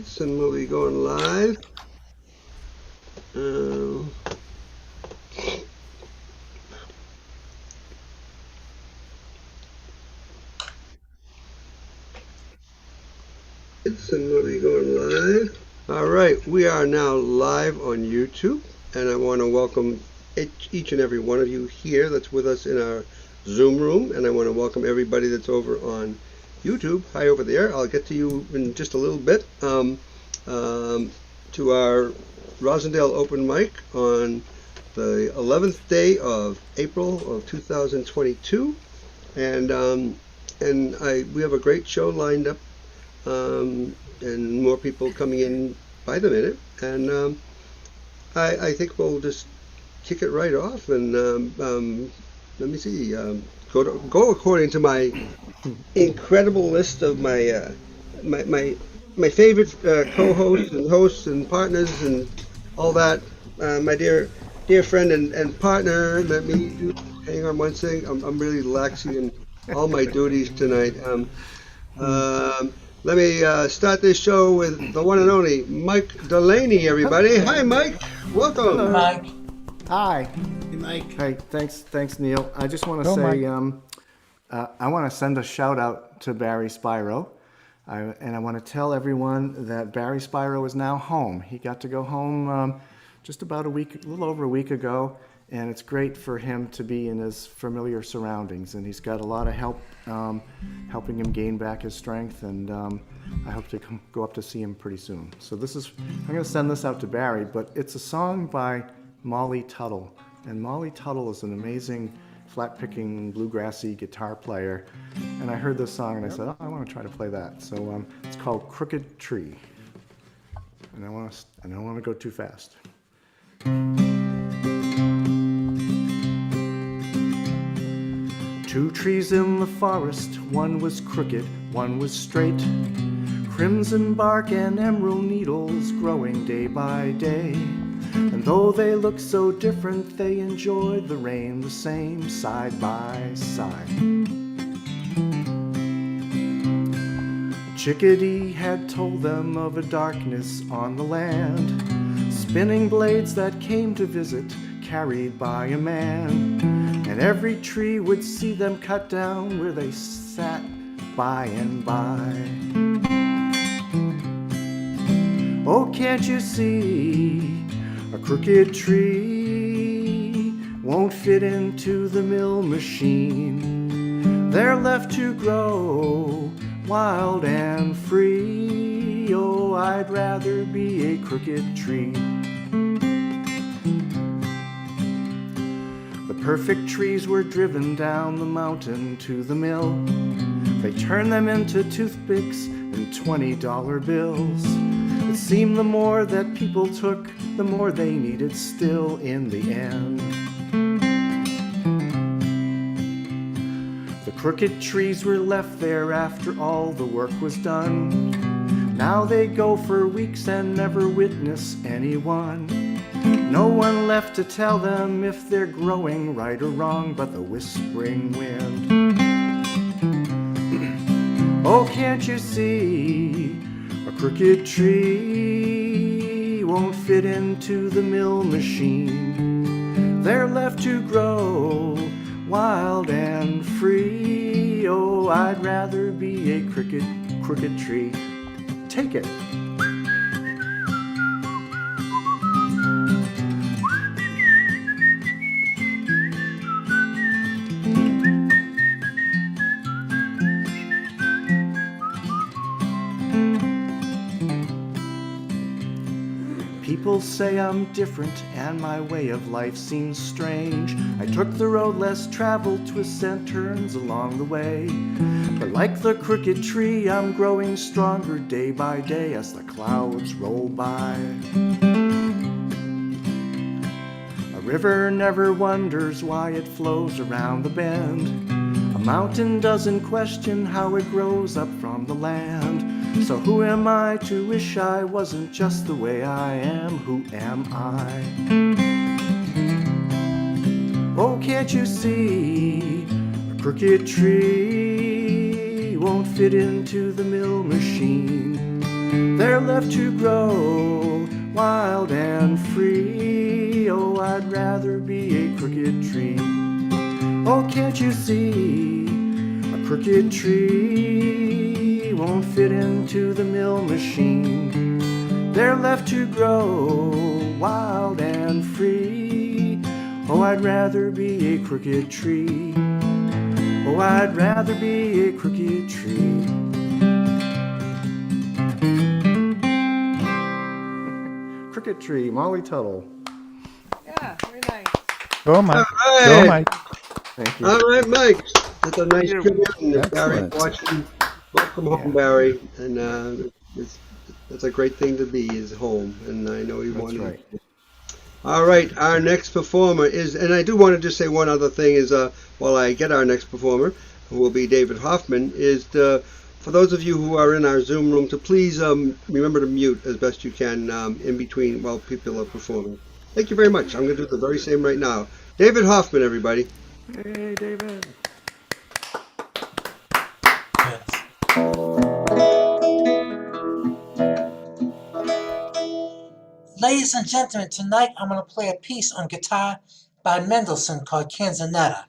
minutes and we'll be going live. And we'll be going live. All right, we are now live on YouTube, and I want to welcome each and every one of you here that's with us in our Zoom room, and I want to welcome everybody that's over on YouTube. Hi over there. I'll get to you in just a little bit. To our Rosendale open mic on the 11th day of April of 2022, and we have a great show lined up, and more people coming in by the minute, and I think we'll just kick it right off, and let me see, go according to my incredible list of my my favorite co-hosts and hosts and partners and all that. My dear friend and partner, let me hang on one thing. I'm really laxing in all my duties tonight. Let me start this show with the one and only Mike Delaney, everybody. Hi, Mike. Welcome. Hello, Mike. Hi. Hey, Mike. Hey, thanks, Neil. I just want to say, I want to send a shout out to Barry Spiro, and I want to tell everyone that Barry Spiro is now home. He got to go home just about a little over a week ago, and it's great for him to be in his familiar surroundings. And he's got a lot of help helping him gain back his strength, and I hope to go up to see him pretty soon. So I'm going to send this out to Barry, but it's a song by Molly Tuttle, and Molly Tuttle is an amazing flat-picking, bluegrassy guitar player, and I heard this song and I said, I want to try to play that. So it's called Crooked Tree, and I don't want to go too fast. Two trees in the forest, one was crooked, one was straight, crimson bark and emerald needles growing day by day. And though they look so different, they enjoyed the rain the same, side by side. Chickadee had told them of a darkness on the land, spinning blades that came to visit, carried by a man. And every tree would see them cut down where they sat by and by. Oh, can't you see? A crooked tree won't fit into the mill machine. They're left to grow wild and free. Oh, I'd rather be a crooked tree. The perfect trees were driven down the mountain to the mill. They turned them into toothpicks and $20 bills. It seemed the more that people took, the more they needed still in the end. The crooked trees were left there after all the work was done. Now they go for weeks and never witness anyone. No one left to tell them if they're growing right or wrong but the whispering wind. Oh, can't you see? A crooked tree won't fit into the mill machine. They're left to grow wild and free. Oh, I'd rather be a crooked tree. Take it. People say I'm different and my way of life seems strange. I took the road less traveled, twists and turns along the way. But like the crooked tree, I'm growing stronger day by day as the clouds roll by. A river never wonders why it flows around the bend. A mountain doesn't question how it grows up from the land. So who am I to wish I wasn't just the way I am? Who am I? Oh, can't you see? A crooked tree won't fit into the mill machine. they're left to grow wild and free. Oh, I'd rather be a crooked tree. Oh, can't you see? A crooked tree won't fit into the mill machine. They're left to grow wild and free. Oh, I'd rather be a crooked tree. Oh, I'd rather be a crooked tree. Crooked tree, Molly Tuttle. Yeah, very nice. Go, Mike. All Go, right. Mike. Thank you. All right, Mike. That's a nice Thank you. tribute. And Barry Excellent. watching. Welcome home, Yeah. Barry. And it's a great thing to be is home. And I know he That's wanted. right. All right, our next performer is, and I do want to just say one other thing is, while I get our next performer, who will be David Hoffman, is for those of you who are in our Zoom room to please remember to mute as best you can in between while people are performing. Thank you very much. I'm going to do the very same right now. David Hoffman, everybody. Hey, David. Ladies and gentlemen, tonight I'm going to play a piece on guitar by Mendelssohn called Canzonetta.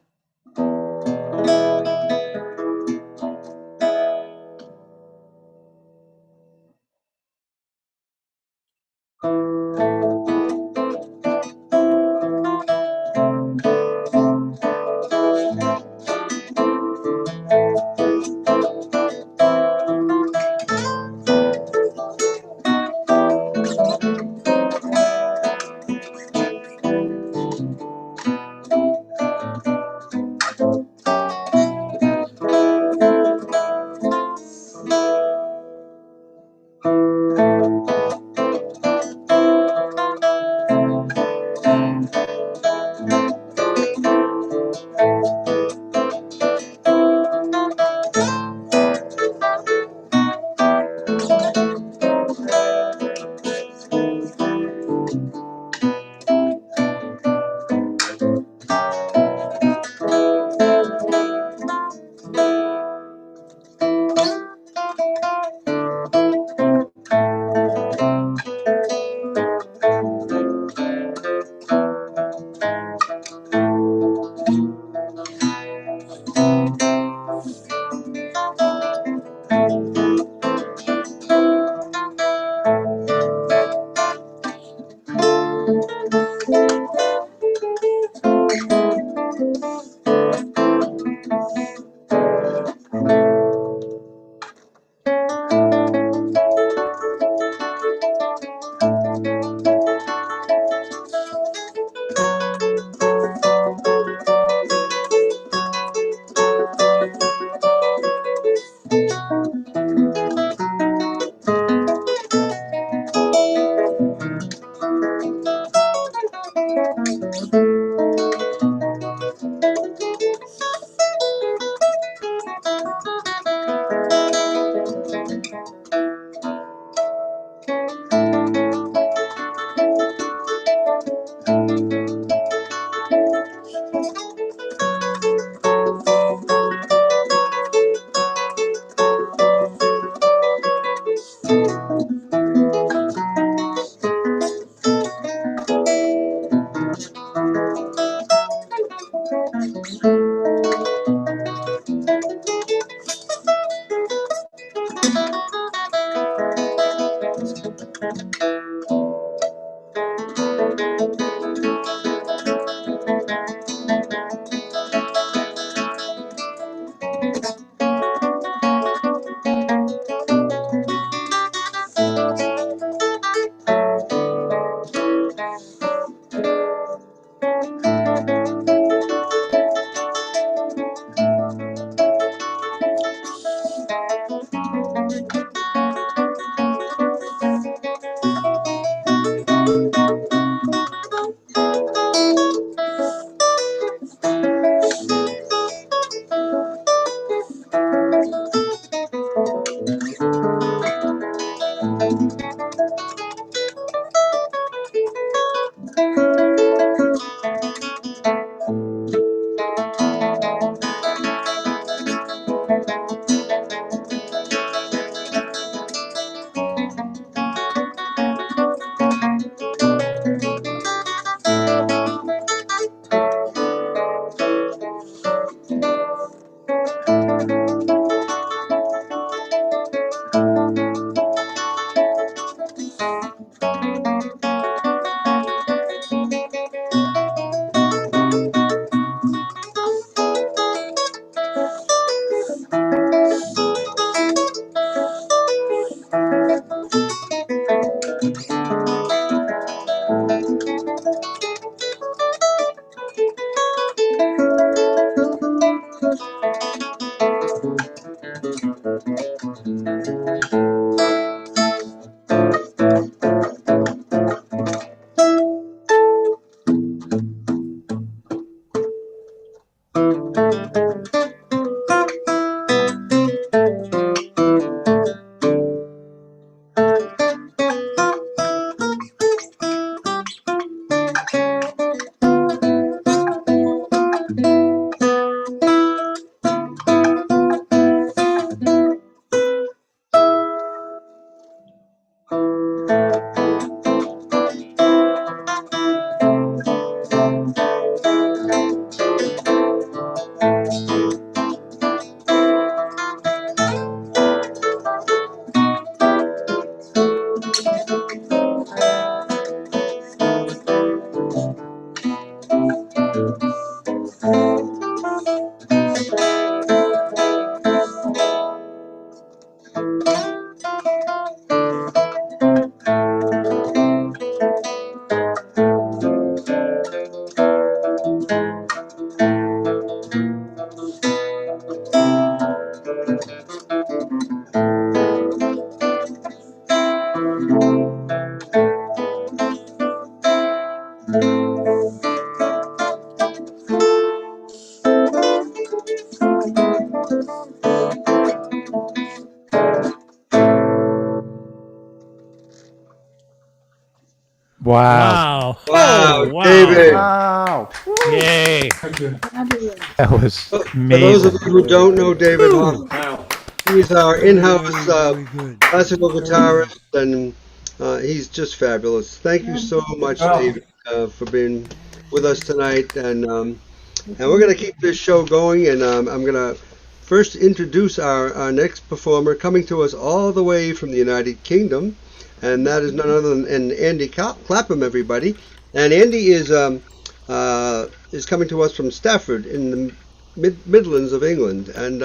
Wow. Wow, Oh, wow. David. Wow. Yay. That was For those of amazing. you who don't know David Hoffman, he's our in-house classical guitarist, and he's just fabulous. Thank you so much, Oh, David, for being with us tonight, and we're going to keep this show going, and I'm going to first introduce our next performer coming to us all the way from the United Kingdom, and that is none other than Andy Clapham, everybody. And Andy is coming to us from Stafford in the Midlands of England, and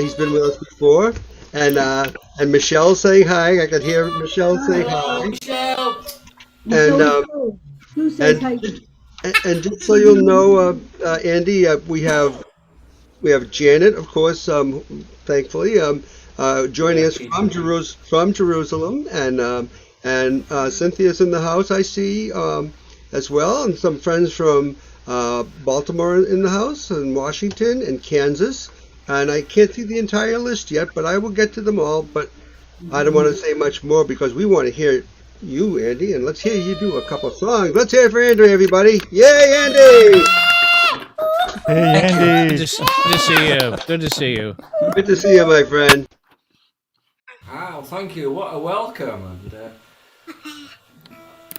he's been with us before. And Michelle saying hi. I could hear Michelle say hi. And and and just so you'll know, Andy, we have Janet, of course, thankfully, joining us from Jerusalem, and Cynthia's in the house, I see, as well, and some friends from Baltimore in the house, and Washington, and Kansas, and I can't see the entire list yet, but I will get to them all. But I don't want to say much more because we want to hear you, Andy, and let's hear you do a couple songs. Let's hear it for Andrew, everybody! Yay, Andy! Hey, thank you. Andy. Good to see you. Good to see you. Good to see you, my friend. Oh, thank you. What a welcome. And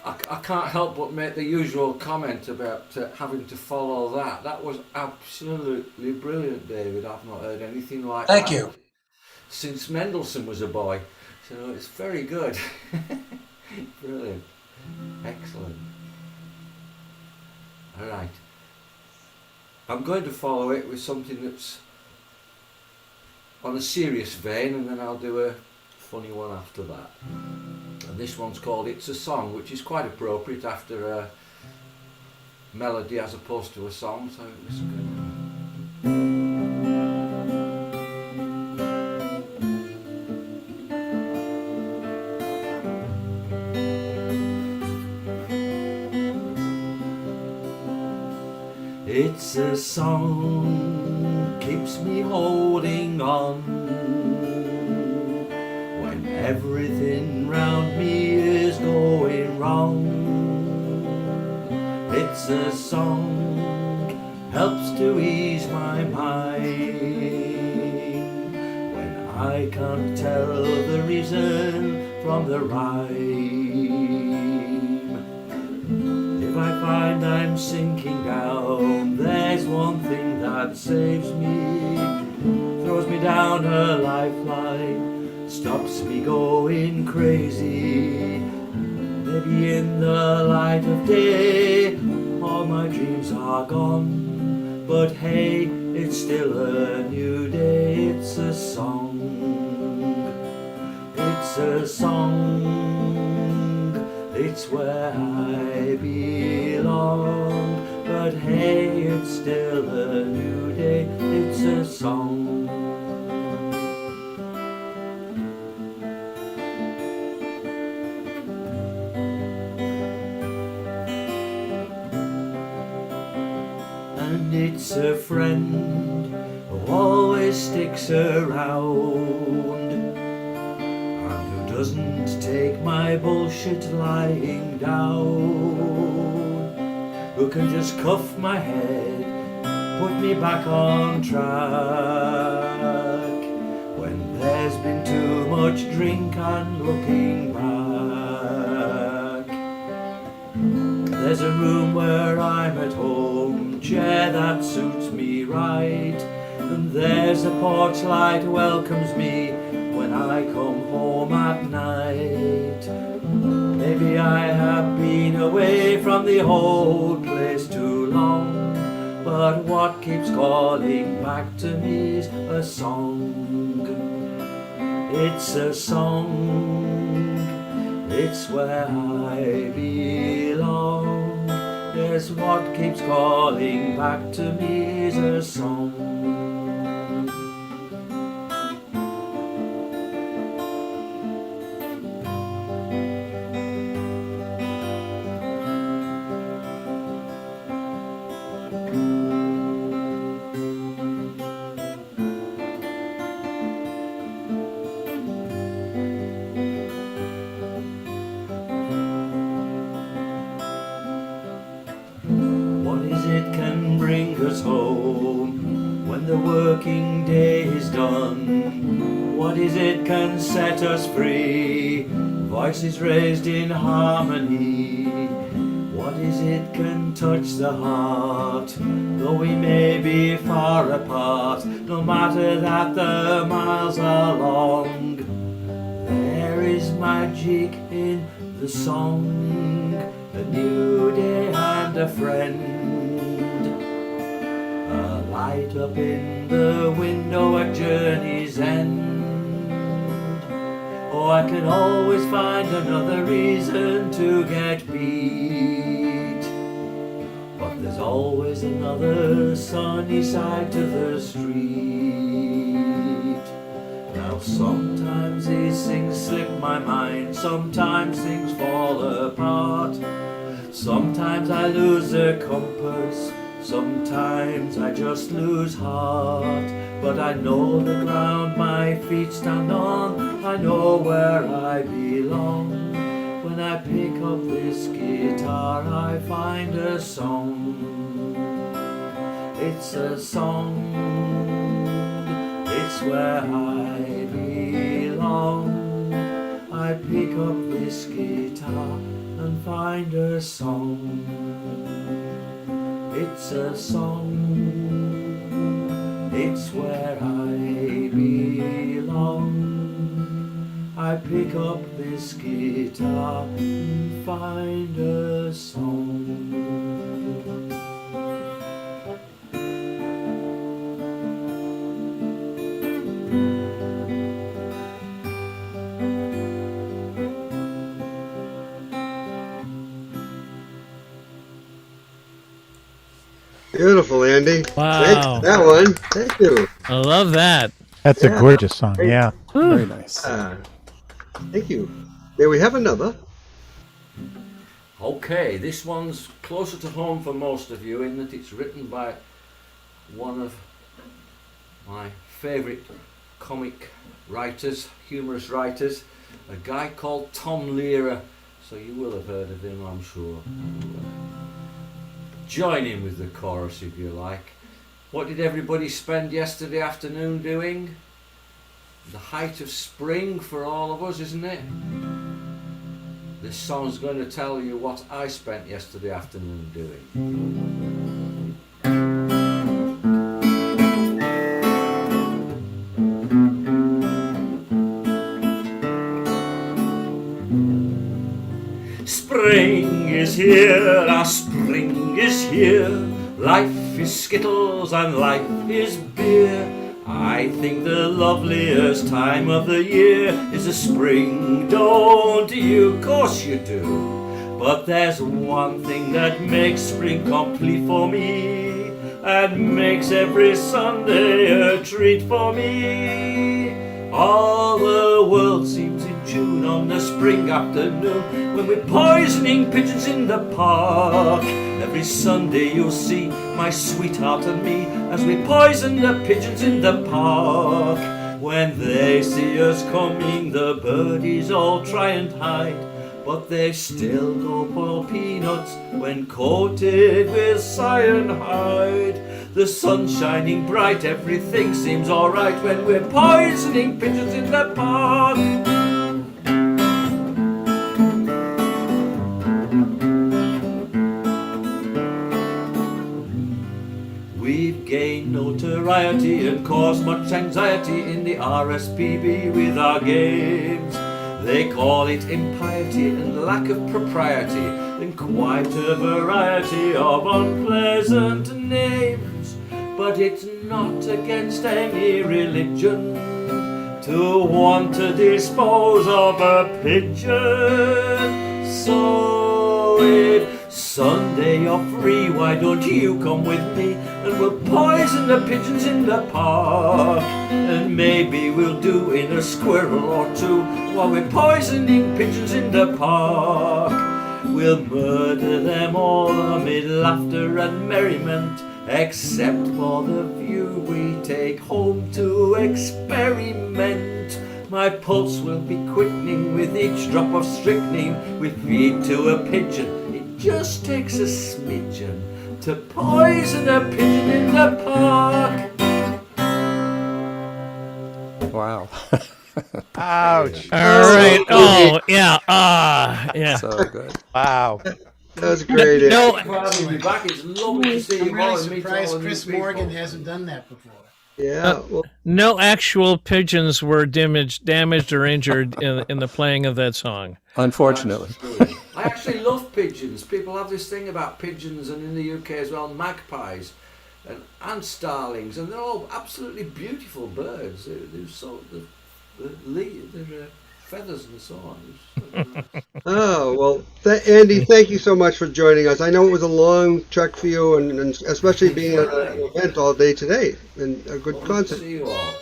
I can't help but make the usual comment about having to follow that. That was absolutely brilliant, David. I've not heard anything like Thank that you. since Mendelssohn was a boy. So it's very good. Brilliant. Excellent. All right. I'm going to follow it with something that's on a serious vein, and then I'll do a funny one after that. And this one's called It's a Song, which is quite appropriate after a melody as opposed to a song, so it's good. It's a song, keeps me holding on when everything round me is going wrong. It's a song, helps to ease my mind when I can't tell the reason from the rhyme. If I find I'm sinking down, there's one thing that saves me, throws me down a lifeline, stops me going crazy. Maybe in the light of day, all my dreams are gone, but hey, it's still a new day. It's a song, it's a song, it's where I belong, but hey, it's still a new day. It's a song. And it's a friend who always sticks around and who doesn't take my bullshit lying down, who can just cuff my head, put me back on track when there's been too much drink and looking back. There's a room where I'm at home, chair that suits me right, and there's a porch light welcomes me when I come home at night. Maybe I have been away from the old place too long, but what keeps calling back to me is a song. It's a song, it's where I belong. Yes, what keeps calling back to me is a song. What is it can bring us home when the working day is done? What is it can set us free, voices raised in harmony? What is it can touch the heart, though we may be far apart, no matter that the miles are long? There is magic in the song, a new day and a friend, a light up in the window at journey's end. Oh, I can always find another reason to get beat, but there's always another sunny side to the street. Now sometimes these things slip my mind, sometimes things fall apart, sometimes I lose a compass, sometimes I just lose heart. But I know the ground my feet stand on, I know where I belong. When I pick up this guitar I find a song. It's a song, it's where I belong. I pick up this guitar and find a song. It's a song, it's where I belong. I pick up this guitar and find a song. Beautiful, Andy. Wow. Thanks for that one. Thank you. I love that. That's a gorgeous song. Great. Yeah. Very nice. Thank you. May we have another? Okay, this one's closer to home for most of you in that it's written by one of my favourite comic writers, humorous writers, a guy called Tom Lehrer. So you will have heard of him, I'm sure. Join in with the chorus if you like. What did everybody spend yesterday afternoon doing? The height of spring for all of us, isn't it? This song's going to tell you what I spent yesterday afternoon doing. Spring is here, our spring is here. Life is skittles and life is beer. I think the loveliest time of the year is the spring, don't you? Of course you do. But there's one thing that makes spring complete for me, and makes every Sunday a treat for me. All the world seems in June on a spring afternoon, when we're poisoning pigeons in the park. Every Sunday you'll see my sweetheart and me as we poison the pigeons in the park. When they see us coming, the birdies all try and hide, but they still go for peanuts when coated with cyanide. The sun's shining bright, everything seems alright when we're poisoning pigeons in the park. society and cause much anxiety in the RSPB with our games. They call it impiety and lack of propriety and quite a variety of unpleasant names. But it's not against any religion to want to dispose of a pigeon. So if Sunday you're free, why don't you come with me and we'll poison the pigeons in the park? And maybe we'll do in a squirrel or two while we're poisoning pigeons in the park. We'll murder them all amid laughter and merriment, except for the view we take home to experiment. My pulse will be quickening with each drop of strychnine we feed to a pigeon. It just takes a smidgen to poison a pigeon in the park. Wow. Ouch. All right. Oh, yeah. Yeah. So good. Wow. That was great. No, Thank you for having me back. It's lovely to see I'm you all really and meet all surprised the new Chris people. Morgan hasn't done that before. Yeah. Well, no actual pigeons were damaged or injured in the playing of that song. Unfortunately. I actually love pigeons. People have this thing about pigeons, and in the UK as well, magpies and starlings, and they're all absolutely beautiful birds. They're so their feathers and so on. oh, well, Andy, thank you so much for joining us. I know it was a long trek for you, and especially being at an event all day today, and a good concert. See you all.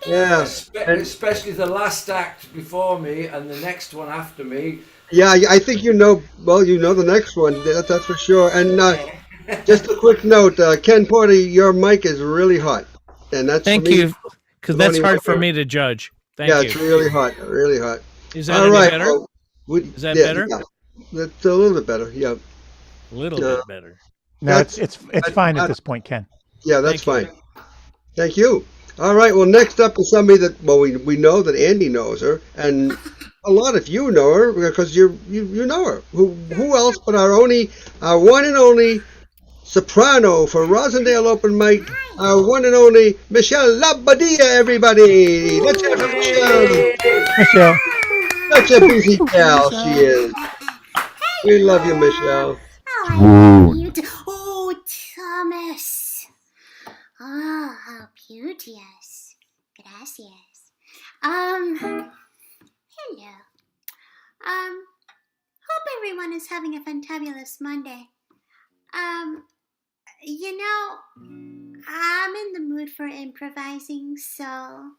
Yeah. Especially the last act before me and the next one after me. Yeah, I think you know the next one, that's for sure. And just a quick note, Ken Porter, your mic is really hot. And that's Thank for me, you, because that's hard for me to judge. Thank you. it's really hot, really hot. Is that All any right, better? well, Is that better? Yeah. That's a little bit better, yeah. A little bit better. No, it's fine at this point, Ken. Yeah, that's Thank fine. Thank you. All right, well, next up is somebody that, well, we know that Andy knows her, and a lot of you know her because you know her. Who else but our one and only soprano for Rosendale Open Mic, our one and only Michelle Labadia, everybody. Let's have her, Michelle. Michelle. Such a busy gal she is. We love you, Michelle. Oh, you oh, Thomas. Oh, how beauteous. Gracias. Hello. Hope everyone is having a fantabulous Monday. You know, I'm in the mood for improvising, so I'm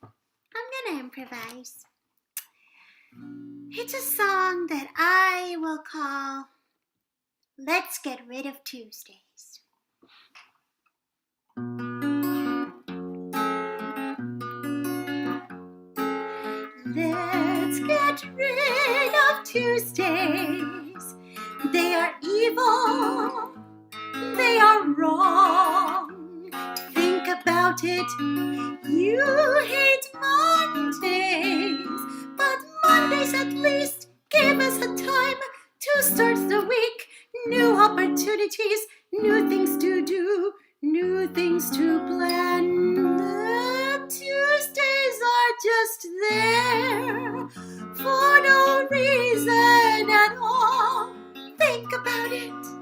gonna improvise. It's a song that I will call Let's Get Rid of Tuesdays. Let's get rid of Tuesdays. They are evil. They are wrong. Think about it. You hate Mondays, but Mondays at least give us a time to start the week. New opportunities, new things to do, new things to plan. The Tuesdays are just there for no reason at all. Think about it.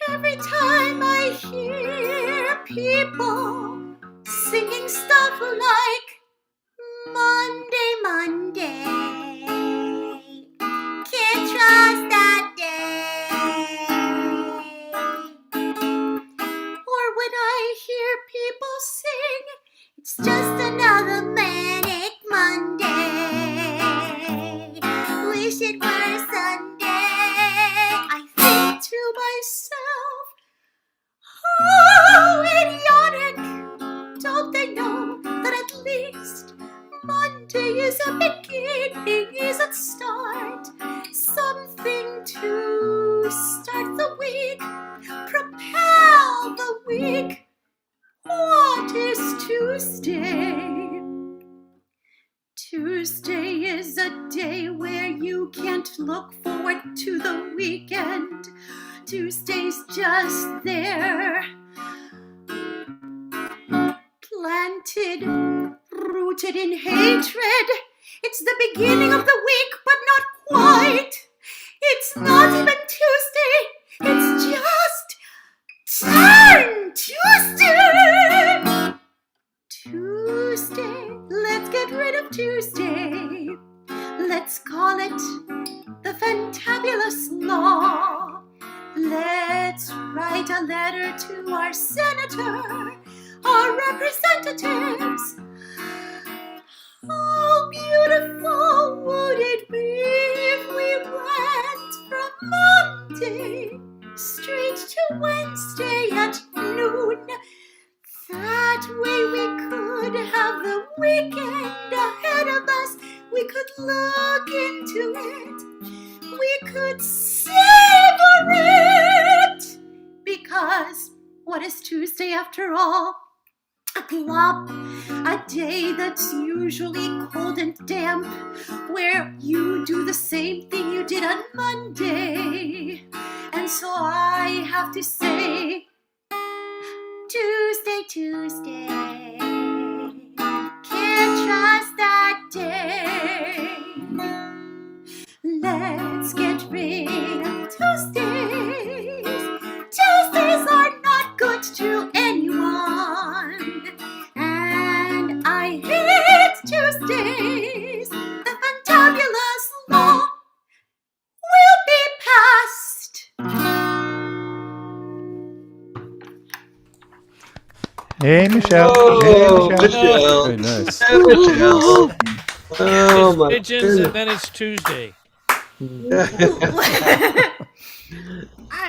Every time I hear people singing stuff like Monday, Monday, can't trust that day. Or when I hear people sing, it's just another manic Monday. Wish it were Sunday. I think to myself, oh, idiotic. Don't they know that at least Monday is a beginning, is a start, something to start the week, propel the week. What is Tuesday? Tuesday is a day where you can't look forward to the weekend. Tuesday's just there. Planted, rooted in hatred. It's the beginning of the week, but not quite. It's not even Tuesday. It's just Turn Tuesday. Tuesday. Let's get rid of Tuesday. Let's call it the fantabulous law. Let's write a letter to our senator, our representatives. How beautiful would it be if we went from Monday straight to Wednesday at noon? That way we could have the weekend ahead of us. We could look into it. We could savor it. Because what is Tuesday after all? A glop, a day that's usually cold and damp, where you do the same thing you did on Monday. And so I have to say, Tuesday, Tuesday, can't trust that day. Let's get rid of Tuesdays. Tuesdays are not good to anyone. And I hate Tuesdays. The fantabulous law will be passed. Hey, Michelle. Oh, Hey, Michelle. Michelle. Very nice. Hey, Michelle. Oh, It's my pigeons goodness. and then it's Tuesday.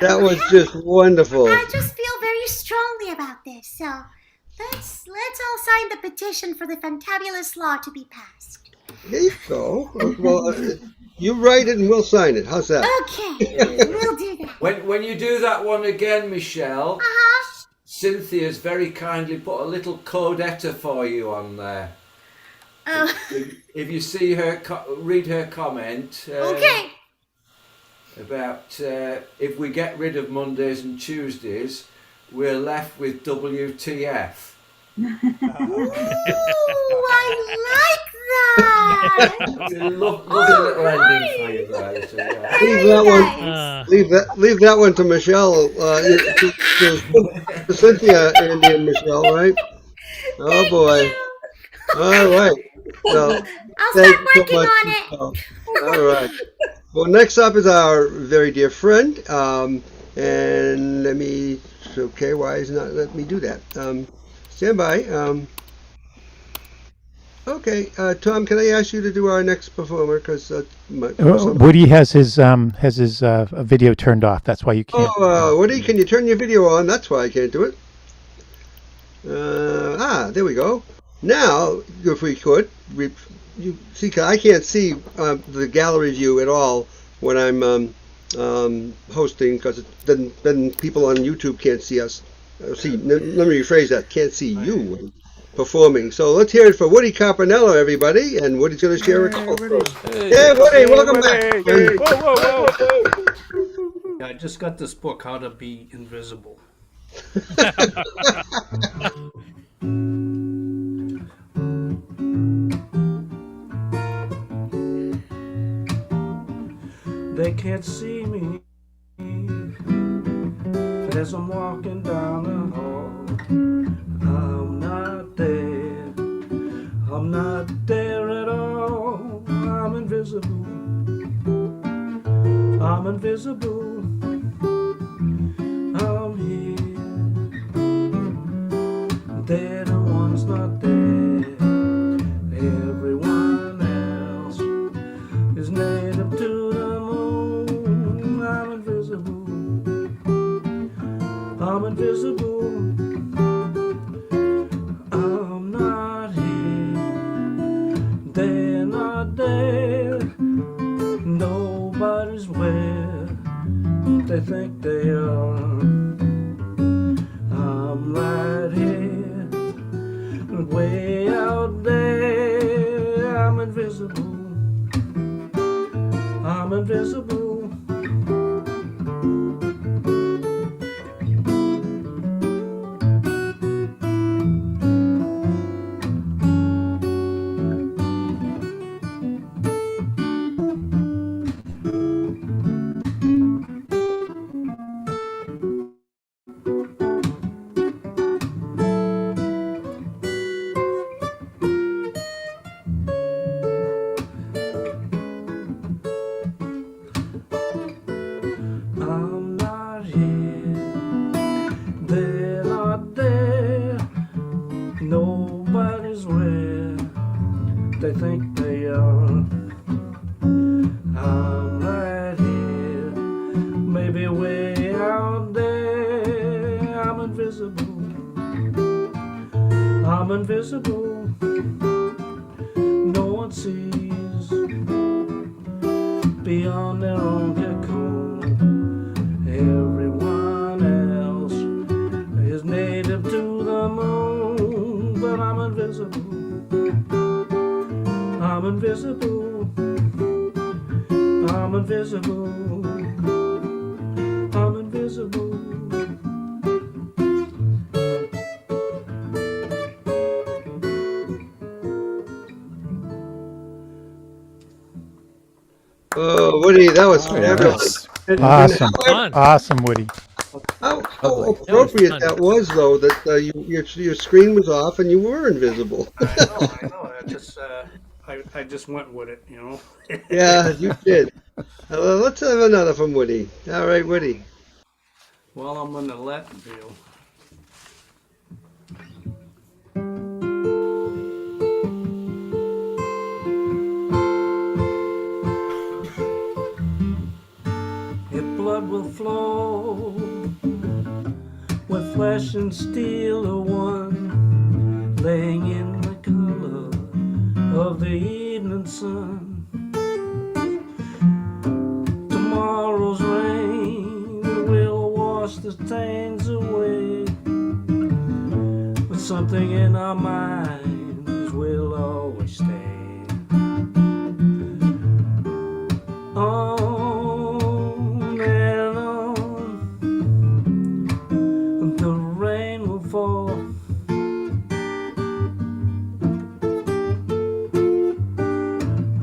That was just wonderful. I just feel very strongly about this, so let's all sign the petition for the fantabulous law to be passed. There you go. Well, you write it and we'll sign it. How's that? Okay, we'll do that. When you do that one again, Michelle, Uh-huh. Cynthia's very kindly put a little codetta for you on there. Oh, If you see her, read her comment okay. about if we get rid of Mondays and Tuesdays, we're left with WTF. Ooh, I like that. Lovely little ending for you there. So, yeah. Leave that one. Leave that one to Michelle. To Cynthia, Andy, and Michelle, right? Oh boy. All right. So, I'll thank start you so working much, on it. Michelle. All right. Well, next up is our very dear friend, and let me. Okay, why is not let me do that? Stand by. Okay, Tom, can I ask you to do our next performer? Because Woody has his video turned off. That's why you can't. Oh, Woody, can you turn your video on? That's why I can't do it. There we go. Now, if we could, you see, 'cause I can't see the gallery view at all when I'm hosting, because then people on YouTube can't see us. Let me rephrase that. Can't see you performing. So let's hear it for Woody Carpinello, everybody, and Woody's going to share a couple. Hey, Woody, welcome back. Whoa, whoa, whoa. I just got this book, How to Be Invisible. They can't see me as I'm walking down the hall. I'm not there. I'm not there at all. I'm invisible. I'm invisible. I'm here. They're the ones not there. Everyone else is native to the moon. I'm invisible. I'm invisible. I'm not here. They're not there. Nobody's where they think they are. I'm right here, way out there. I'm invisible. I'm invisible. I'm invisible. No one sees beyond their own cocoon. Everyone else is native to the moon, but I'm invisible. I'm invisible. I'm invisible. I'm invisible. Oh, Woody, that was fabulous. Awesome. Fun. Awesome, Woody. How Lovely. appropriate fun. that was, though, that your screen was off and you were invisible. I know. I just went with it, you know. Yeah, you did. Let's have another from Woody. All right, Woody. Well, I'm in the Latin deal. If blood will flow, with flesh and steel are one, laying in the color of the evening sun. Tomorrow's rain will wash the stains away, but something in our minds will always stay. On and on, the rain will fall.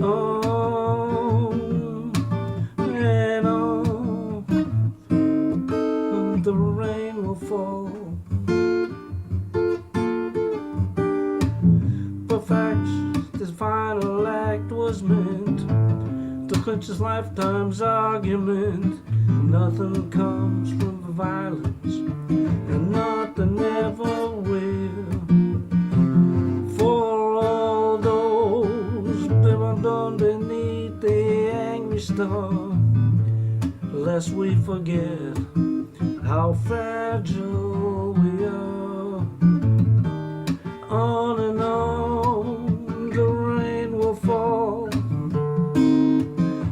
On and on, the rain will fall. Perhaps this final act was meant to clinch his lifetime's argument. Nothing comes from violence, and nothing ever will. For all those burned beneath the angry star, lest we forget how fragile we are. On and on, the rain will fall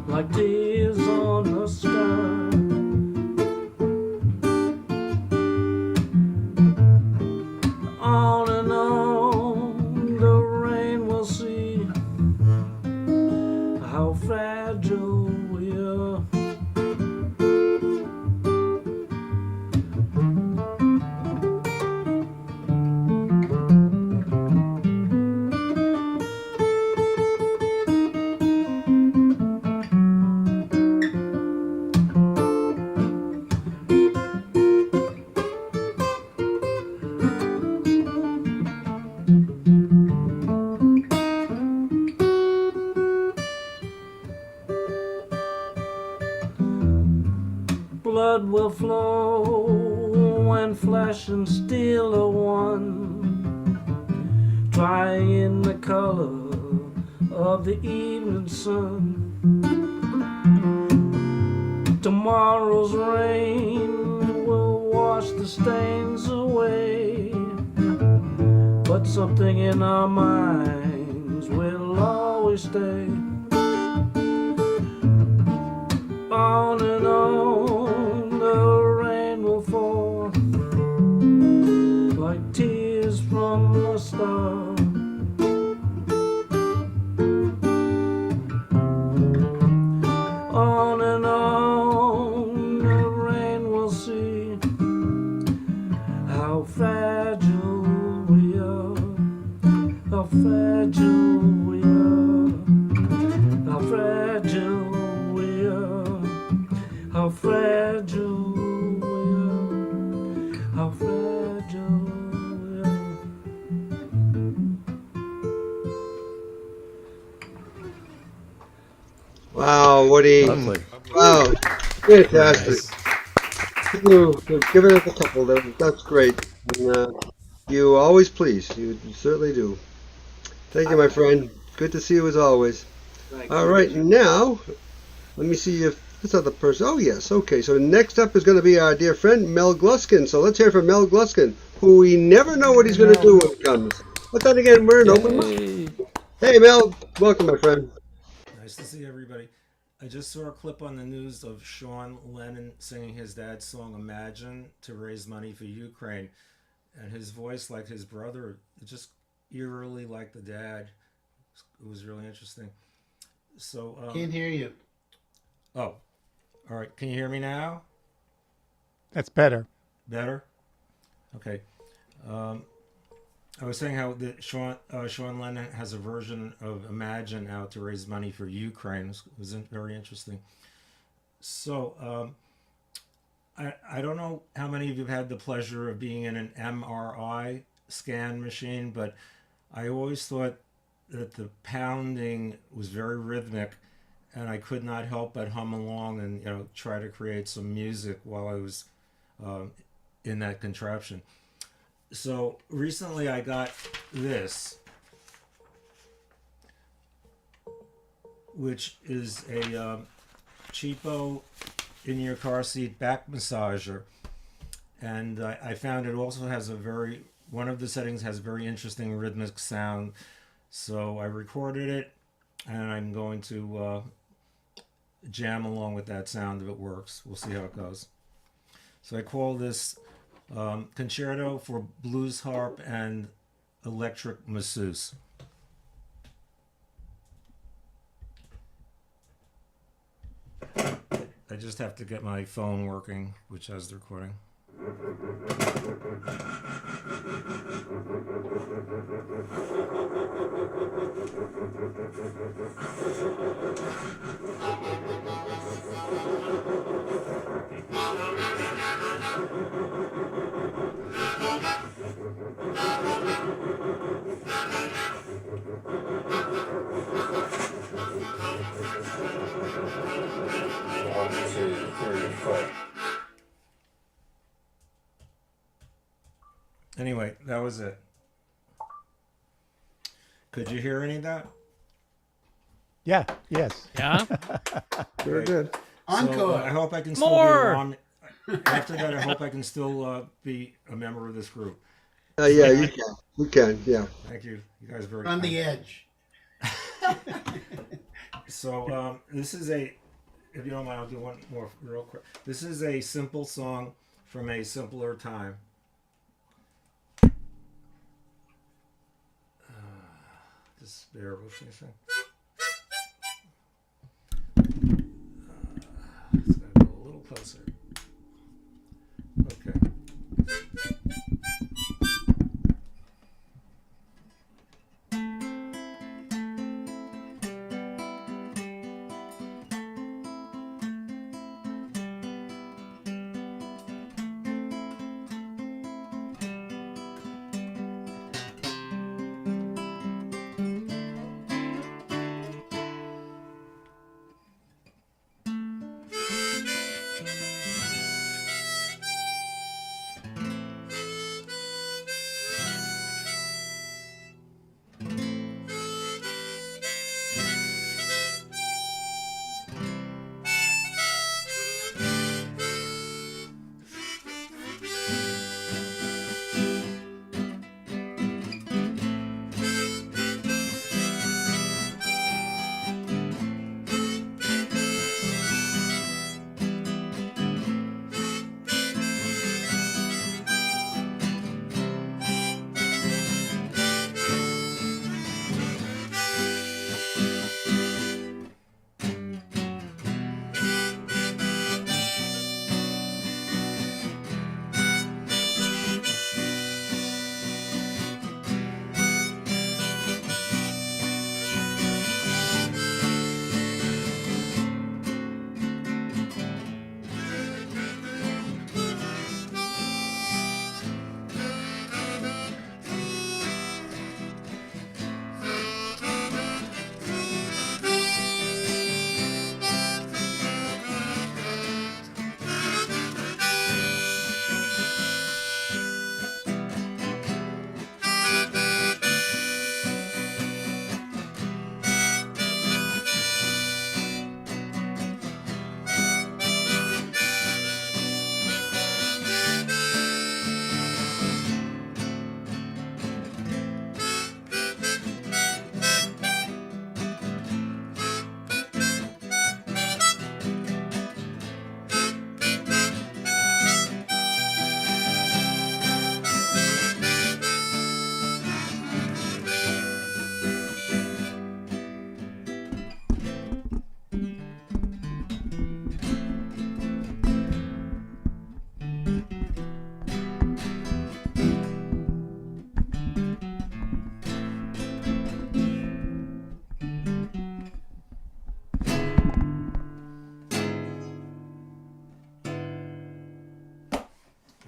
like tears on the sky. On and on, the rain will see how fragile we are. Blood will flow when flesh and steel are one, drying in the color of the evening sun. Tomorrow's rain will wash the stains away, but something in our minds will always stay. On and on, the rain will fall like tears from a star. On and on, the rain will see how fragile we are, how fragile we are, how fragile we are, how fragile we are, how fragile we are. Wow, Woody. Lovely. Wow, fantastic. You've given us a couple. That's great. And, you always please. You certainly do. Thank you, my friend. Good to see you as always. All right, now let me see if this other person. Oh yes, okay. So next up is going to be our dear friend Mel Gluskin. So let's hear from Mel Gluskin, who we never know what he's going to do when it comes. But then again, we're an open mic. Hey, Mel, welcome, my friend. Nice to see everybody. I just saw a clip on the news of Sean Lennon singing his dad's song Imagine to raise money for Ukraine. And his voice, like his brother, just eerily like the dad. It was really interesting. So Can't hear you. Oh, all right. Can you hear me now? That's better. Better? Okay. I was saying how Sean Lennon has a version of Imagine out to raise money for Ukraine. It was very interesting. So I don't know how many of you have had the pleasure of being in an MRI scan machine, but I always thought that the pounding was very rhythmic, and I could not help but hum along and try to create some music while I was in that contraption. So recently I got this, which is a cheapo in your car seat back massager, and I found it also has one of the settings has very interesting rhythmic sound. So I recorded it, and I'm going to jam along with that sound if it works. We'll see how it goes. So I call this Concerto for Blues Harp and Electric Masseuse. I just have to get my phone working, which has the recording. Anyway, that was it. Could you hear any of that? Yeah. Yes. Yeah. Very good. Encore. I hope I can still More. be after that. I hope I can still be a member of this group. Yeah, you can. You can. Yeah. Thank you. You guys are very On kind. the edge. So this is if you don't mind, I'll do one more real quick. This is a simple song from a simpler time. Just bear with me a second. It's got to go a little closer. Okay.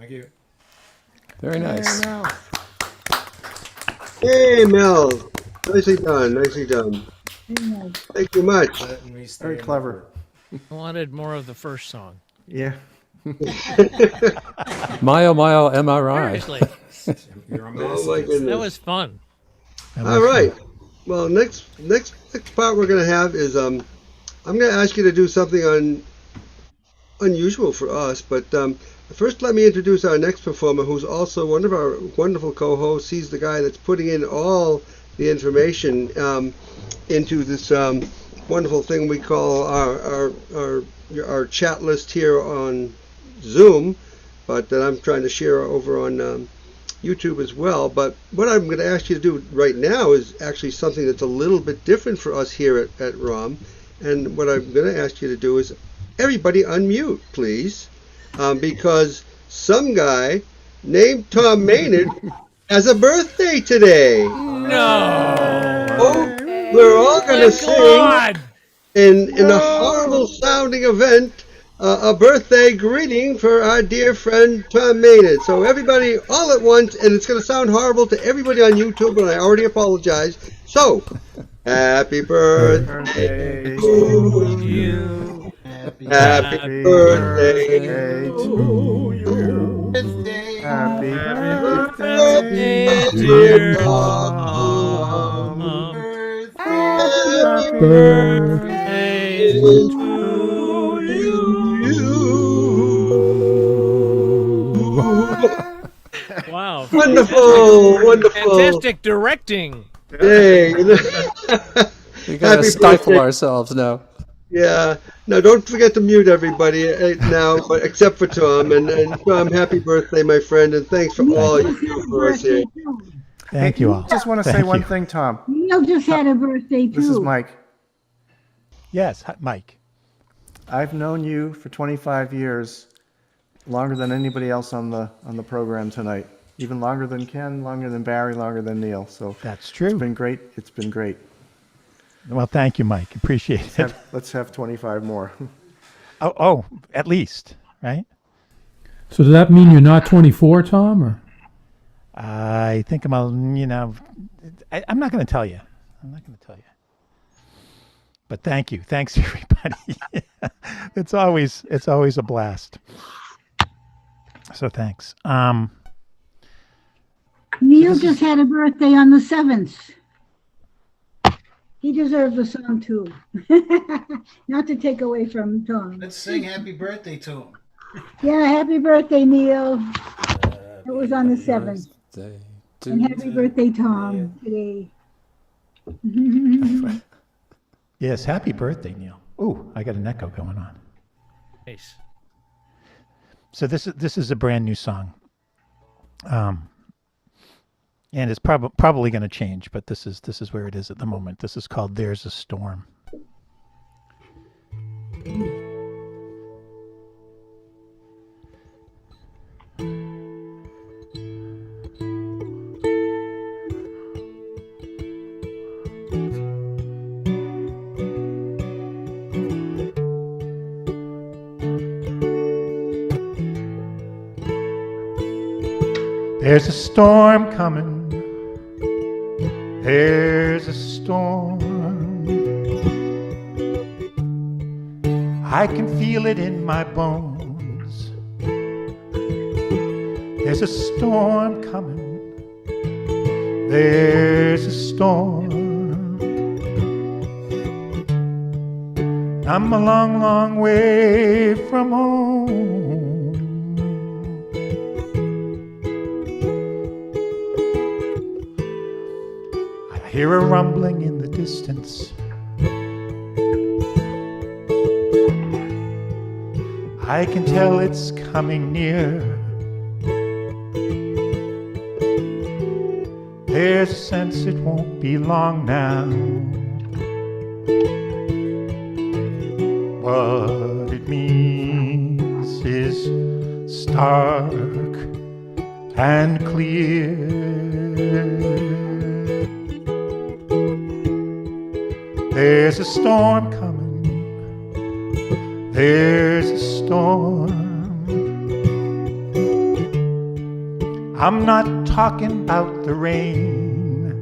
Thank you. Very nice. Hey, Mel. Nicely done. Nicely done. Thank you much. Letting me stay Very in the clever. group. I wanted more of the first song. Yeah. Mile, MRI. Seriously, You're a Oh my masochist. goodness. that was fun. That All was right. fun. Well, next part we're gonna have is I'm gonna ask you to do something unusual for us, but first let me introduce our next performer, who's also one of our wonderful co-hosts. He's the guy that's putting in all the information into this wonderful thing we call our chat list here on Zoom, but that I'm trying to share over on YouTube as well. But what I'm going to ask you to do right now is actually something that's a little bit different for us here at ROM. And what I'm going to ask you to do is everybody unmute, please, because some guy named Tom Maynard has a birthday today. No. Oh, we're all going to My sing God. in a horrible sounding event a birthday greeting for our dear friend Tom Maynard. So everybody all at once, and it's going to sound horrible to everybody on YouTube, and I already apologize. So, happy birthday to you. Happy birthday to you. Happy Birthday, birthday, dear Dear Tom. Tom. Happy Birthday birthday to you. Wow. Wonderful, wonderful. Fantastic directing. Hey, We gotta happy stifle birthday. ourselves now. Yeah. No, don't forget to mute everybody now, but except for Tom. And Tom, happy birthday, my friend, and thanks for all you do for us here. Thank you all. Just want to say Thank one you. thing, Tom. Neil just had a birthday, too. This is Mike. Yes, hi, Mike. I've known you for 25 years, longer than anybody else on the program tonight. Even longer than Ken, longer than Barry, longer than Neil. So That's true. it's been great. It's been great. Well, thank you, Mike. Appreciate it. Let's have 25 more. Oh, at least, right? So does that mean you're not 24, Tom? Or I think I'm not going to tell you. I'm not going to tell you. But thank you. Thanks, everybody. It's always a blast. So thanks. Neil just had a birthday on the 7th. He deserves a song, too. Not to take away from Tom. Let's sing happy birthday to him. Yeah, happy birthday, Neil. It was on the 7th. And happy birthday, Tom, today. Yes, happy birthday, Neil. Ooh, I got an echo going on. Nice. So this is a brand new song, and it's probably going to change, but this is where it is at the moment. This is called "There's a Storm." There's a storm coming. There's a storm. I can feel it in my bones. There's a storm coming. There's a storm. I'm a long, long way from home. Hear a rumbling in the distance. I can tell it's coming near. There's a sense it won't be long now. What it means is stark and clear. There's a storm coming. There's a storm. I'm not talking about the rain.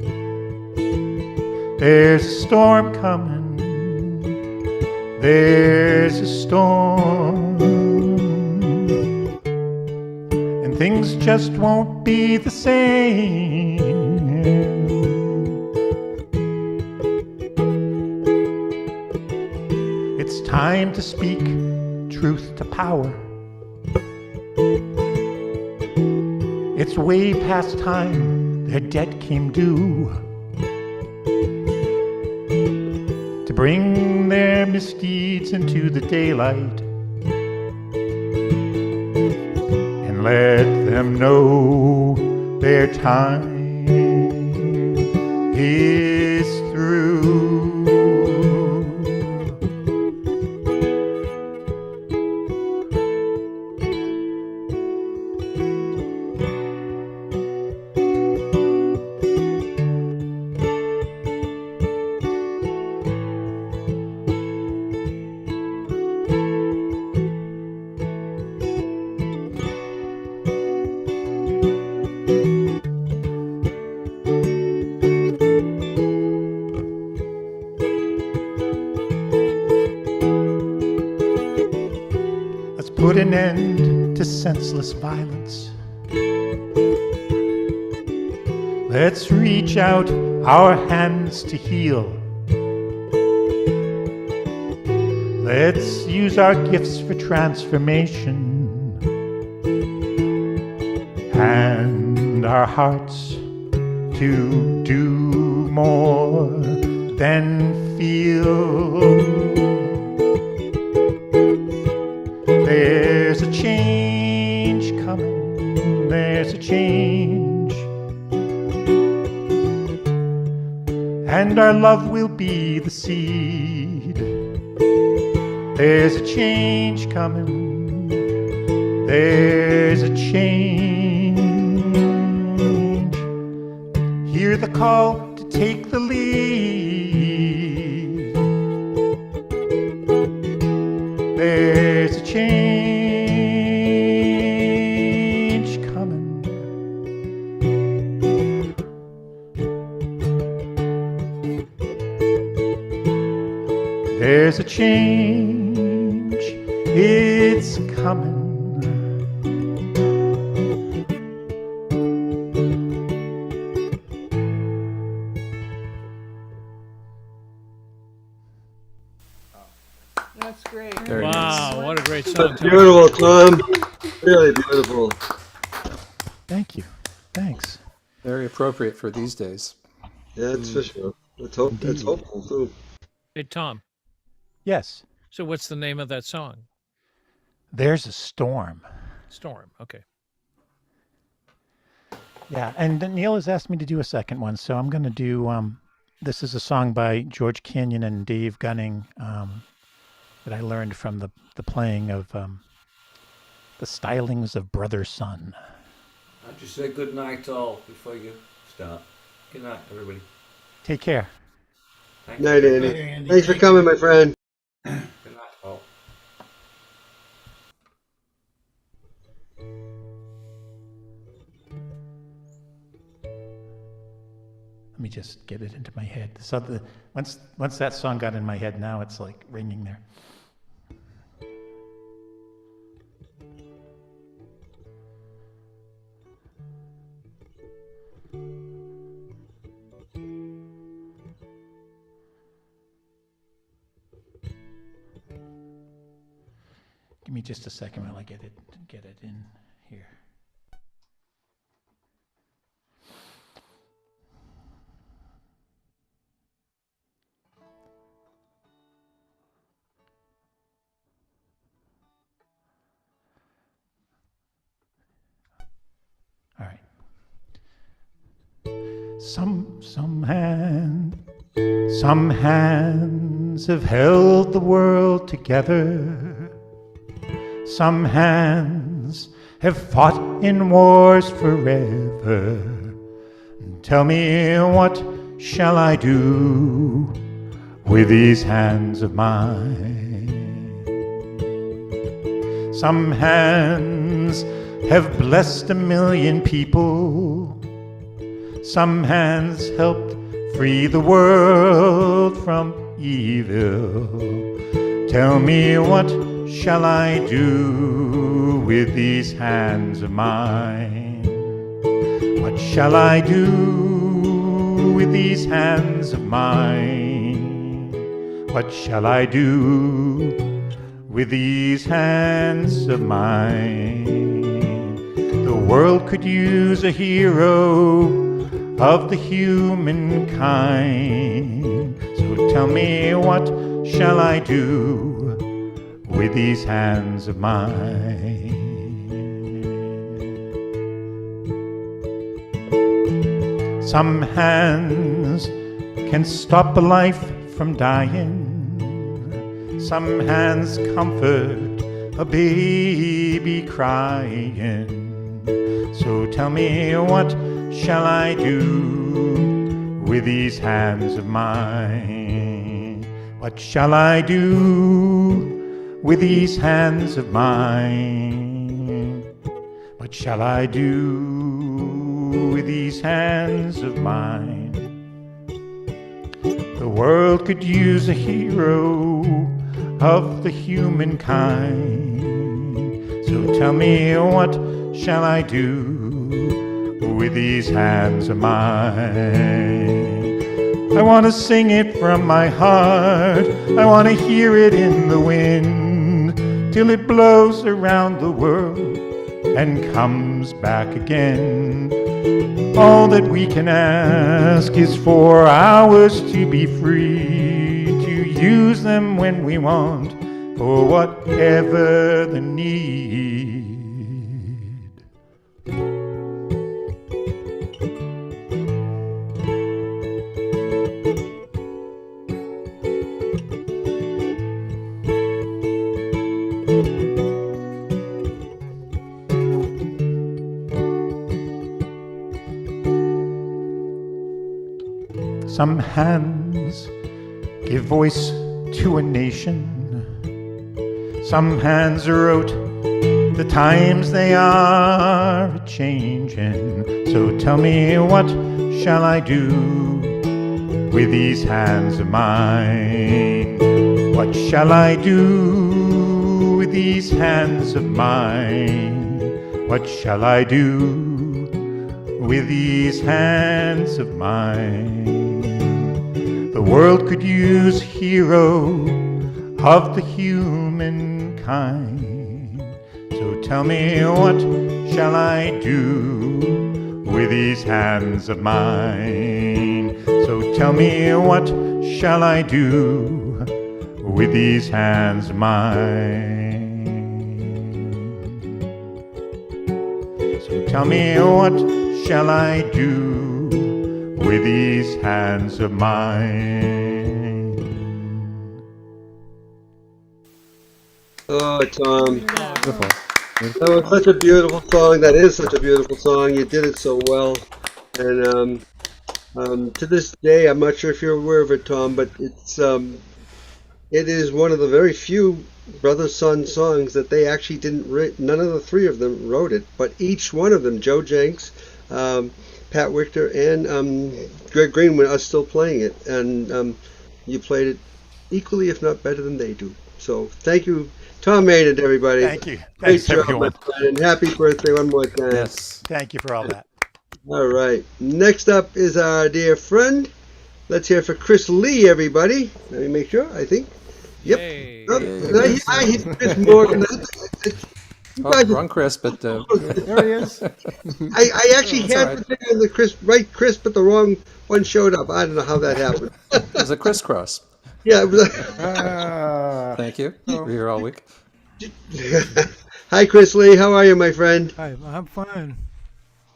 There's a storm coming. There's a storm. And things just won't be the same. It's time to speak truth to power. It's way past time their debt came due, to bring their misdeeds into the daylight and let them know their time is through. Put an end to senseless violence. Let's reach out our hands to heal. Let's use our gifts for transformation and our hearts to do more than feel. There's a change coming, there's a change, and our love will be the seed. There's a change coming, there's a change. Hear the call to take the lead. There's a change coming. There's a change, it's coming. That's great. Very Wow, nice. what a great song. Beautiful, Tom. Really beautiful. Thank you. Thanks. Very appropriate for these days. Yeah, that's for sure. It's hopeful too. Hey, Tom. Yes. So what's the name of that song? There's a storm. Storm. Okay. Yeah, and Neil has asked me to do a second one, so I'm going to do. This is a song by George Kenyon and Dave Gunning that I learned from the playing of the stylings of Brother Sun. I'll just say good night all before you start. Good night, everybody. Take care. Thank Night, you. Andy. Thanks for coming, my friend. Good night all. Let me just get it into my head. So once that song got in my head, now it's like ringing there. Give me just a second while I get it in here. All right. Some hands have held the world together. Some hands have fought in wars forever. Tell me, what shall I do with these hands of mine? Some hands have blessed a million people. Some hands helped free the world from evil. Tell me, what shall I do with these hands of mine? What shall I do with these hands of mine? What shall I do with these hands of mine? The world could use a hero of the humankind. So tell me, what shall I do with these hands of mine? Some hands can stop a life from dying. Some hands comfort a baby crying. So tell me, what shall I do with these hands of mine? What shall I do with these hands of mine? What shall I do with these hands of mine? The world could use a hero of the humankind. So tell me, what shall I do with these hands of mine? I want to sing it from my heart. I want to hear it in the wind till it blows around the world and comes back again. All that we can ask is for ours to be free, to use them when we want, for whatever the need. Some hands give voice to a nation. Some hands wrote the times they are changing. So tell me, what shall I do with these hands of mine? What shall I do with these hands of mine? What shall I do with these hands of mine? The world could use a hero of the humankind. So tell me, what shall I do with these hands of mine? So tell me, what shall I do with these hands of mine? So tell me, what shall I do with these hands of mine? Oh, Tom. Beautiful. That was such a beautiful song. That is such a beautiful song. You did it so well. And to this day, I'm not sure if you're aware of it, Tom, but it is one of the very few brother-son songs that they actually didn't write. None of the three of them wrote it, but each one of them, Joe Jenks, Pat Wichter, and Greg Greenwood, are still playing it. And you played it equally, if not better than they do. So thank you. Tom made it, everybody. Thank you. Great Thanks, job, everyone. my friend, and happy birthday one more time. Yes. Thank you for all that. All right. Next up is our dear friend. Let's hear for Chris Lee, everybody. Let me make sure. I think. Yep. Hey. Oh, I hit Chris more than that. Oh, wrong Chris, but There he is. I actually That's had all right. the thing on the right Chris, but the wrong one showed up. I don't know how that happened. It was a crisscross. Yeah. It was Thank you. We're here all week. Hi, Chris Lee. How are you, my friend? Hi, I'm fine.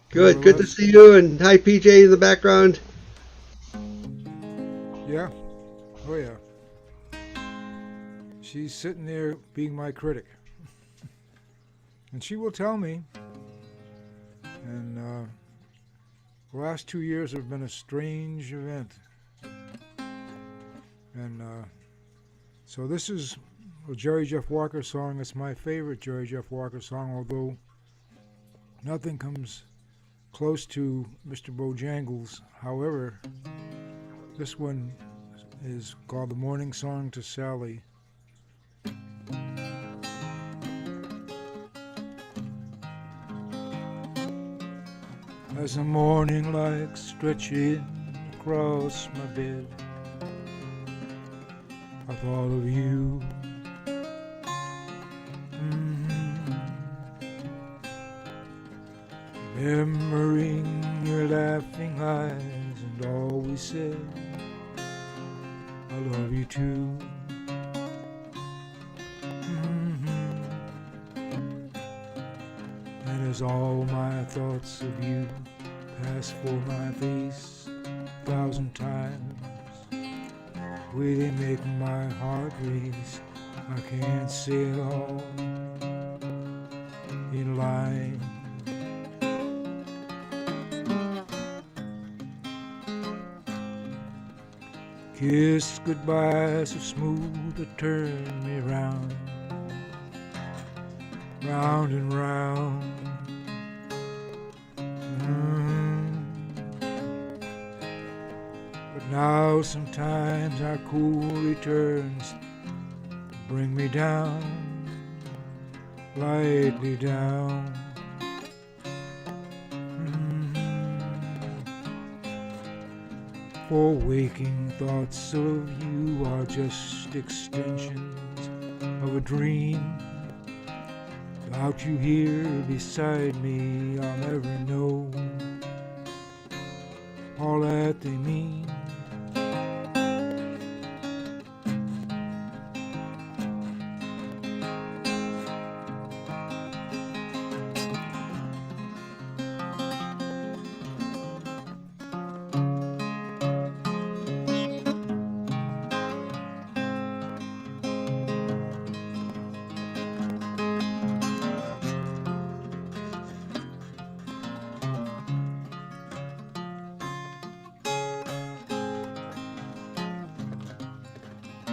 Good. Good to see you. And hi, PJ in the background. Yeah? Oh, yeah. She's sitting there being my critic. And she will tell me. And the last 2 years have been a strange event. And so this is a Jerry Jeff Walker song. It's my favorite Jerry Jeff Walker song, although Nothing comes close to Mr. Bojangles. However, this one is called The Morning Song to Sally. As the morning light stretching across my bed, I thought of you. Remembering your laughing eyes and all we said, I love you too. And as all my thoughts of you pass for my face 1,000 times, will they make my heart race? I can't say it all in line. Kiss goodbye so smooth it turned me round, round and round. But now sometimes our cool returns bring me down, lightly down. For waking thoughts of you are just extensions of a dream. Without you here beside me, I'll never know all that they mean.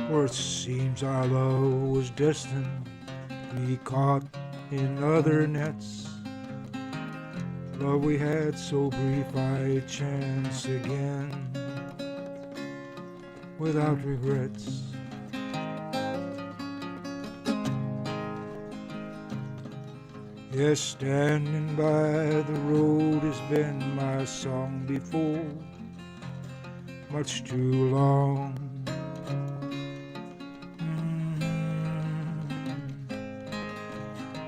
For it seems our love was destined to be caught in other nets. Love we had so brief, I chance again without regrets. Yes, standing by the road has been my song before, much too long.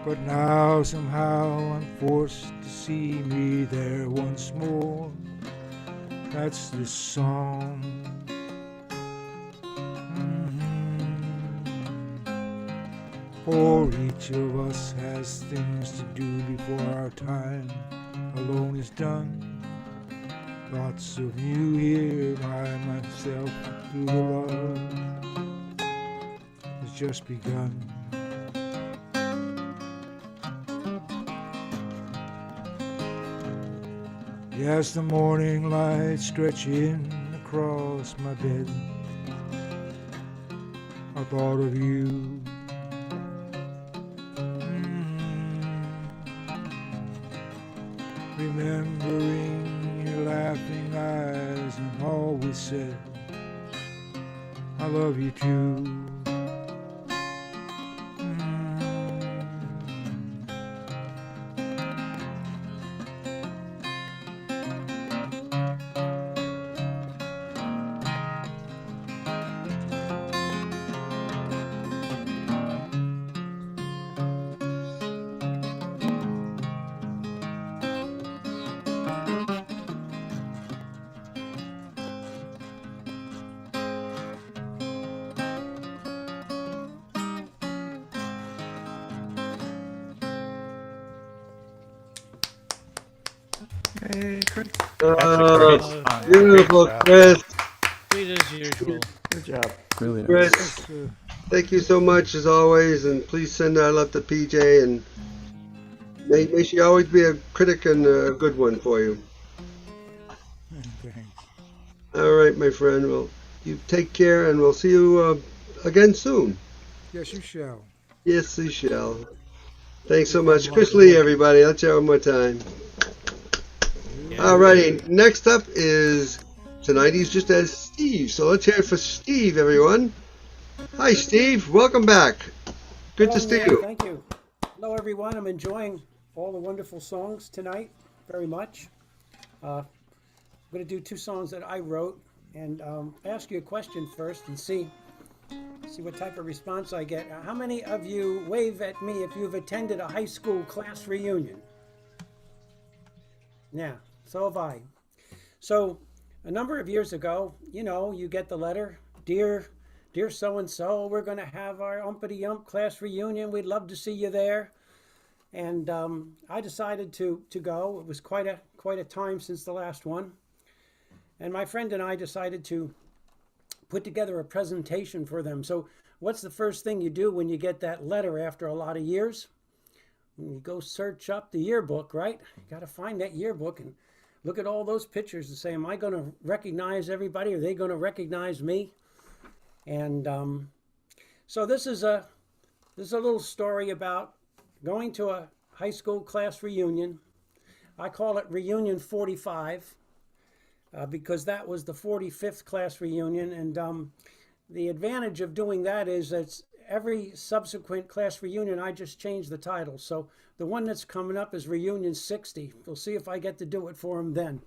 But now somehow I'm forced to see me there once more. That's this song. For each of us has things to do before our time alone is done. Thoughts of you here by myself through the love has just begun. Yes, the morning light stretching across my bed, I thought of you. Remembering your laughing eyes and all we said, I love you too. Hey, Chris. Beautiful, Chris. Sweet as usual. Good job. Really nice. Chris, thank you so much as always, and please send our love to PJ, and may she always be a critic and a good one for you. Thanks. All right, my friend. Well, you take care, and we'll see you again soon. Yes, you shall. Yes, we shall. Thanks so much. Chris Lee, everybody. Let's hear it one more time. Alrighty, next up is, tonight he's just as Steve. So let's hear it for Steve, everyone. Hi, Steve. Welcome back. Good to see you. Thank you. Hello, everyone. I'm enjoying all the wonderful songs tonight very much. I'm going to do 2 songs that I wrote and ask you a question first and see what type of response I get. How many of you wave at me if you've attended a high school class reunion? Yeah, so have I. So a number of years ago, you know, you get the letter, Dear so-and-so, we're going to have our umpity-ump class reunion. We'd love to see you there. And I decided to go. It was quite a time since the last one. And my friend and I decided to put together a presentation for them. So what's the first thing you do when you get that letter after a lot of years? You go search up the yearbook, right? You got to find that yearbook and look at all those pictures and say, am I going to recognize everybody? Are they going to recognize me? And so this is a little story about going to a high school class reunion. I call it Reunion 45 because that was the 45th class reunion. And the advantage of doing that is that every subsequent class reunion, I just change the title. So the one that's coming up is Reunion 60. We'll see if I get to do it for them then.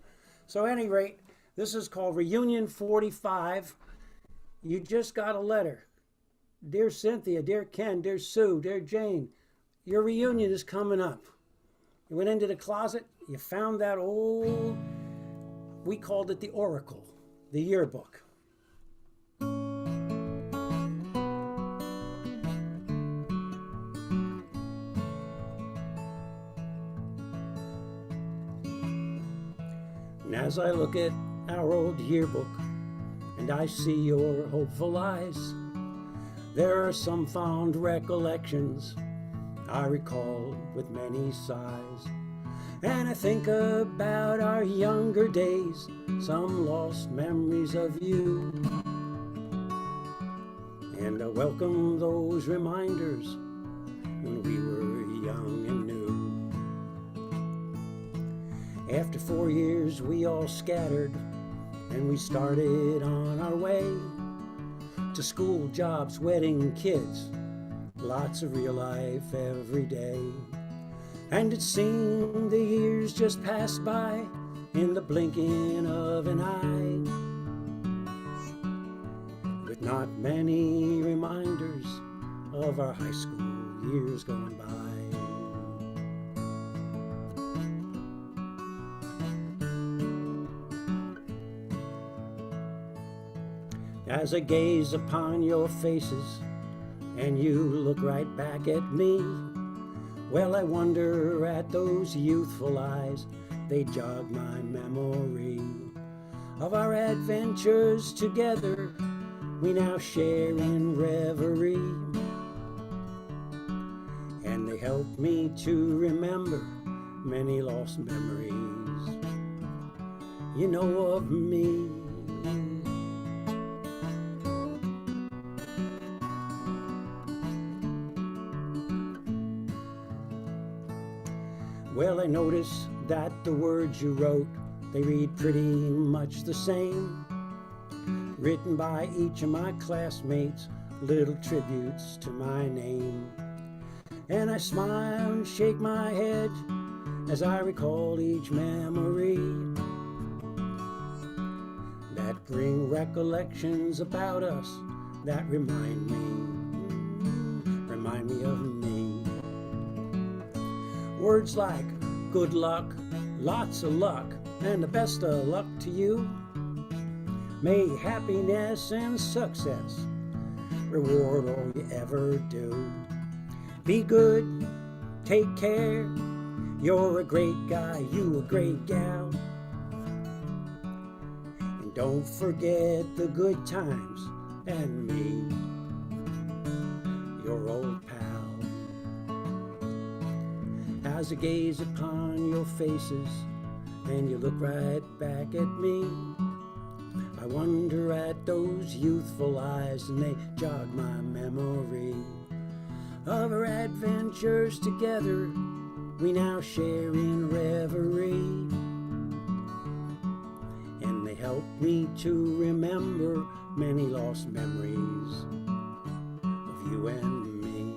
So at any rate, this is called Reunion 45. You just got a letter. Dear Cynthia, dear Ken, dear Sue, dear Jane, your reunion is coming up. You went into the closet, you found that old, we called it the Oracle, the yearbook. And as I look at our old yearbook, and I see your hopeful eyes, there are some fond recollections I recall with many sighs. And I think about our younger days, some lost memories of you. And I welcome those reminders when we were young and new. After 4 years we all scattered, and we started on our way to school, jobs, wedding, kids, lots of real life every day. And it seemed the years just passed by in the blinking of an eye, with not many reminders of our high school years gone by. As I gaze upon your faces and you look right back at me, well, I wonder at those youthful eyes, they jog my memory of our adventures together we now share in reverie. And they help me to remember many lost memories, you know, of me. Well, I notice that the words you wrote, they read pretty much the same, written by each of my classmates, little tributes to my name. And I smile and shake my head as I recall each memory that bring recollections about us that remind me of me. Words like good luck, lots of luck, and the best of luck to you. May happiness and success reward all you ever do. Be good, take care, you're a great guy, you a great gal. And don't forget the good times and me, your old pal. As I gaze upon your faces and you look right back at me, I wonder at those youthful eyes and they jog my memory of our adventures together we now share in reverie. And they help me to remember many lost memories of you and me.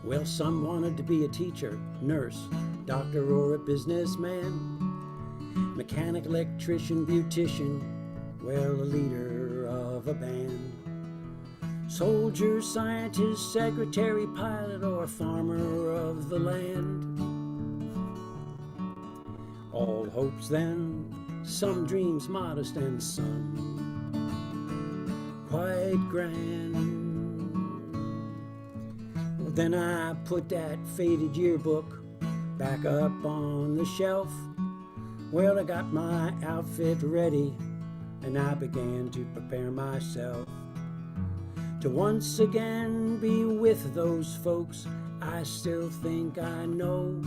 Well, some wanted to be a teacher, nurse, doctor, or a businessman, mechanic, electrician, beautician, well, a leader of a band, soldier, scientist, secretary, pilot, or farmer of the land. All hopes then, some dreams modest and some quite grand. Well, then I put that faded yearbook back up on the shelf. Well, I got my outfit ready and I began to prepare myself to once again be with those folks I still think I know,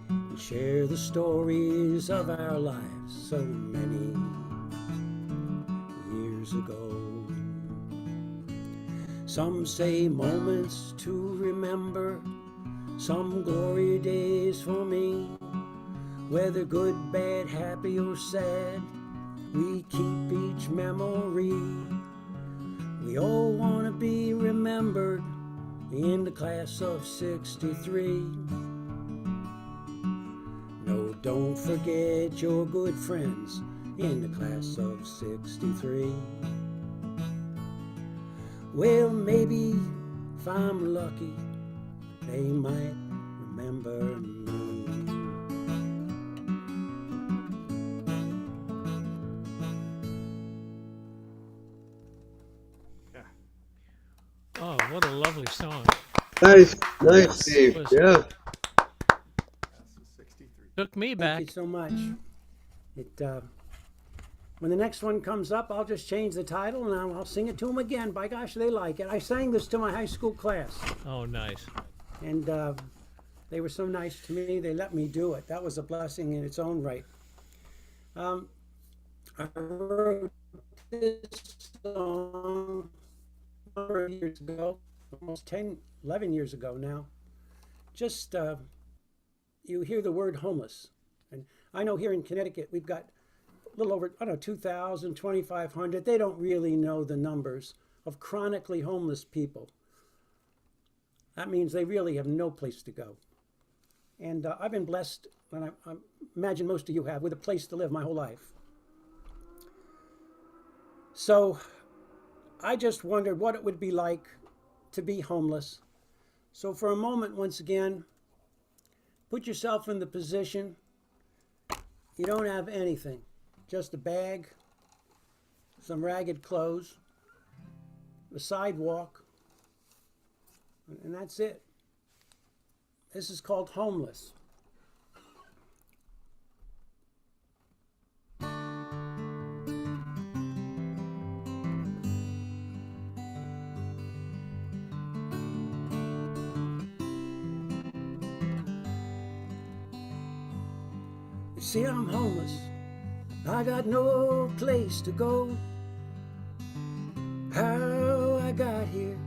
and share the stories of our lives so many years ago. Some say moments to remember, some glory days for me. Whether good, bad, happy, or sad, we keep each memory. We all want to be remembered in the class of '63. No, don't forget your good friends in the class of '63. Well, maybe if I'm lucky, they might remember me. Oh, what a lovely song. Nice, Steve. Yeah. Took me back. Thank you so much. When the next one comes up, I'll just change the title and I'll sing it to them again. By gosh, they like it. I sang this to my high school class. Oh, nice. And they were so nice to me, they let me do it. That was a blessing in its own right. I wrote this song a number of years ago, almost 10, 11 years ago now. Just, you hear the word homeless. And I know here in Connecticut, we've got a little over, 2,000, 2,500. They don't really know the numbers of chronically homeless people. That means they really have no place to go. And I've been blessed, and I imagine most of you have, with a place to live my whole life. So I just wondered what it would be like to be homeless. So for a moment, once again, put yourself in the position you don't have anything, just a bag, some ragged clothes, a sidewalk, and that's it. This is called homeless. You see, I'm homeless. I got no place to go. How I got here,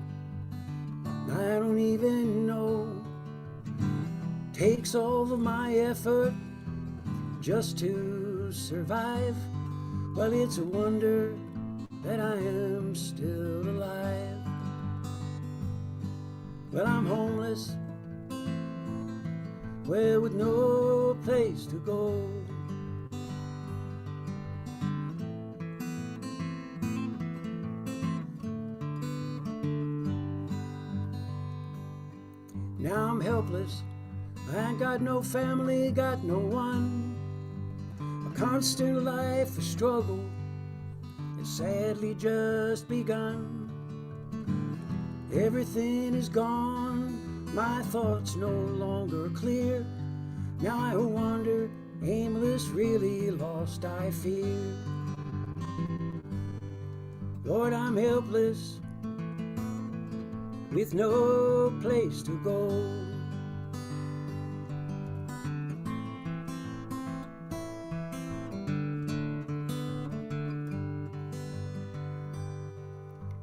I don't even know. Takes all of my effort just to survive. Well, it's a wonder that I am still alive. Well, I'm homeless, well, with no place to go. Now I'm helpless, I ain't got no family, got no one. A constant life of struggle has sadly just begun. Everything is gone, my thoughts no longer clear. Now I wander, aimless, really lost, I fear. Lord, I'm helpless, with no place to go.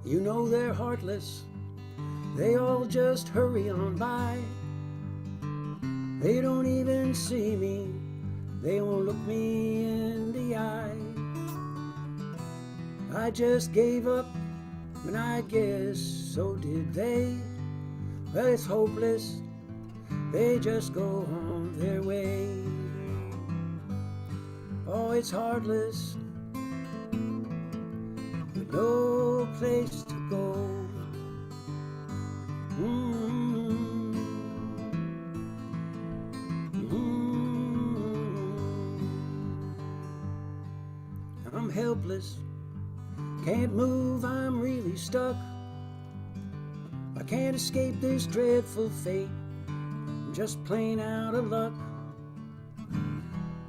You know they're heartless, they all just hurry on by. They don't even see me, they won't look me in the eye. I just gave up, and I guess so did they. Well, it's hopeless, they just go on their way. Oh, it's heartless, with no place to go. I'm helpless, can't move, I'm really stuck. I can't escape this dreadful fate, I'm just plain out of luck.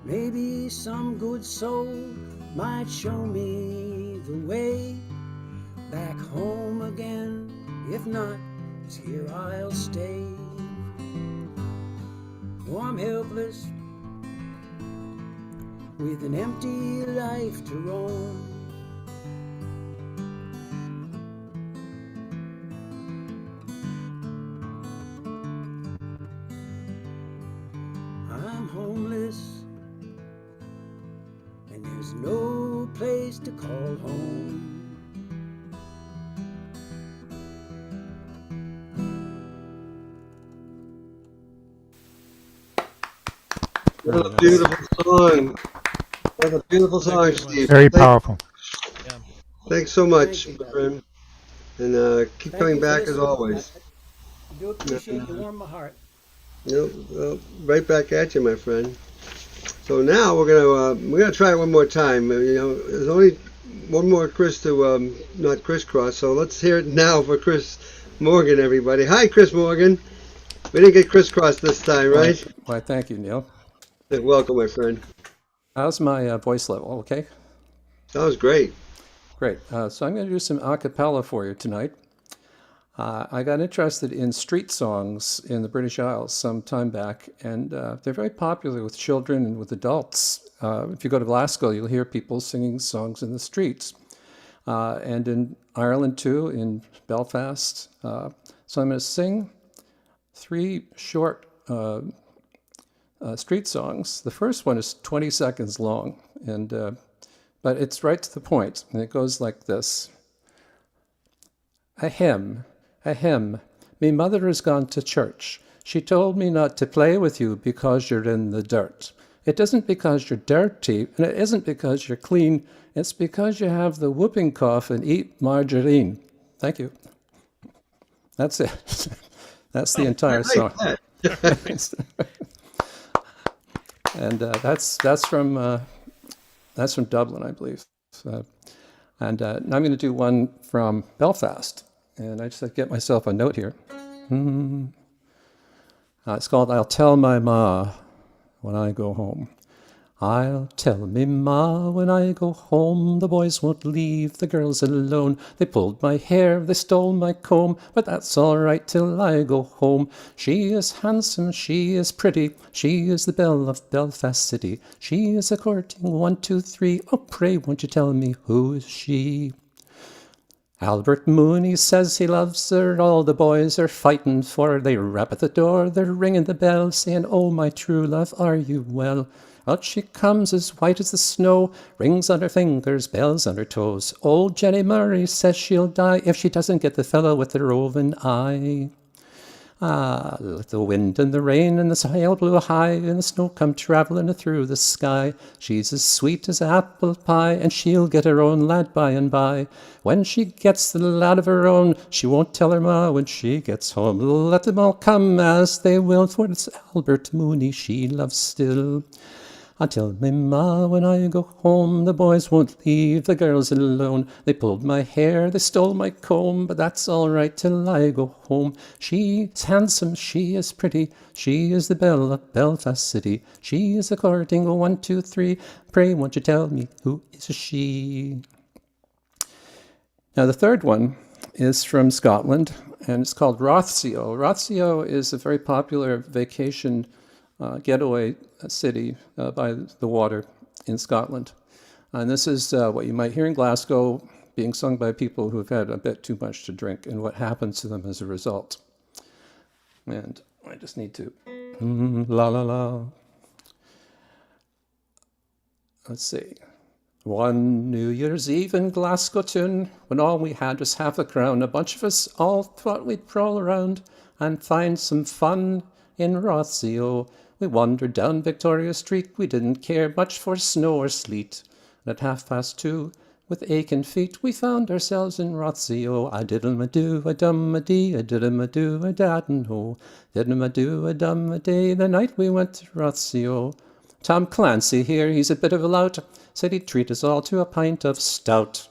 Maybe some good soul might show me the way back home again. If not, it's here I'll stay. Oh, I'm helpless, with an empty life to roam. I'm homeless, and there's no place to call home. What a beautiful song. What a beautiful song, Steve. Very powerful. Thanks so much, Thank you, my friend. And keep Thank coming you for back as listening. always. I do appreciate you, warm my heart. Right back at you, my friend. So now we're gonna try it one more time. There's only one more Chris to not crisscross. So let's hear it now for Chris Morgan, everybody. Hi, Chris Morgan. We didn't get crisscross this time, right? Why, thank you, Neil. Welcome, my friend. How's my voice level? Okay. That was great. Great. So I'm going to do some a cappella for you tonight. I got interested in street songs in the British Isles some time back, and they're very popular with children and with adults. If you go to Glasgow, you'll hear people singing songs in the streets. And in Ireland too, in Belfast. So I'm going to sing 3 short street songs. The first one is 20 seconds long, but it's right to the point, and it goes like this. Ahem, ahem, me mother has gone to church. She told me not to play with you because you're in the dirt. It isn't because you're dirty, and it isn't because you're clean. It's because you have the whooping cough and eat margarine. Thank you. That's it. That's the entire song. And that's from Dublin, I believe. And now I'm going to do one from Belfast. And I just have to get myself a note here. It's called I'll Tell My Ma When I Go Home. I'll tell me ma when I go home, the boys won't leave the girls alone. They pulled my hair, they stole my comb, but that's all right till I go home. She is handsome, she is pretty, she is the belle of Belfast City. She is a courting 1, 2, 3, oh pray won't you tell me who is she? Albert Mooney says he loves her, all the boys are fighting for her. They rap at the door, they're ringing the bell, saying, oh my true love, are you well? Out she comes as white as the snow, rings on her fingers, bells on her toes. Old Jenny Murray says she'll die if she doesn't get the fellow with the roving eye. Ah, let the wind and the rain and the sail blow high and the snow come travelling through the sky. She's as sweet as apple pie, and she'll get her own lad by and by. When she gets the lad of her own, she won't tell her ma when she gets home. Let them all come as they will, for it's Albert Mooney she loves still. I tell me ma when I go home, the boys won't leave the girls alone. They pulled my hair, they stole my comb, but that's all right till I go home. She's handsome, she is pretty, she is the belle of Belfast City. She is a courting 1, 2, 3, pray won't you tell me who is she? Now the third one is from Scotland, and it's called Rothsio. Rothsio is a very popular vacation getaway city by the water in Scotland. And this is what you might hear in Glasgow, being sung by people who've had a bit too much to drink and what happens to them as a result. And I just need to la la la. Let's see. One New Year's Eve in Glasgow town, when all we had was half a crown, a bunch of us all thought we'd prowl around and find some fun in Rothsio. We wandered down Victoria Street, we didn't care much for snow or sleet. And at 2:30, with aching feet, we found ourselves in Rothsio. I diddle-ma-do, a dum-a-dee, a diddle-ma-do, a dad-and-ho. Diddle-ma-do, a dum-a-day, the night we went to Rothsio. Tom Clancy here, he's a bit of a lout, said he'd treat us all to a pint of stout.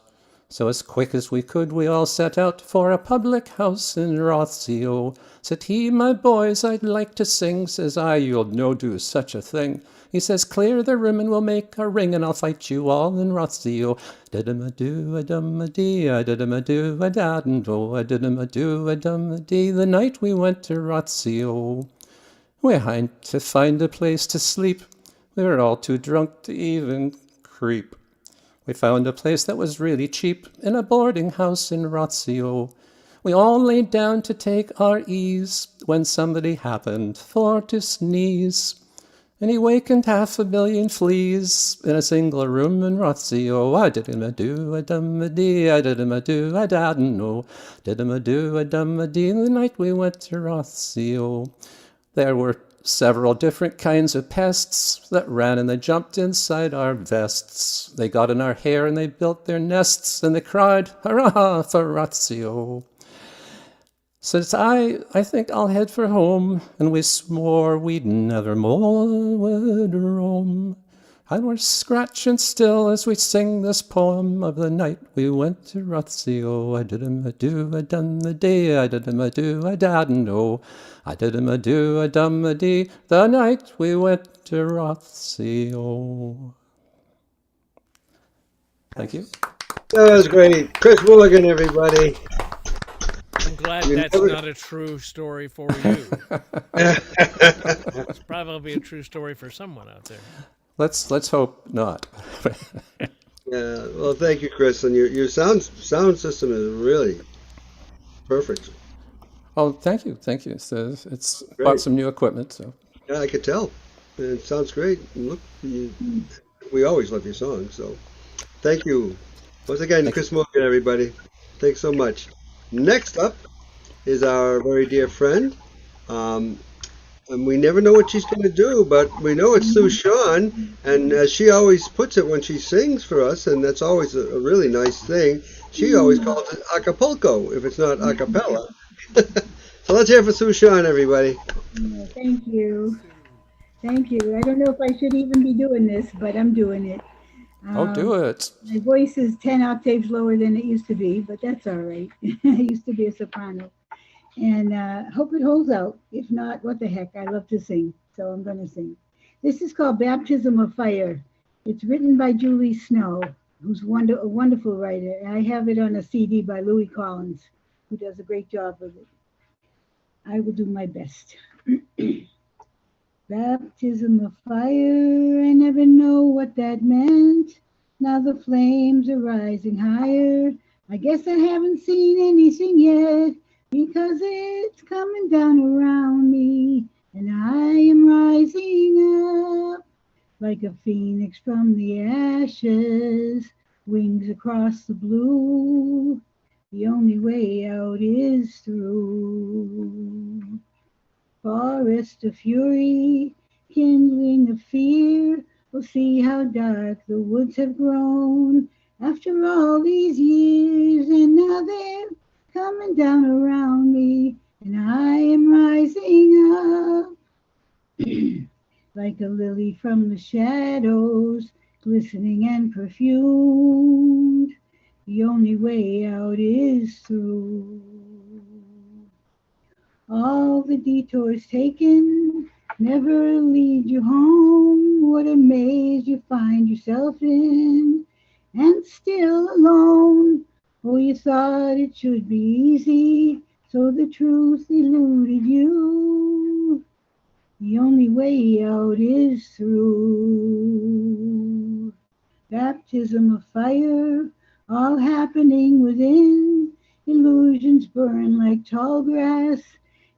So as quick as we could, we all set out for a public house in Rothsio. Said he, my boys, I'd like to sing. Says I, you'll no do such a thing. He says, clear the room and we'll make a ring, and I'll fight you all in Rothsio. Diddle-ma-do, a dum-a-dee, a diddle-ma-do, a dad-and-do, a diddle-ma-do, a dum-a-dee, the night we went to Rothsio. We had to find a place to sleep. We were all too drunk to even creep. We found a place that was really cheap in a boarding house in Rothsio. We all laid down to take our ease when somebody happened for to sneeze. And he wakened 500,000 fleas in a single room in Rothsio. I diddle-ma-do, a dum-a-dee, I diddle-ma-do, I dad-and-know. Diddle-ma-do, a dum-a-dee, the night we went to Rothsio. There were several different kinds of pests that ran and they jumped inside our vests. They got in our hair and they built their nests and they cried, hurrah for Rothsio. Says I think I'll head for home, and we swore we'd never more would roam. And we're scratching still as we sing this poem of the night we went to Rothsio. I diddle-ma-do, a dum-a-dee, I diddle-ma-do, I dad-and-know. I diddle-ma-do, a dum-a-dee, the night we went to Rothsio. Thank you. That was great. Chris Mulligan, everybody. I'm glad that's not a true story for you. It's probably a true story for someone out there. Let's hope not. Yeah. Well, thank you, Chris, and your sound system is really perfect. Oh, thank you. It's Great. bought some new equipment, so. Yeah, I could tell. It sounds great. And look, we always love your songs, so thank you. Once again, Chris Morgan, everybody. Thanks so much. Next up is our very dear friend. And we never know what she's going to do, but we know it's Sue Sean, and as she always puts it when she sings for us, and that's always a really nice thing, she always calls it Acapulco, if it's not a cappella. So let's hear for Sue Sean, everybody. Thank you. Thank you. I don't know if I should even be doing this, but I'm doing it. Do it. My voice is 10 octaves lower than it used to be, but that's all right. I used to be a soprano. And hope it holds out. If not, what the heck? I love to sing, so I'm going to sing. This is called Baptism of Fire. It's written by Julie Snow, who's a wonderful writer. And I have it on a CD by Louis Collins, who does a great job with it. I will do my best. Baptism of fire, I never know what that meant. Now the flames are rising higher. I guess I haven't seen anything yet, because it's coming down around me, and I am rising up like a phoenix from the ashes, wings across the blue. The only way out is through. Forest of fury, kindling of fear. We'll see how dark the woods have grown after all these years, and now they're coming down around me, and I am rising up like a lily from the shadows, glistening and perfumed. The only way out is through. All the detours taken never lead you home. What a maze you find yourself in, and still alone. Oh, you thought it should be easy, so the truth eluded you. The only way out is through. Baptism of fire, all happening within. Illusions burn like tall grass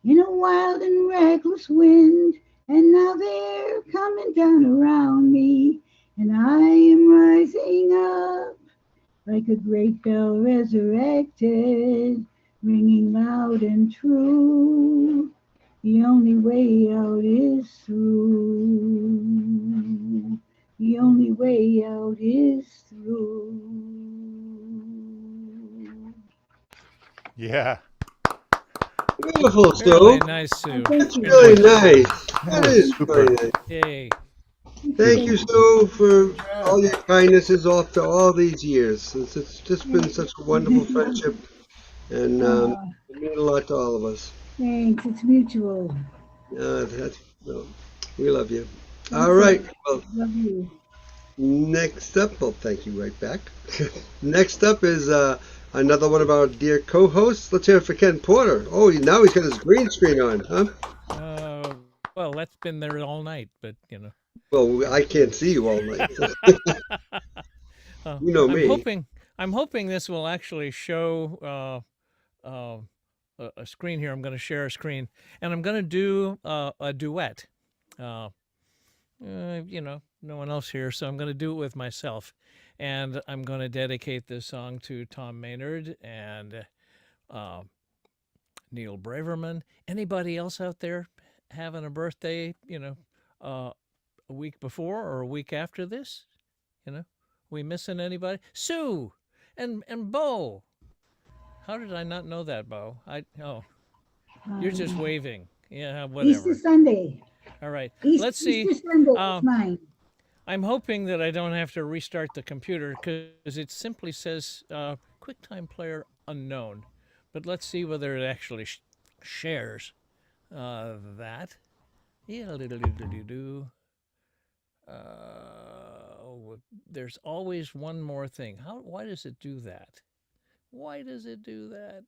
in a wild and reckless wind. And now they're coming down around me, and I am rising up like a great bell resurrected, ringing loud and true. The only way out is through. The only way out is through. Yeah. Beautiful, Sue. Really nice, Sue. That's Thank you. really nice. That was is super. very nice. Yay. Thank you, Sue, for all your kindnesses after all these years. It's just been such a wonderful friendship, and it means a lot to all of us. Thanks. It's mutual. Well, we love you. All Thanks, right. Ed. Well, Love you. next up, well, thank you right back. Next up is another one of our dear co-hosts. Let's hear it for Ken Porter. Oh, now he's got his green screen on, huh? Well, that's been there all night, but Well, I can't see you all night. You know I'm me. hoping this will actually show a screen here. I'm going to share a screen, and I'm going to do a duet. No one else here, so I'm going to do it with myself, and I'm going to dedicate this song to Tom Maynard and Neil Braverman. Anybody else out there having a birthday? A week before or a week after this? We missing anybody? Sue and Bo. How did I not know that, Bo? You're just waving. Yeah, whatever. Easter Sunday. All right. Easter, Let's see. Easter Sunday is mine. I'm hoping that I don't have to restart the computer because it simply says QuickTime Player unknown. But let's see whether it actually shares that. Yeah, do. There's always one more thing. Why does it do that? Why does it do that?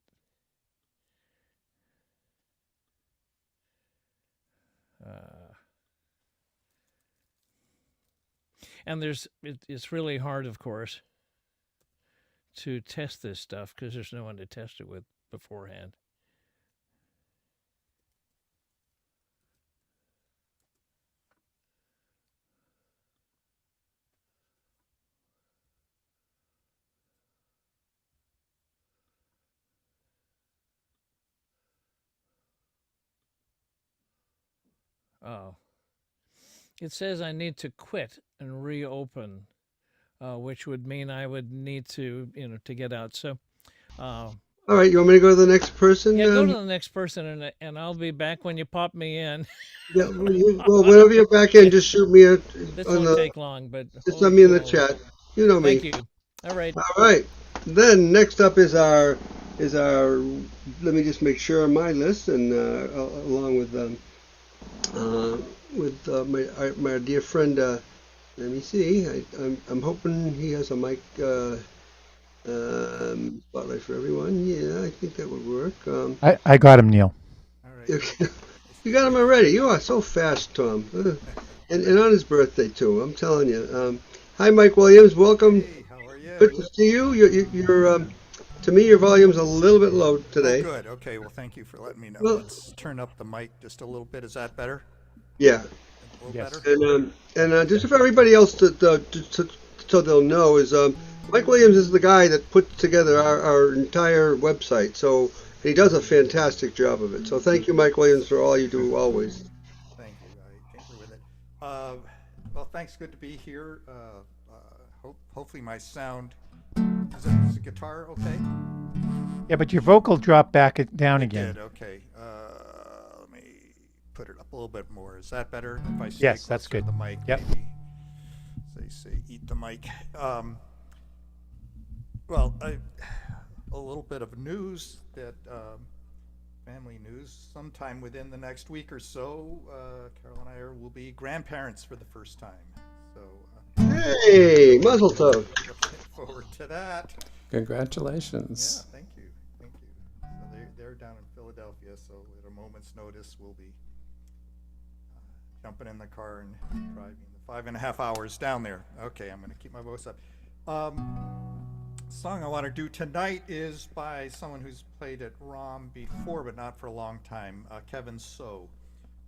And it's really hard, of course, to test this stuff because there's no one to test it with beforehand. Oh. It says I need to quit and reopen, which would mean I would need to, to get out. So, All right, you want me to go to the next person? Yeah, go to the next person, and I'll be back when you pop me in. Yeah, well, whenever you're back in, just shoot me This won't take long, but just send me in the chat. You know me. Thank you. All right. All right. Then next up is our. Let me just make sure on my list, and along with my dear friend. Let me see. I'm hoping he has a mic spotlight for everyone. Yeah, I think that would work. I got him, Neil. You got him already. You are so fast, Tom. And on his birthday too. I'm telling you. Hi, Mike Williams. Welcome. Hey, how are you? Good to see you. You're to me, your volume's a little bit low today. Oh, good. Okay. Well, thank you for letting me know. Well, Let's turn up the mic just a little bit. Is that better? Yeah. A little better. And just for everybody else so they'll know is Mike Williams is the guy that put together our entire website. So he does a fantastic job of it. So thank you, Mike Williams, for all you do always. Thank you. I can't live with it. Well, thanks. Good to be here. Hopefully my sound. Is the guitar okay? Yeah, but your vocal dropped back down It again. did. Okay. Let me put it up a little bit more. Is that better? If I stay Yes, that's closer to good. the mic, Yep. maybe. They say eat the mic. Well, a little bit of news that family news. Sometime within the next week or so, Carol and I will be grandparents for the first time. So. Hey, Mazel Tov. Looking forward to that. Congratulations. Yeah, thank you. So they're down in Philadelphia, so at a moment's notice we'll be jumping in the car and driving the 5.5 hours down there. Okay, I'm going to keep my voice up. song I want to do tonight is by someone who's played at vROM before, but not for a long time, Kevin So,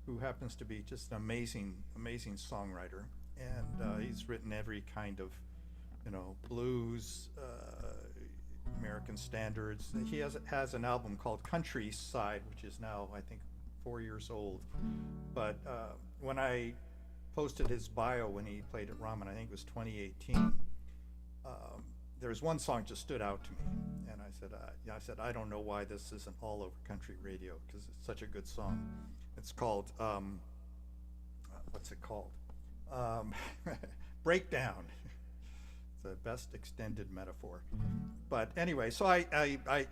who happens to be just an amazing songwriter. And he's written every kind of, blues, American standards. He has an album called Countryside, which is now, I think, 4 years old. But when I posted his bio when he played at vROM, and I think it was 2018, there was one song just stood out to me, and I said, I don't know why this isn't all over country radio, because it's such a good song. It's called, what's it called? Breakdown. It's the best extended metaphor. But anyway, so I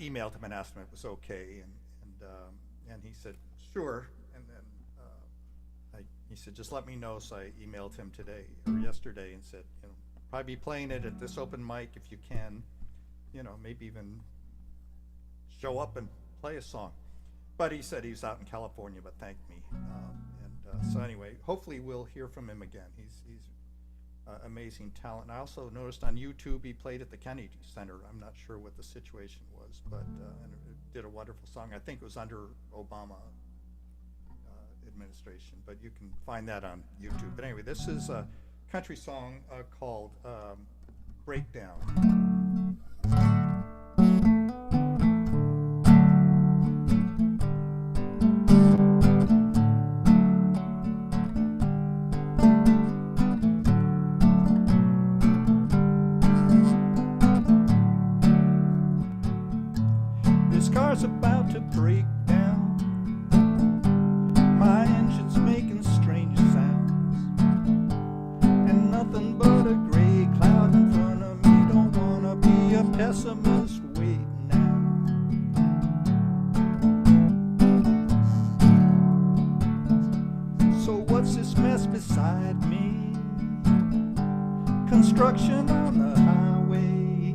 emailed him and asked him if it was okay, and he said, sure. And then he said, just let me know. So I emailed him today or yesterday and said, probably be playing it at this open mic if you can, maybe even show up and play a song. But he said he was out in California, but thanked me. So anyway, hopefully we'll hear from him again. He's amazing talent. And I also noticed on YouTube he played at the Kennedy Center. I'm not sure what the situation was, but and did a wonderful song. I think it was under Obama administration, but you can find that on YouTube. But anyway, this is a country song called Breakdown. This car's about to break down. My engine's making strange sounds, and nothing but a gray cloud in front of me. Don't wanna be a pessimist waiting now. So what's this mess beside me? Construction on the highway.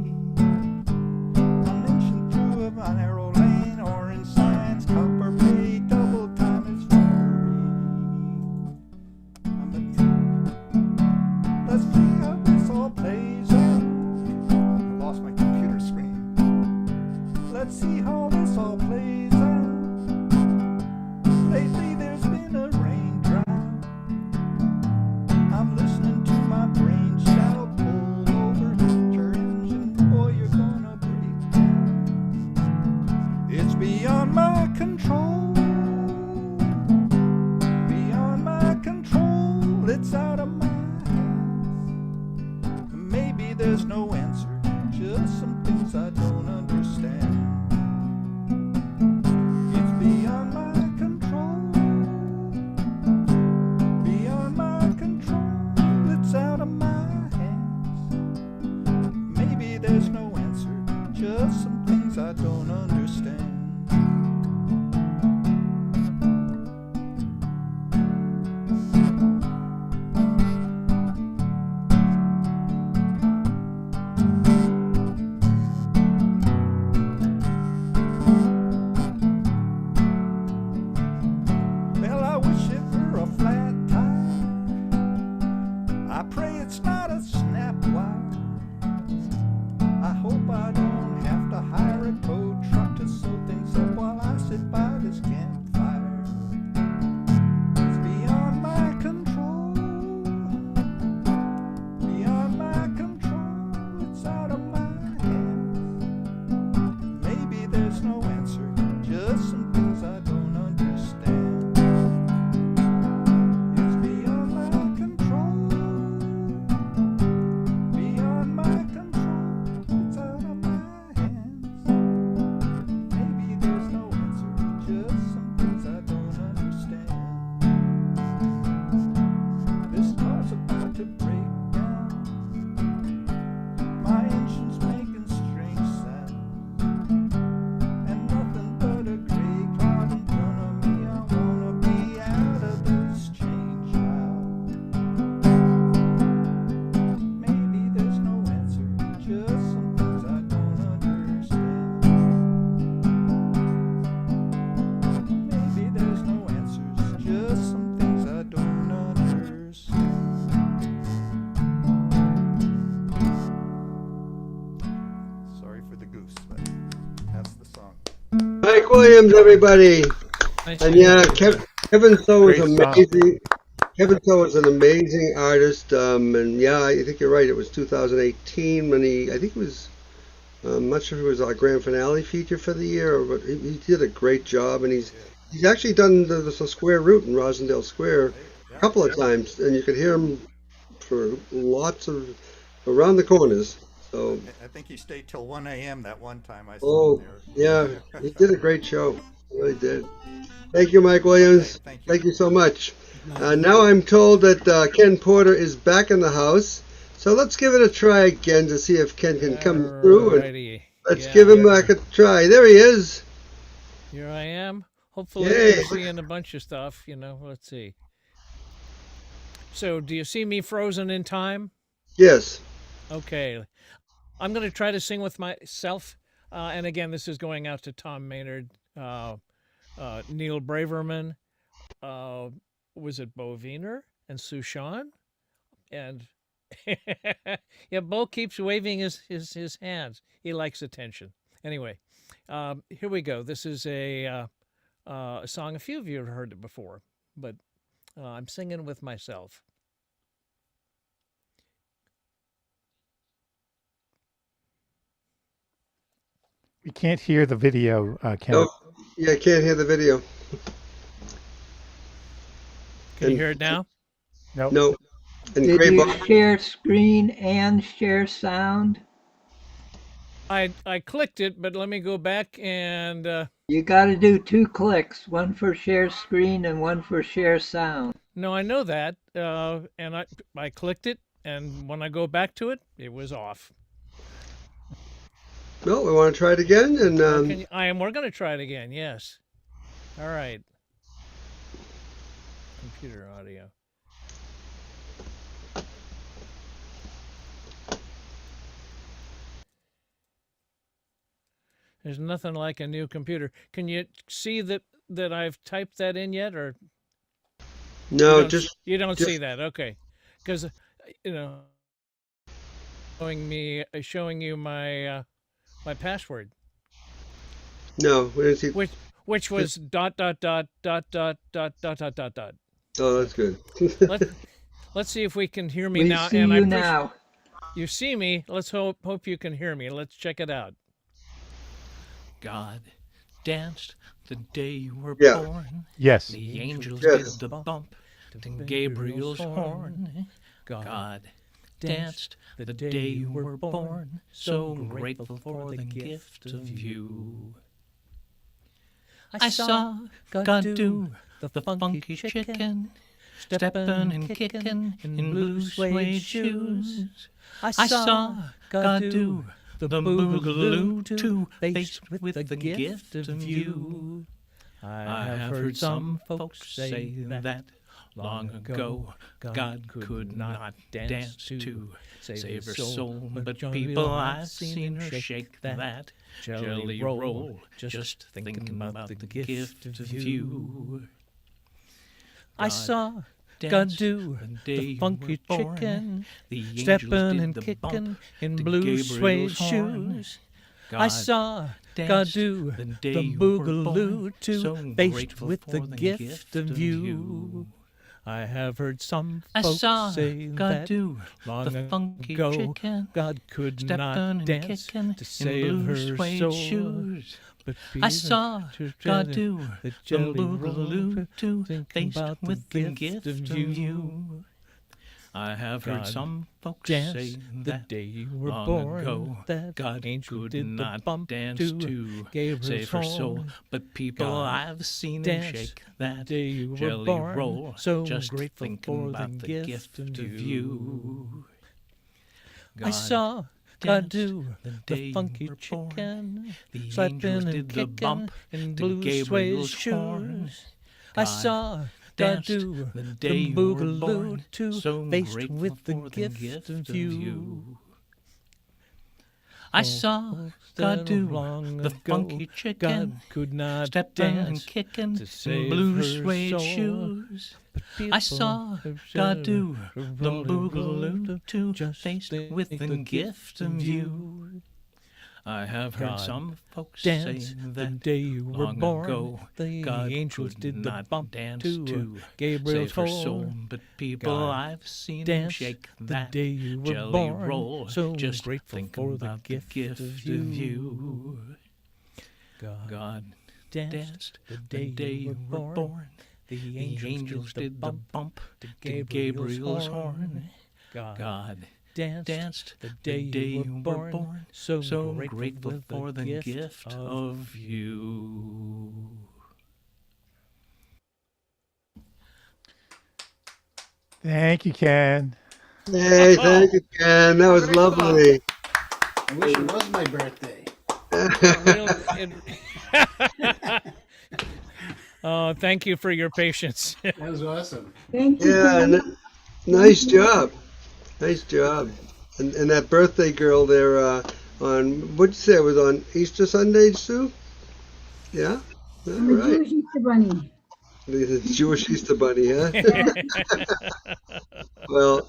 I'm inching through a narrow lane, orange signs, copper plate, double time is let's see how this all plays out. I lost my computer screen. Let's see how this all plays out. Lately there's been a raindrop. I'm listening to my brain shout, pull over, hit your engine, boy, you're gonna break down. It's beyond my control. Beyond my control. It's out of my hands. Mike Williams, everybody. Nice And to yeah, meet you. Kevin So is Great song. amazing. Kevin So is an amazing artist. And yeah, I think you're right. It was 2018 when I think it was, I'm not sure if it was our grand finale feature for the year, but he did a great job. And he's actually done the Square Route in Rosendale Square a couple of times, and you could hear him for lots of around the corners. So, I think he stayed till 1 a.m. that one time I saw him oh there. yeah, he did a great show. He really did. Thank you, Mike Williams. Thank you. Thank you so much. Now I'm told that Ken Porter is back in the house. So let's give it a try again to see if Ken can come through. And Alrighty. let's Yeah. give him back a try. There he is. Here I am. Hopefully Yay. you're seeing a bunch of stuff, let's see. So do you see me frozen in time? Yes. Okay. I'm going to try to sing with myself. And again, this is going out to Tom Maynard, Neil Braverman, was it Bo Wiener and Sushan? And yeah, Bo keeps waving his hands. He likes attention. Anyway, here we go. This is a song. A few of you have heard it before, but I'm singing with myself. We can't hear the video, Ken. Nope. Yeah, I can't hear the video. Can you hear it now? Nope. No. And Did Gray you Bob. share screen and share sound? I clicked it, but let me go back and. You got to do 2 clicks, one for share screen and one for share sound. No, I know that, and I clicked it, and when I go back to it, it was off. No, we want to try it again, and We're going to try it again. Yes. All right. Computer audio. There's nothing like a new computer. Can you see that I've typed that in yet, or no, you don't see that? Okay, because showing you my my password. No, we didn't see. Which was dot. Oh, that's good. Let's see if we can hear me We now. see you now. You see me. Let's hope you can hear me. Let's check it out. God danced the day you were born. Yes. The angels Yes. did the bump to Gabriel's horn. God danced the day you were born. So grateful for the gift of you. I saw God do the funky chicken, steppin' and kickin' in blue suede shoes. I saw God do the boogaloo too, faced with the gift of you. I have heard some folks say that long ago God could not dance to save her soul, but people, I've seen her shake that jelly roll, just thinking about the gift of you. I saw God do the funky chicken, steppin' and kickin' in blue suede shoes. I saw God do the boogaloo too, faced with the gift of you. I have heard some folks say that long ago God could not dance to save her soul. But I saw God do the boogaloo too, faced with the gift of you. I have heard some folks say the day you were born ago, that God could not dance to save her soul, but people, I've seen him shake that jelly roll, so just thinking about the gift of you. I saw God do the funky chicken, slapping and kicking in blue suede shoes. I saw God do the boogaloo too, faced with the gift of you. I saw God do the funky chicken, God could not stepping and kicking in blue suede shoes. I saw God do the boogaloo too, faced with the gift of you. I have heard God some folks dance say the that day you were long born. ago The God angels could did the not bump dance to to Gabriel's save her soul, horn. but people God I've seen dance shake the that day you were jelly born. roll. So Just grateful think for about the gift of you. God danced the day you were born. The angels did the bump to Gabriel's horn. God danced the day you were born. So grateful for the gift of you. Thank you, Ken. Hey, thank you, Ken. That was lovely. I wish it was my birthday. Oh, thank you for your patience. That was awesome. Thank you, Yeah, Ken. nice job. Nice job. And that birthday girl there on, what'd you say, it was on Easter Sunday, Sue? Yeah? All I'm a right. Jewish Easter bunny. The Jewish Easter Bunny, huh? Well,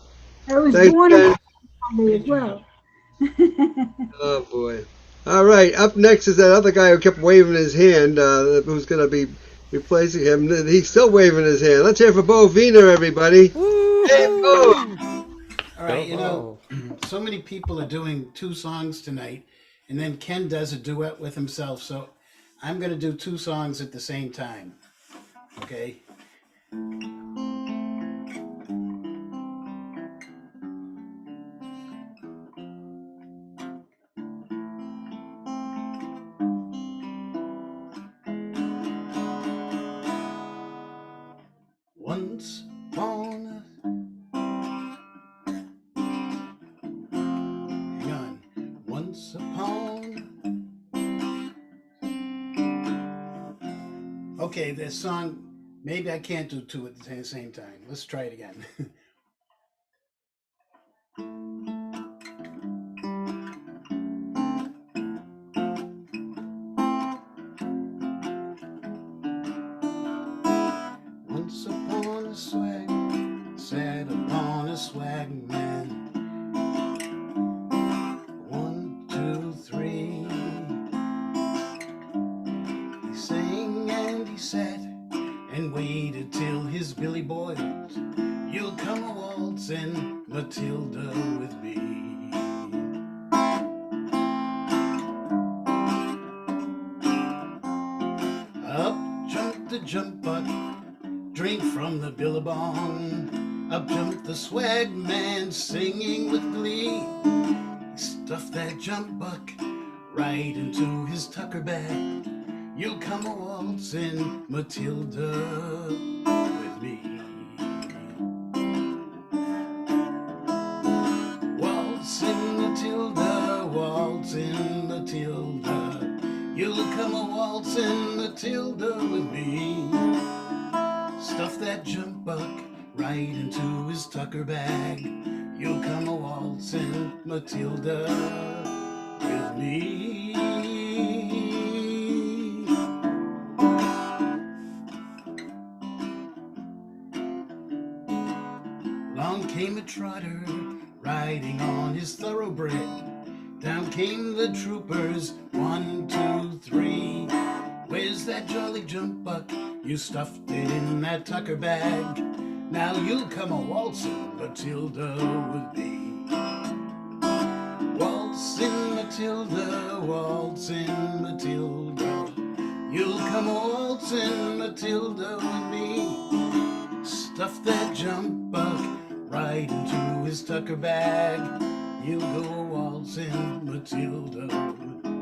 I was thanks, born Ken. on Sunday as well. Oh, boy. All right, up next is that other guy who kept waving his hand, who's going to be replacing him. He's still waving his hand. Let's hear for Bo Wiener, everybody. Hey, Bo! All right, you know, so many people are doing 2 songs tonight, and then Ken does a duet with himself. So I'm going to do 2 songs at the same time. Okay? Once upon a... Hang on. Once upon... Okay, this song, maybe I can't do 2 at the same time. Let's try it again. Once upon a swag, sat upon a swag man. 1, 2, 3. He sang and he sat and waited till his billy boiled. You'll come a waltzing Matilda with me. Up jumped the jump buck, drink from the billabong. Up jumped the swag man, singing with glee. He stuffed that jump buck right into his tucker bag. You'll come a waltzing Matilda with me. Waltzing Matilda, waltzing Matilda. You'll come a waltzing Matilda with me. Stuff that jump buck right into his tucker bag. You'll come a waltzing Matilda with me. Along came a trotter riding on his thoroughbred. Down came the troopers, 1, 2, 3. Where's that jolly jump buck? You stuffed it in that tucker bag. Now you'll come a waltzing Matilda with me. Waltzing Matilda, waltzing Matilda. You'll come a waltzing Matilda with me. Stuff that jump buck right into his tucker bag. You'll go waltzing Matilda with me.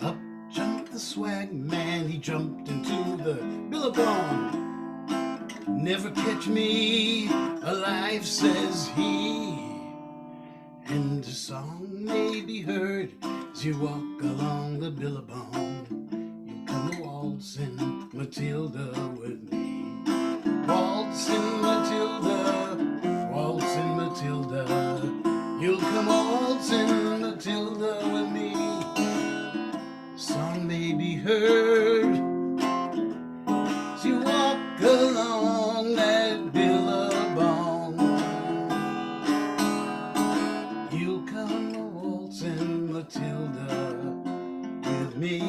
Up jumped the swag man, he jumped into the billabong. Never catch me alive, says he. And a song may be heard as you walk along the billabong. You come a waltzing Matilda with me. may be heard as you walk along that billabong. You'll come a waltzing Matilda with me.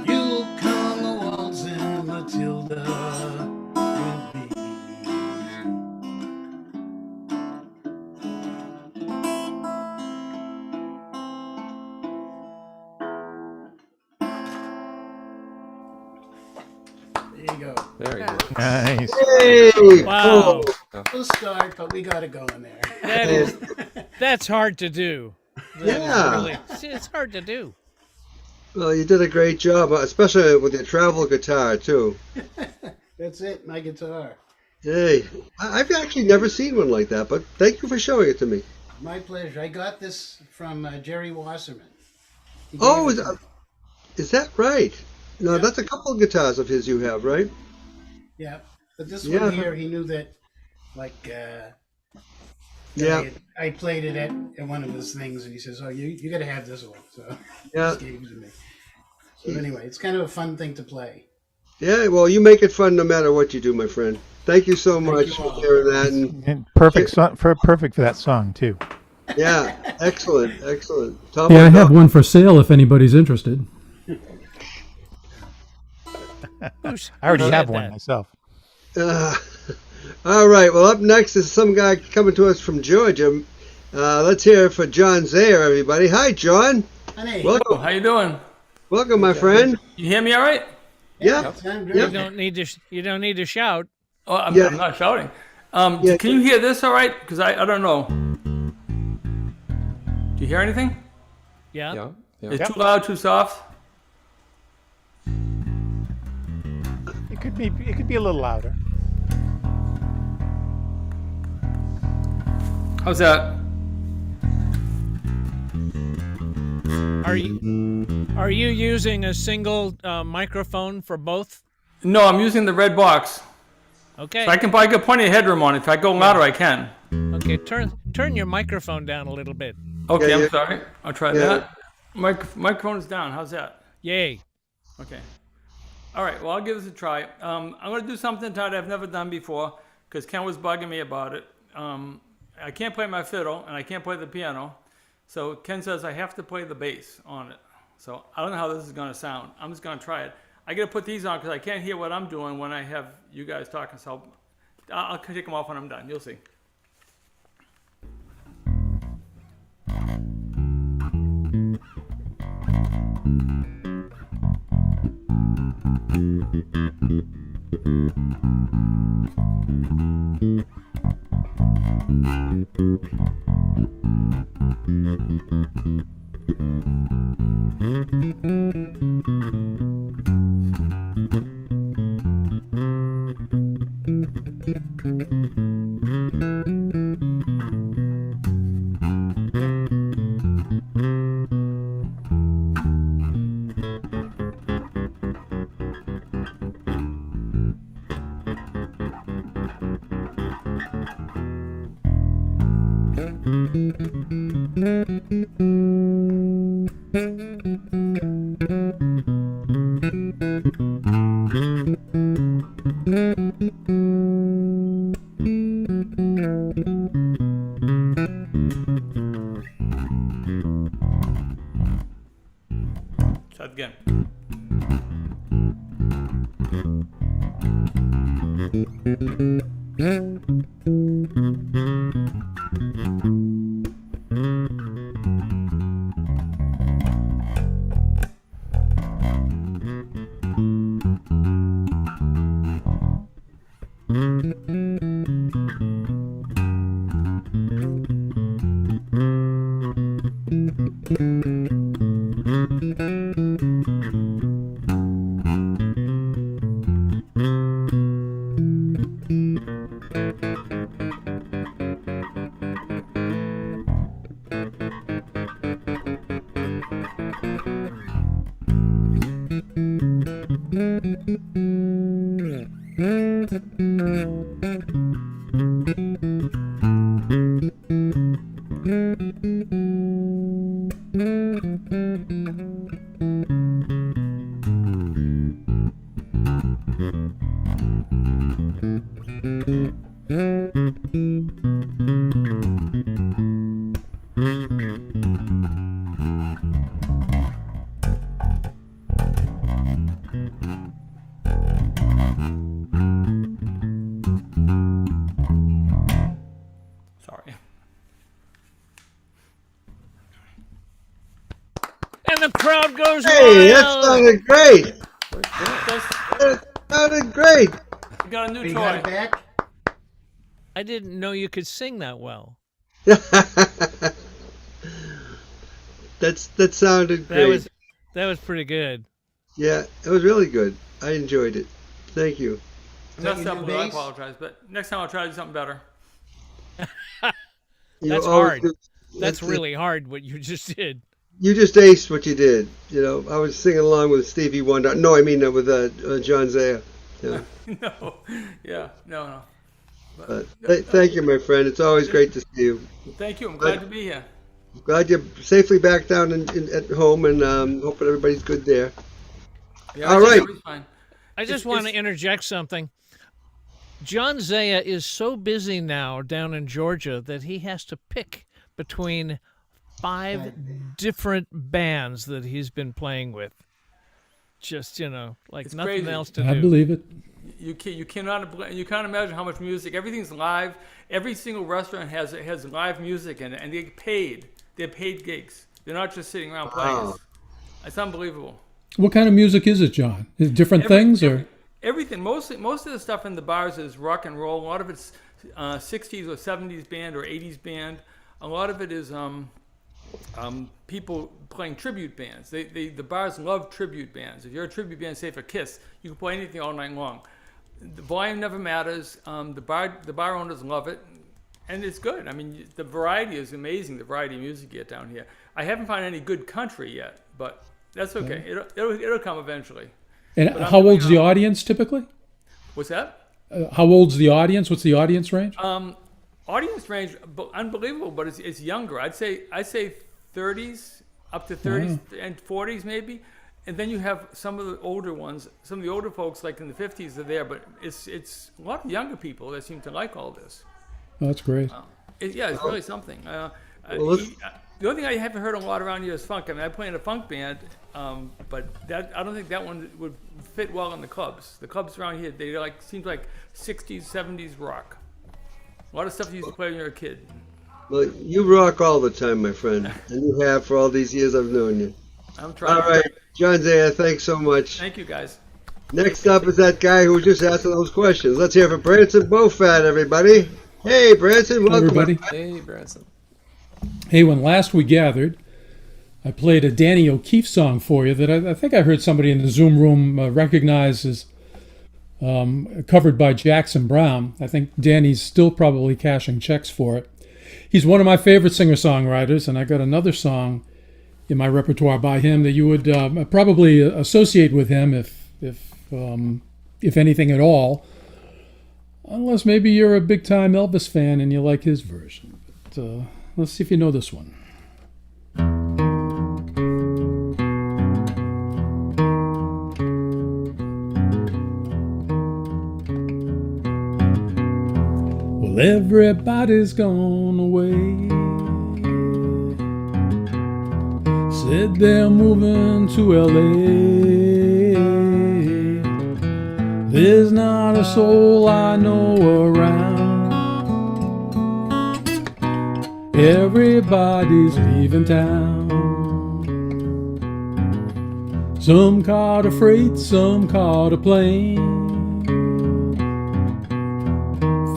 You'll come a waltzing Matilda with me. There you go. Very good. Nice. Hey! Wow. We'll start, but we got to go in there. That's hard to do. That is Yeah. really- it's hard to do. Well, you did a great job, especially with your travel guitar too. That's it, my guitar. Hey, I've actually never seen one like that, but thank you for showing it to me. My pleasure. I got this from Jerry Wasserman. He gave Oh, it to me. is that right? No, that's a couple of guitars of his you have, right? Yeah, but this Yeah. one here, he knew that, like, Yeah. I played it at one of his things, and he says, "Oh, you got to have this one." So Yeah. he just gave it to me. So anyway, it's kind of a fun thing to play. Yeah, well, you make it fun no matter what you do, my friend. Thank you so much you for all. sharing that. And perfect for that song too. Yeah, excellent, excellent. Tom, Yeah, I what have about- one for sale if anybody's interested. I already have one myself. All right, well, up next is some guy coming to us from Georgia. Let's hear it for John Zayer, everybody. Hi, John. Honey. Welcome. How you doing? Welcome, my friend. You hear me all right? Yeah. You don't need to. You don't need to shout. Oh, I'm not shouting. Can you hear this all right? Because I don't know. Do you hear anything? Yeah. Is it too loud, too soft? It could be a little louder. How's that? Are you using a single microphone for both? No, I'm using the red box. Okay. So I can get plenty of headroom on it. If I go louder, I can. Okay. Turn your microphone down a little bit. Okay, Yeah, I'm yeah. sorry. I'll try Yeah. that. Microphone is down. How's that? Yay. Okay. All right. Well, I'll give this a try. I'm going to do something that I've never done before because Ken was bugging me about it. I can't play my fiddle and I can't play the piano. So Ken says I have to play the bass on it. So I don't know how this is going to sound. I'm just going to try it. I got to put these on because I can't hear what I'm doing when I have you guys talking. So I'll take them off when I'm done. You'll see. Try it again. the crowd goes Hey, that wild. sounded great. That's, That sounded great. we got a new We toy. got it back. I didn't know you could sing that well. That sounded great. That was pretty good. Yeah, it was really good. I enjoyed it. Thank you. Messed up a new little, I bass? apologize, but next time I'll try to do something better. You That's always hard. do- That's really hard what you just did. You just aced what you did. You know, I was singing along with Stevie Wonder. No, I mean with John Zaya. Yeah. No, yeah, no. Thank you, my friend. It's always great to see you. Thank you. I'm glad to be here. Glad you're safely back down at home, and hoping everybody's good there. Yeah, All right. Fine. I just want to interject something. John Zaya is so busy now down in Georgia that he has to pick between 5 different bands that he's been playing with. Just, like It's nothing crazy. else to do. I believe it. You can't imagine how much music. Everything's live. Every single restaurant has live music in it, and they get paid. They're paid gigs. They're not just sitting around playing. Wow. It's unbelievable. What kind of music is it, John? Is it different things or? Everything. Most of the stuff in the bars is rock and roll. A lot of it's 60s or 70s band or 80s band. A lot of it is people playing tribute bands. The bars love tribute bands. If you're a tribute band, say for Kiss, you can play anything all night long. The volume never matters. The bar owners love it, and it's good. I mean, the variety is amazing. The variety of music you get down here. I haven't found any good country yet, but that's okay. It'll come eventually. And But I'm how doing, old's the audience typically? What's that? How old's the audience? What's the audience range? Audience range, unbelievable, but it's younger. I'd say 30s up to 30s and 40s maybe, and then you have some of the older ones. Some of the older folks, like in the 50s, are there, but it's a lot of younger people that seem to like all this. Oh, that's great. It's really something. let's- The only thing I haven't heard a lot around here is funk. I mean, I play in a funk band, but I don't think that one would fit well in the clubs. The clubs around here, they seems like 60s, 70s rock. A lot of stuff you used to play when you were a kid. Well, you rock all the time, my friend, and you have for all these years I've known you. I'm trying. All right, John Zaya, thanks so much. Thank you, guys. Next up is that guy who was just asking those questions. Let's hear from Branson Bofat, everybody. Hey, Branson, welcome. everybody. Hey, Branson. Hey, when last we gathered, I played a Danny O'Keefe song for you that I think I heard somebody in the Zoom room recognize as covered by Jackson Brown. I think Danny's still probably cashing checks for it. He's one of my favorite singer-songwriters, and I got another song in my repertoire by him that you would probably associate with him if anything at all, unless maybe you're a big-time Elvis fan and you like his version. But let's see if you know this one. Well, everybody's gone away. Said they're moving to LA. There's not a soul I know around. Everybody's leaving town. Some caught a freight, some caught a plane.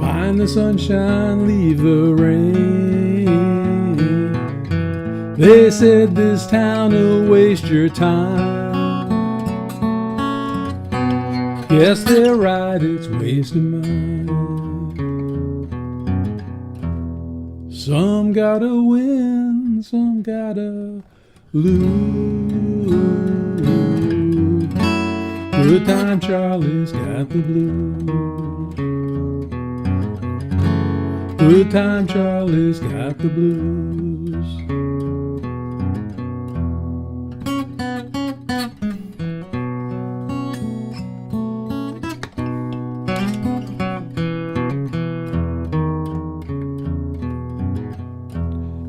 Find the sunshine, leave the rain. They said this town will waste your time. Yes, they're right, it's wasting mine. Some gotta win, some gotta lose. Good time Charlie's got the blues. Good time Charlie's got the blues.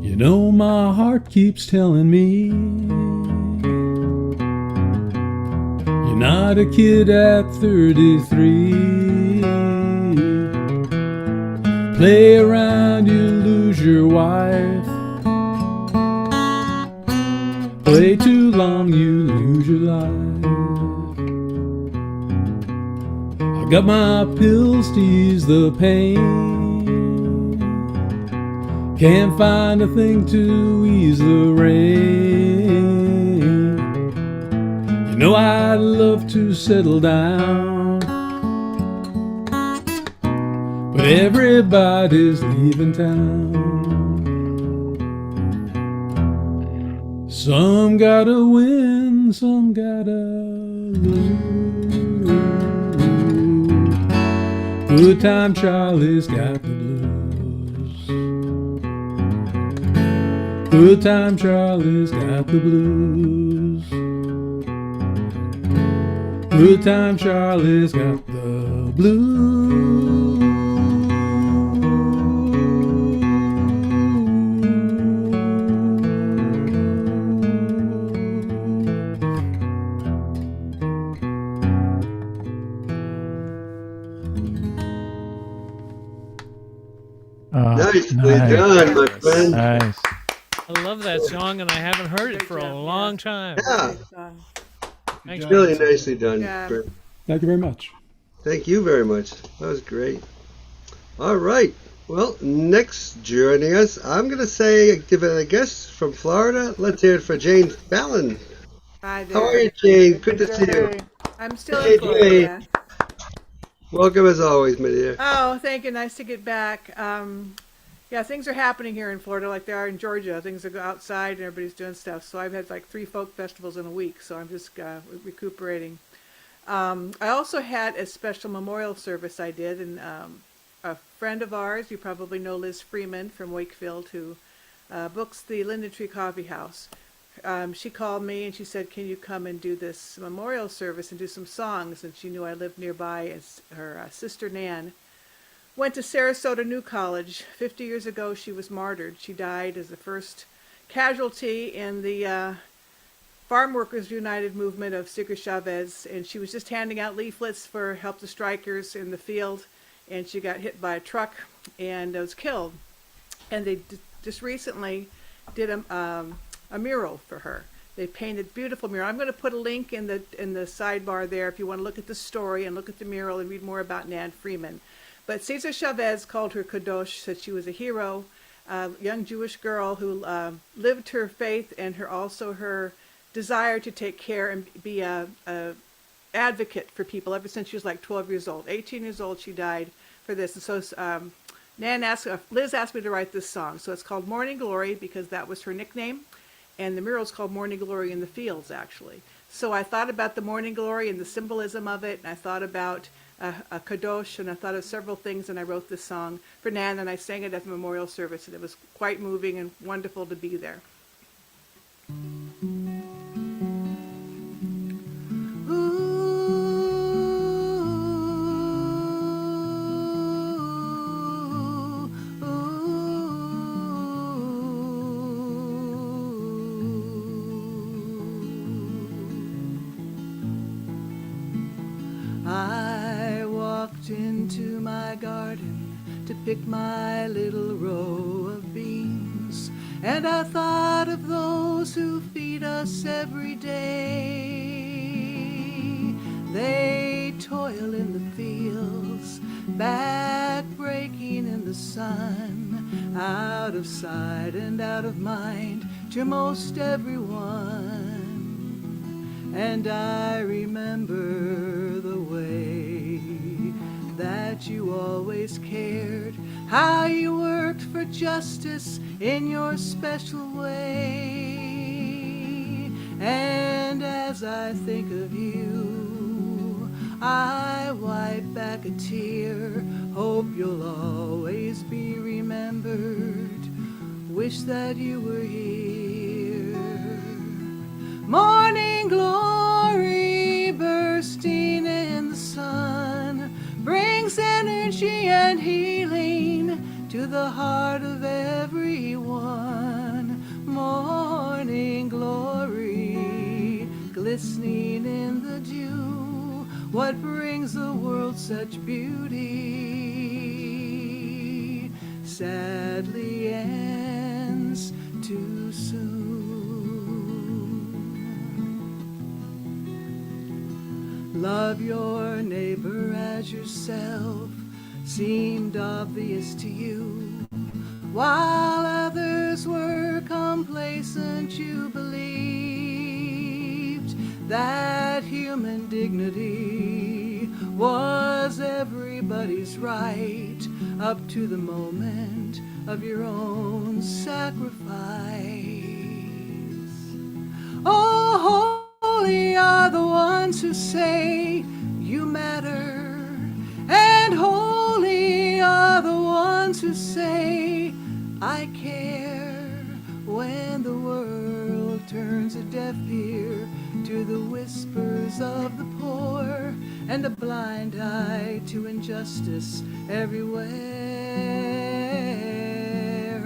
You know my heart keeps telling me you're not a kid at 33. Play around, you lose your wife. Play too long you lose your life. I got my pills to ease the pain. Can't find a thing to ease the rain. You know I'd love to settle down, but everybody's leaving town. Some gotta win, some gotta lose. Good time Charlie's got the blues. Good time Charlie's got the blues. Good time Charlie's got the blues. Nicely done, my friend. Nice. I love that song, and I haven't heard it for a long time. Yeah. Thanks, Really Benson. nicely done. Yeah. Brent. Thank you very much. Thank you very much. That was great. All right. Well, next joining us, I'm going to say, give it a guest from Florida. Let's hear it for Jane Fallon. Hi there. How are you, Jane? Good to see you. I'm still Hey, in Florida. Jane. Yeah. Welcome as always, my dear. Oh, thank you. Nice to get back. Yeah, things are happening here in Florida like they are in Georgia. Things are outside and everybody's doing stuff. So I've had like 3 folk festivals in a week, so I'm just recuperating. I also had a special memorial service I did, and a friend of ours, you probably know Liz Freeman from Wakefield, who books the Linden Tree Coffee House. She called me and she said, can you come and do this memorial service and do some songs? And she knew I lived nearby. And her sister Nan went to Sarasota New College. 50 years ago, she was martyred. She died as the first casualty in the Farm Workers United movement of Cesar Chavez. And she was just handing out leaflets for help the strikers in the field. And she got hit by a truck and was killed. And they just recently did a mural for her. They painted a beautiful mural. I'm going to put a link in the sidebar there if you want to look at the story and look at the mural and read more about Nan Freeman. But Cesar Chavez called her Kadosh, said she was a hero, a young Jewish girl who lived her faith and her desire to take care and be a advocate for people ever since she was like 12 years old. 18 years old, she died for this. And so Liz asked me to write this song. So it's called Morning Glory because that was her nickname. And the mural is called Morning Glory in the Fields, actually. So I thought about the morning glory and the symbolism of it, and I thought about a kadosh, and I thought of several things, and I wrote this song for Nan, and I sang it at the memorial service, and it was quite moving and wonderful to be there. I walked into my garden to pick my little row of beans, and I thought of those who feed us every day. They toil in the fields, back breaking in the sun, out of sight and out of mind to most everyone. And I remember the way that you always cared, how you worked for justice in your special way. And as I think of you, I wipe back a tear, hope you'll always be remembered, wish that you were here. Morning glory bursting in the sun brings energy and healing to the heart of everyone. Morning glory glistening in the dew, what brings the world such beauty sadly ends too soon. Love your neighbor as yourself seemed obvious to you. While others were complacent, you believed that human dignity was everybody's right up to the moment of your own sacrifice. Oh, holy are the ones who say you matter, and holy are the ones who say I care. When the world turns a deaf ear to the whispers of the poor and a blind eye to injustice everywhere,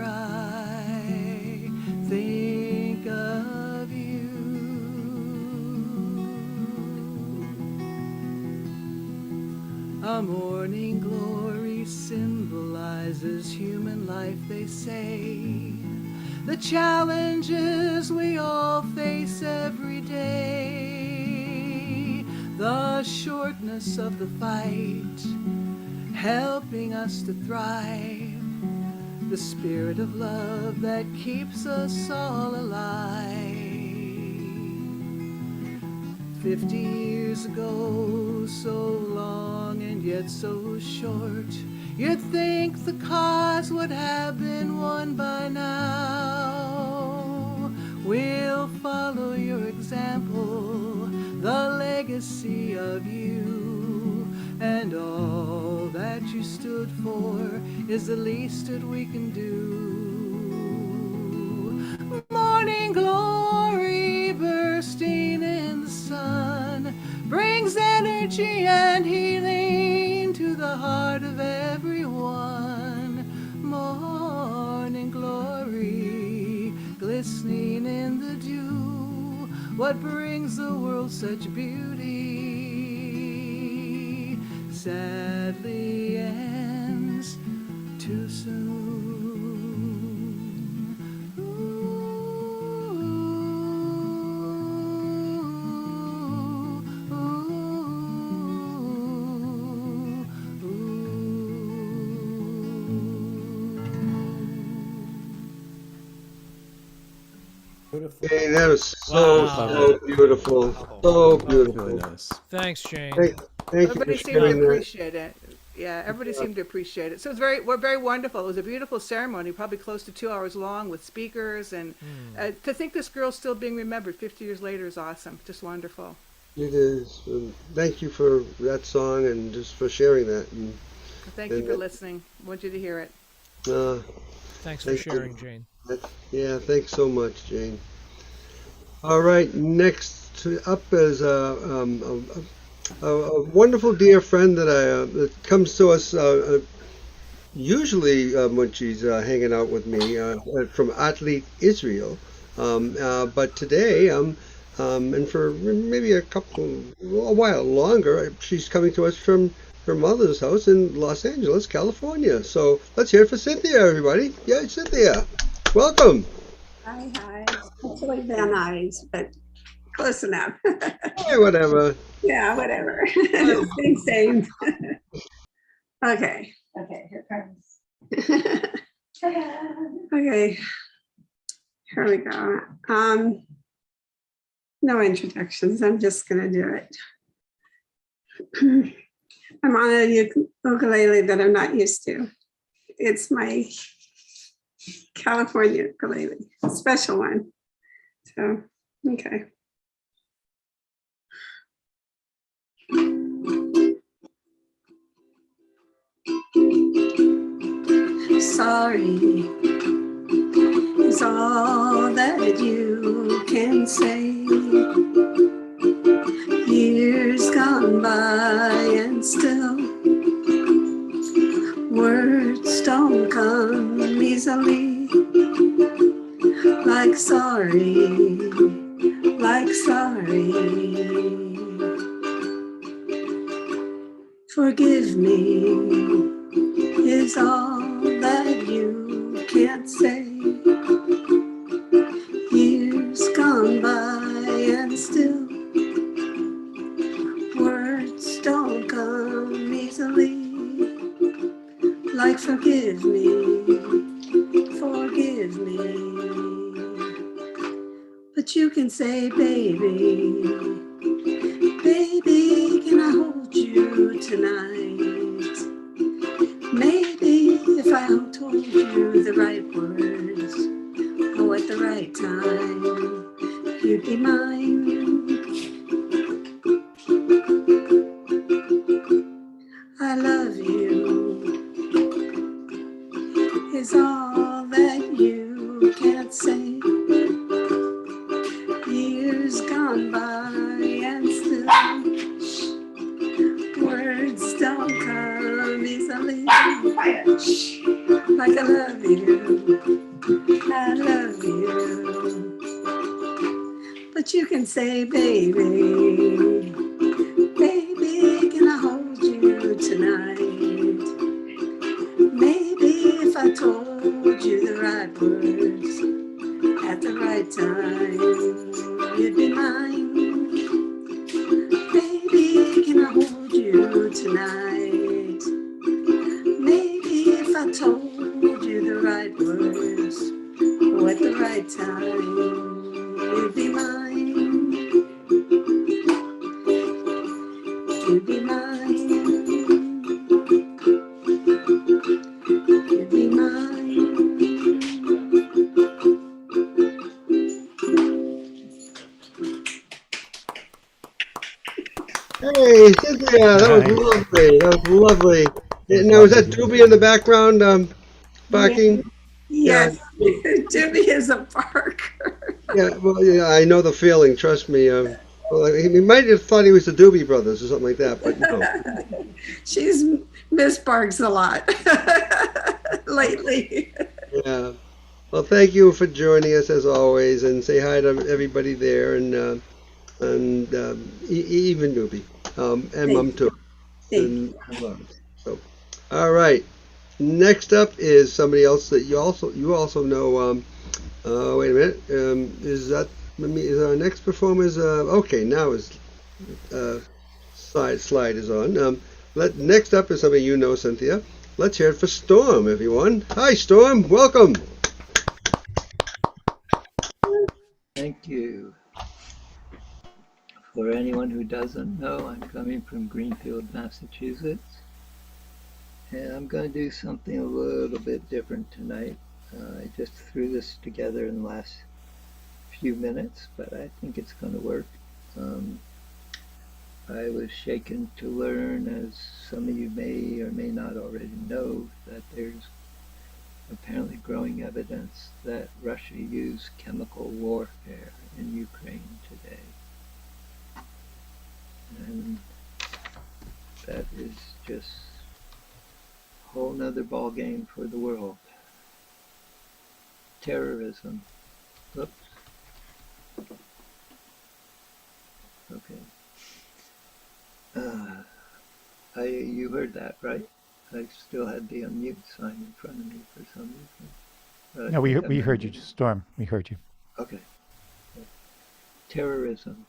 I think of you. A morning glory symbolizes human life, they say. The challenges we all face every day. The shortness of the fight, helping us to thrive. The spirit of love that keeps us all alive. 50 years ago, so long and yet so short, you'd think the cause would have been won by now. We'll follow your example, the legacy of you, and all that you stood for is the least that we can do. Morning glory bursting in the sun brings energy and healing to the heart of everyone. Morning glory glistening in the dew, what brings the world such beauty sadly ends too soon. Beautiful. Hey, that was so, Wow. so beautiful. So beautiful. Really nice. Thanks, Shane. Thank you for Everybody seemed to sharing that. appreciate it. Yeah, everybody seemed to appreciate it. So it was very wonderful. It was a beautiful ceremony, probably close to 2 hours long with speakers. And to think this girl's still being remembered 50 years later is awesome. Just wonderful. It is. Thank you for that song and just for sharing that. And, Thank you for listening. I want you to hear it. Thanks for thank you. sharing, Jane. Yeah, thanks so much, Jane. All right, next up is a wonderful dear friend that comes to us usually when she's hanging out with me from Athlete Israel. But today, and for maybe a while longer, she's coming to us from her mother's house in Los Angeles, California. So let's hear it for Cynthia, everybody. Yeah, Cynthia, welcome. Hi. Hopefully Van Nuys, but close enough. Hey, whatever. Yeah, whatever. Same. Okay, here comes. Okay, here we go. No introductions, I'm just gonna do it. I'm on a ukulele that I'm not used to. It's my California ukulele, a special one. So, okay. Sorry is all that you can say. Years gone by and still words don't come easily. Like sorry, like sorry. Forgive me is all that you can't say. Years gone by and still words can say, baby, baby, can I hold you tonight? Maybe if I told you the right words, oh, at the right time, you'd be mine. I love you is all that you can't say. Years gone by and still words don't come easily. Like I love you, I love you. But you can say, baby, baby, can I hold you tonight? Maybe if I told you the right words at the right time, you'd be mine. Baby, can I hold you tonight? Maybe if I told you the right words, oh, at the right time, you'd be mine. You'd be mine. You'd be mine. Hey, Cynthia, that was lovely. That was lovely. Now, is that Doobie in the background barking? Yes, Jimmy is a barker. Yeah, well, yeah, I know the feeling. Trust me. Well, he might have thought he was the Doobie Brothers or something like that, but no. She's Miss Barks a lot lately. Yeah. Well, thank you for joining us as always, and say hi to everybody there, and even Doobie, and Mum too, and love. So, all right. Next up is somebody else that you also know. Wait a minute. Is that is our next performer? Okay, now his slide is on. Next up is somebody you know, Cynthia. Let's hear it for Storm, everyone. Hi, Storm. Welcome. Thank you. For anyone who doesn't know, I'm coming from Greenfield, Massachusetts, and I'm going to do something a little bit different tonight. I just threw this together in the last few minutes, but I think it's going to work. I was shaken to learn, as some of you may or may not already know, that there's apparently growing evidence that Russia used chemical warfare in Ukraine today. And that is just a whole nother ball game for the world. Terrorism. Oops. Okay. You heard that, right? I still had the unmute sign in front of me for some reason. No, we heard you, Storm. We heard you. Okay. Terrorism.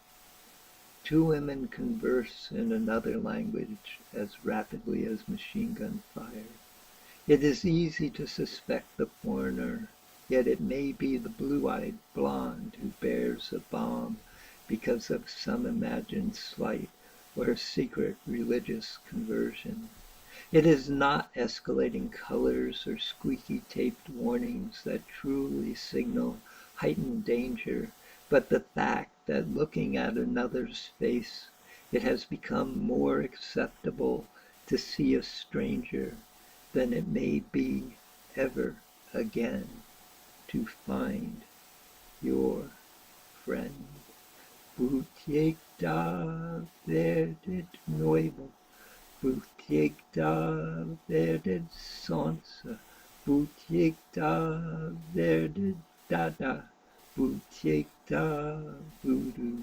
Two women converse in another language as rapidly as machine gun fire. It is easy to suspect the foreigner, yet it may be the blue-eyed blonde who bears a bomb because of some imagined slight or secret religious conversion. It is not escalating colors or squeaky-taped warnings that truly signal heightened danger, but the fact that looking at another's face, it has become more acceptable to see a stranger than it may be ever again to find your friend. Butiek werdet Neuvel, Butiek werdet Sonse, Butiek werdet Dada, Butiek Voodoo.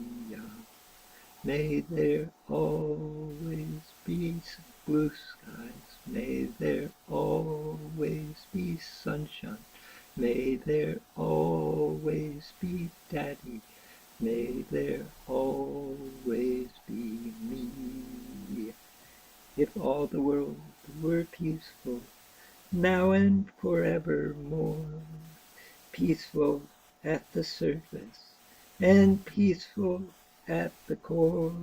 May there always be blue skies, may there always be sunshine, may there always be Daddy, may there always be me. If all the world were peaceful, now and forevermore, peaceful at the surface, and peaceful at the core.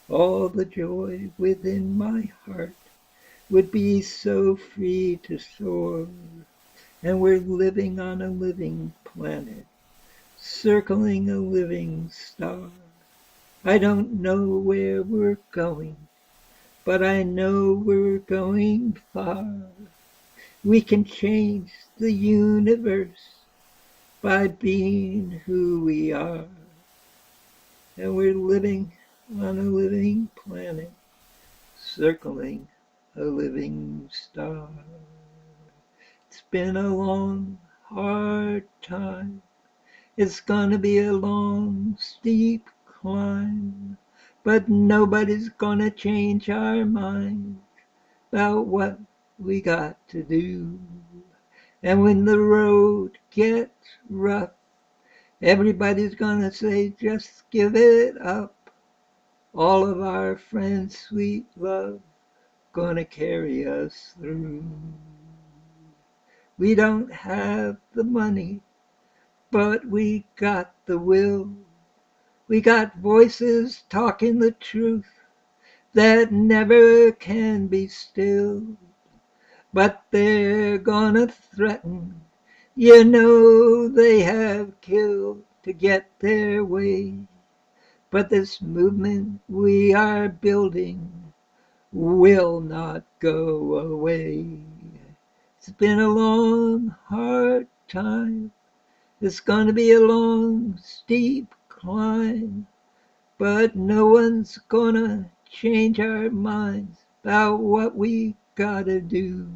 All the joy within my heart would be so free to soar. And we're living on a living planet, circling a living star. I don't know where we're going, but I know we're going far. We can change the universe by being who we are. And we're living on a living planet, circling a living star. It's been a long, hard time. It's gonna be a long, steep climb, but nobody's gonna change our mind about what we got to do. And when the road gets rough, everybody's gonna say, just give it up. All of our friends' sweet love gonna carry us through. We don't have the money, but we got the will. We got voices talking the truth that never can be stilled. But they're gonna threaten, you know they have killed to get their way. But this movement we are building will not go away. It's been a long, hard time. It's gonna be a long, steep climb. But no one's gonna change our minds about what we gotta do.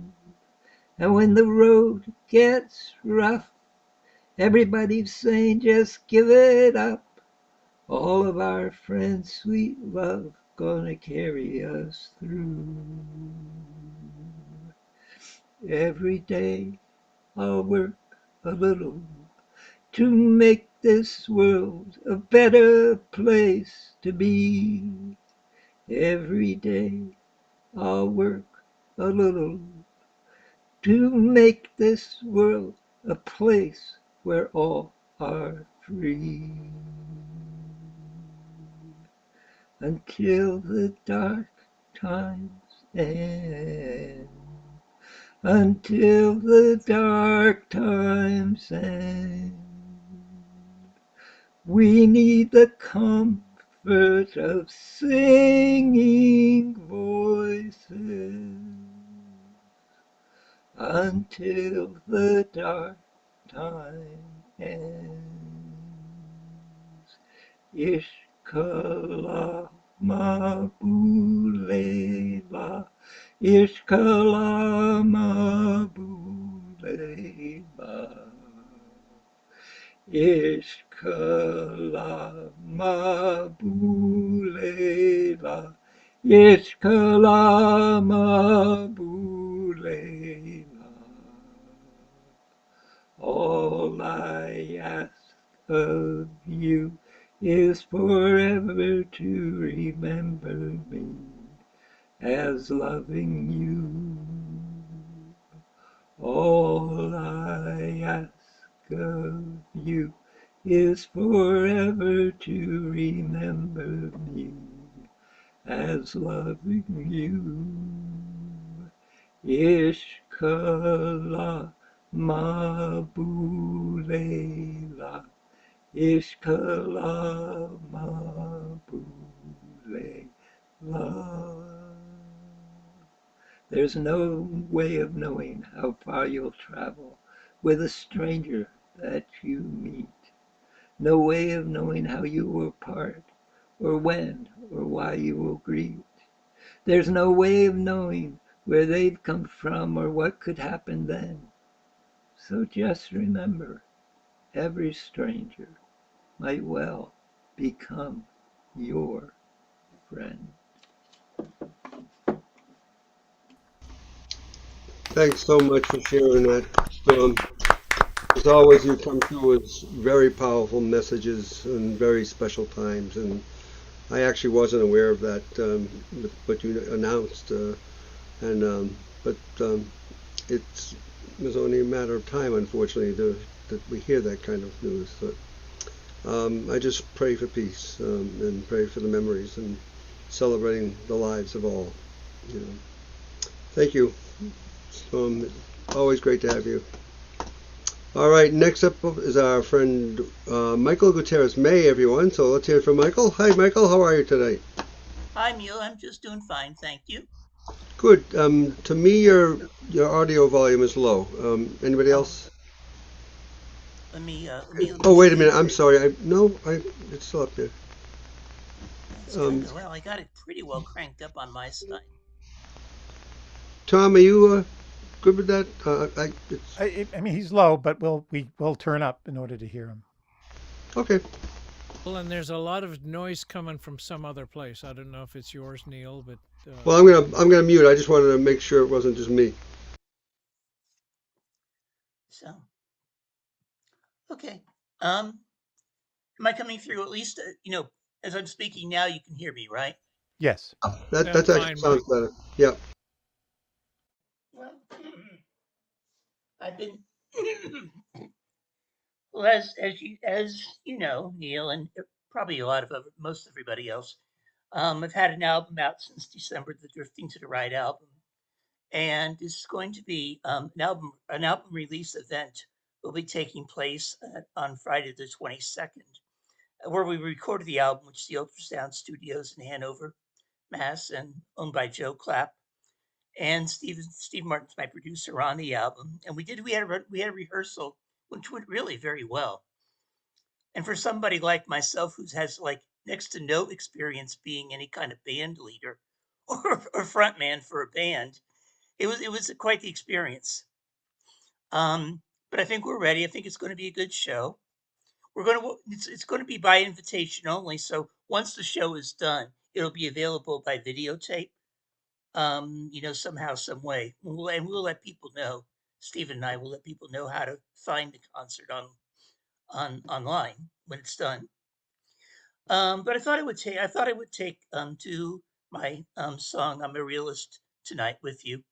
And when the road gets rough, everybody's saying just give it up. All of our friends' sweet love gonna carry us through. Every day I'll work a little to make this world a better place to be. Every day I'll work a little to make this world a place where all are free. Until the dark times end. Until the dark times end. We need the comfort of singing voices. Until the dark time ends. Ishkala mabulela, Ishkala mabulela, Ishkala mabulela, Ishkala mabulela. All I ask of you is forever to remember me as loving you. All I ask of you is forever to remember me as loving you. Ishkala mabulela, Ishkala mabulela. There's no way of knowing how far you'll travel with a stranger that you meet. No way of knowing how you will part, or when, or why you will greet. There's no way of knowing where they've come from or what could happen then. So just remember, every stranger might well become your friend. Thanks so much for sharing that, Storm. As always, you come through with very powerful messages and very special times. And I actually wasn't aware of that, what you announced. But it was only a matter of time, unfortunately, that we hear that kind of news. So I just pray for peace and pray for the memories and celebrating the lives of all. You know. Thank you. Always great to have you. All right, next up is our friend Michael Gutierrez May, everyone. So let's hear from Michael. Hi, Michael. How are you today? Hi, Mule. I'm just doing fine, thank you. Good. To me, your audio volume is low. Anybody else? Let me Oh, wait a see. minute. I'm sorry. It's still up there. It's kind of well. I got it pretty well cranked up on my side. Tom, are you good with that? I mean, he's low, but we'll turn up in order to hear him. Okay. Well, and there's a lot of noise coming from some other place. I don't know if it's yours, Neil, but. Well, I'm gonna mute. I just wanted to make sure it wasn't just me. So, okay. Am I coming through? At least, as I'm speaking now, you can hear me, right? Yes. That actually sounds better. Yeah. Well, I've been well as you know, Neil, and probably a lot of most everybody else. I've had an album out since December, the Drifting to the Right album, and this is going to be an album release event will be taking place on Friday the 22nd, where we recorded the album, which is the Ultrasound Studios in Hanover, Mass, and owned by Joe Clapp. And Steve Martin's my producer on the album, and we had a rehearsal, which went really very well. And for somebody like myself who has like next to no experience being any kind of band leader or front man for a band, it was quite the experience. But I think we're ready. I think it's going to be a good show. It's going to be by invitation only. So once the show is done, it'll be available by videotape. Somehow, some way, we'll let people know. Stephen and I will let people know how to find the concert on online when it's done. But I thought I would do my song "I'm a Realist" tonight with you.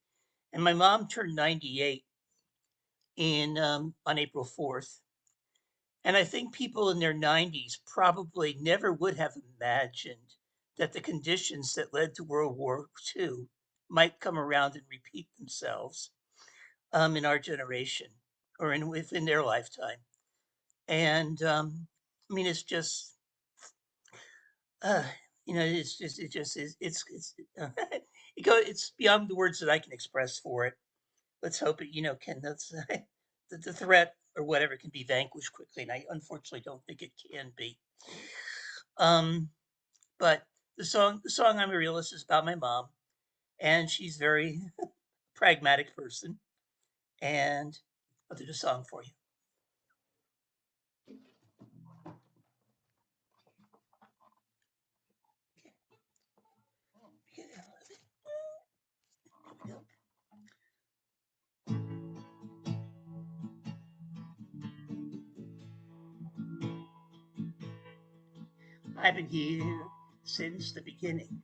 And my mom turned 98 in on April 4th, and I think people in their 90s probably never would have imagined that the conditions that led to World War II might come around and repeat themselves in our generation or within their lifetime. And I mean, it's just, uh, it's beyond the words that I can express for it. Let's hope it, can the threat or whatever can be vanquished quickly, and I unfortunately don't think it can be. Um, but the song "I'm a Realist" is about my mom, and she's very pragmatic person. And I'll do the song for you. I've been here since the beginning.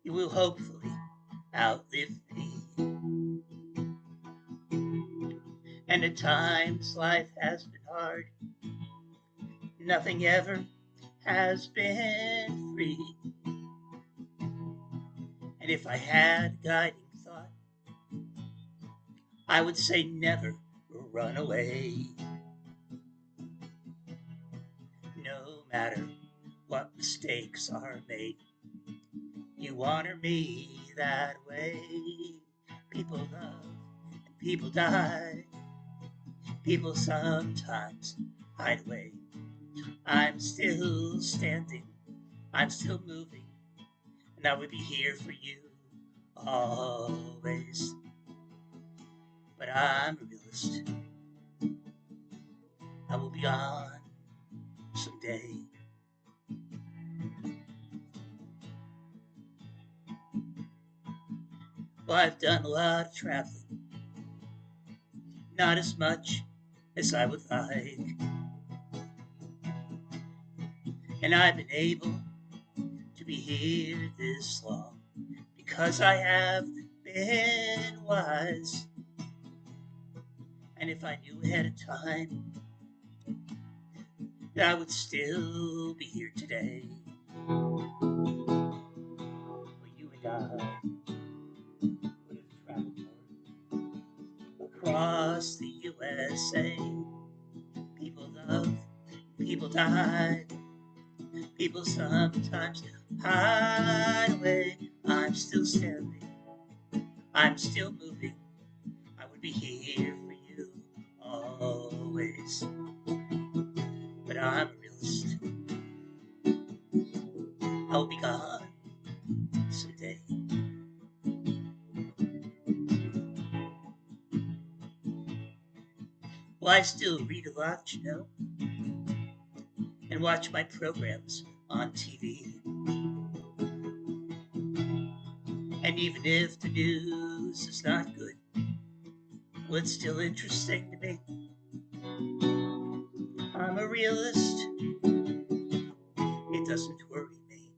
You will hopefully outlive me. And at times life has been hard. Nothing ever has been free. And if I had a guiding thought, I would say never run away. No matter what mistakes are made, you honor me that way. People love and people die. People sometimes hide away. I'm still standing, I'm still moving, and I will be here for you always. But I'm a realist. I will be gone someday. Well, I've done a lot of traveling, not as much as I would like. And I've been able to be here this long because I have been wise. And if I knew ahead of time I would still be here today. Well, you and I would have traveled more across the USA. People loved, people died, people sometimes hide away. I'm still standing, I'm still moving. I would be here for you always. But I'm a realist. I'll be gone someday. Well, I still read a lot, you know, and watch my programs on TV. And even if the news is not good, well, it's still interesting to me. I'm a realist. It doesn't worry me.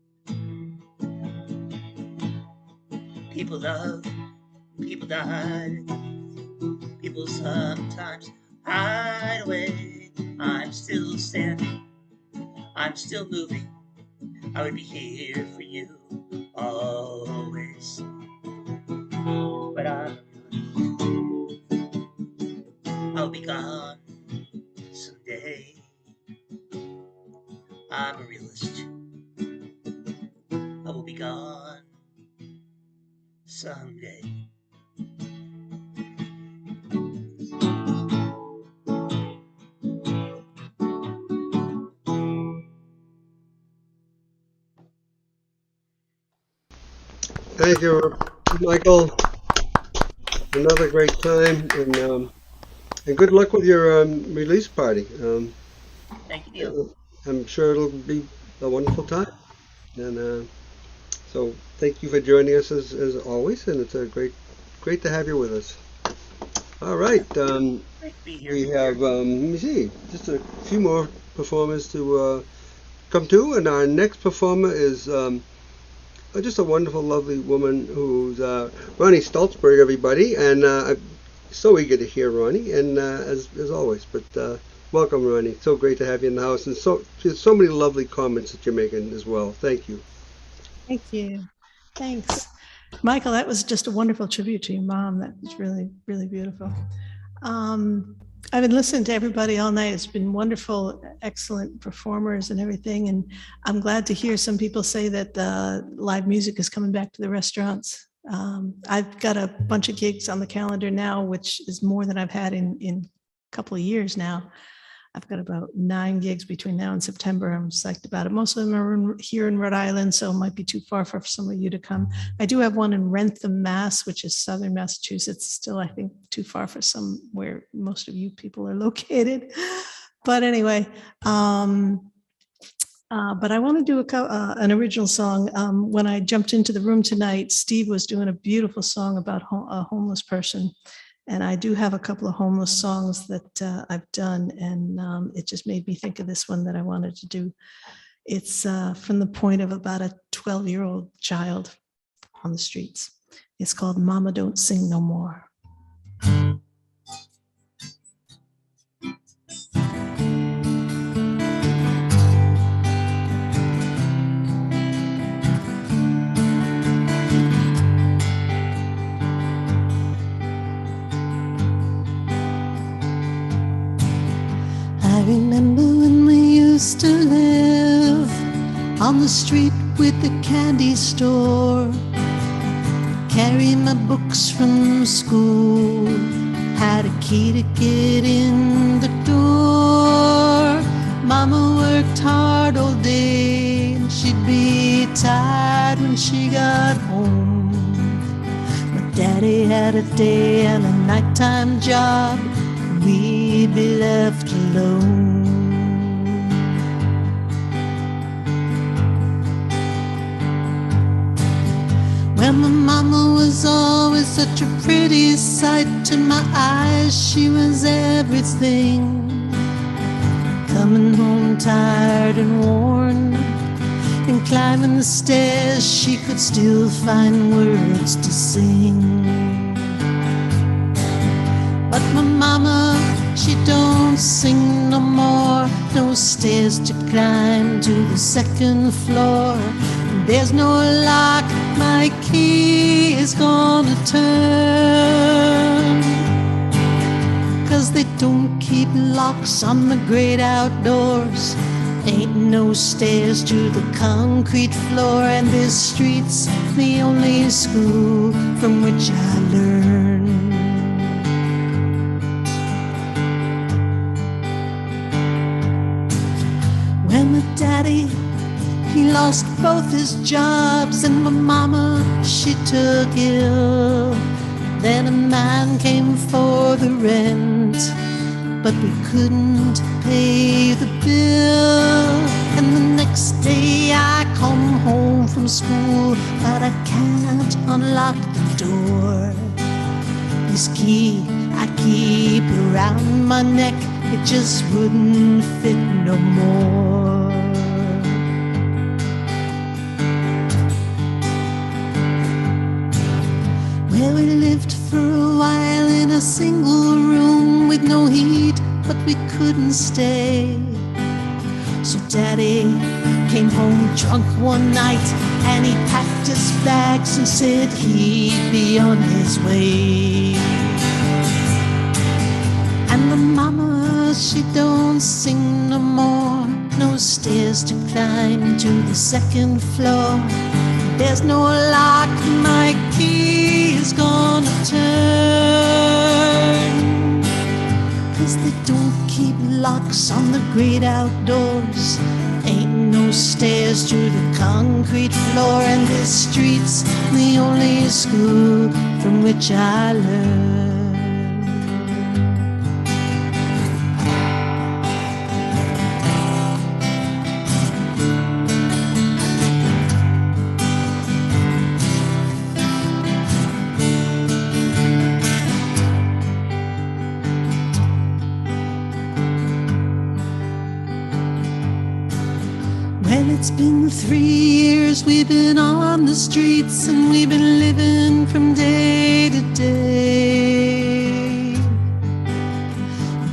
People love, people die, people sometimes hide away. I'm still standing, I'm still moving. I would be here for you always. But I'll be gone someday. I'm a realist. I will be gone someday. Thank you, Michael. Another great time, and good luck with your release party. Thank you, Neil. I'm sure it'll be a wonderful time. And so, thank you for joining us as always, and it's a great to have you with us. All right, Great to be here. we have let me see, just a few more performers to come to, and our next performer is just a wonderful, lovely woman who's Ronnie Stoltzberg, everybody, and I'm so eager to hear Ronnie, and as always. But welcome, Ronnie. So great to have you in the house, and so many lovely comments that you're making as well. Thank you. Thank you. Thanks. Michael, that was just a wonderful tribute to your mom. That was really, really beautiful. I've been listening to everybody all night. It's been wonderful, excellent performers and everything. And I'm glad to hear some people say that live music is coming back to the restaurants. I've got a bunch of gigs on the calendar now, which is more than I've had in a couple of years now. I've got about 9 gigs between now and September. I'm psyched about it. Most of them are here in Rhode Island, so it might be too far for some of you to come. I do have one in Wrentham, Mass, which is southern Massachusetts. Still, I think, too far for somewhere most of you people are located. But anyway, but I want to do an original song. When I jumped into the room tonight, Steve was doing a beautiful song about a homeless person. And I do have a couple of homeless songs that I've done, and it just made me think of this one that I wanted to do. It's from the point of about a 12-year-old child on the streets. It's called Mama Don't Sing No More. I remember when we used to live on the street with the candy store, carry my books from school, had a key to get in the door. Mama worked hard all day and she'd be tired when she got home. But Daddy had a day and a nighttime job, we'd be left alone. Well, my mama was always such a pretty sight. To my eyes, she was everything. Coming home tired and worn, and climbing the stairs, she could still find words to sing. But my mama, she don't sing no more, no stairs to climb to the second floor. There's no lock, my key is gonna turn. 'Cause they don't keep locks on the great outdoors. Ain't no stairs to the concrete floor, and this street's the only school from which I learn. Well, my daddy, he lost both his jobs, and my mama, she took ill. Then a man came for the rent, but we couldn't pay the bill. And the next day I come home from school, but I can't unlock the door. This key I keep around my neck, it just wouldn't fit no more. Well, we lived for a while in a single room with no heat, but we couldn't stay. So Daddy came home drunk one night, and he packed his bags and said he'd be on his way. And the mama, she don't sing no more, no stairs to climb to the second floor. There's no lock, my key is gonna turn. 'Cause they don't keep locks on the great outdoors. Ain't no stairs to the concrete floor, and this street's the only school from which I learn. It's been 3 years we've been on the streets, and we've been living from day to day.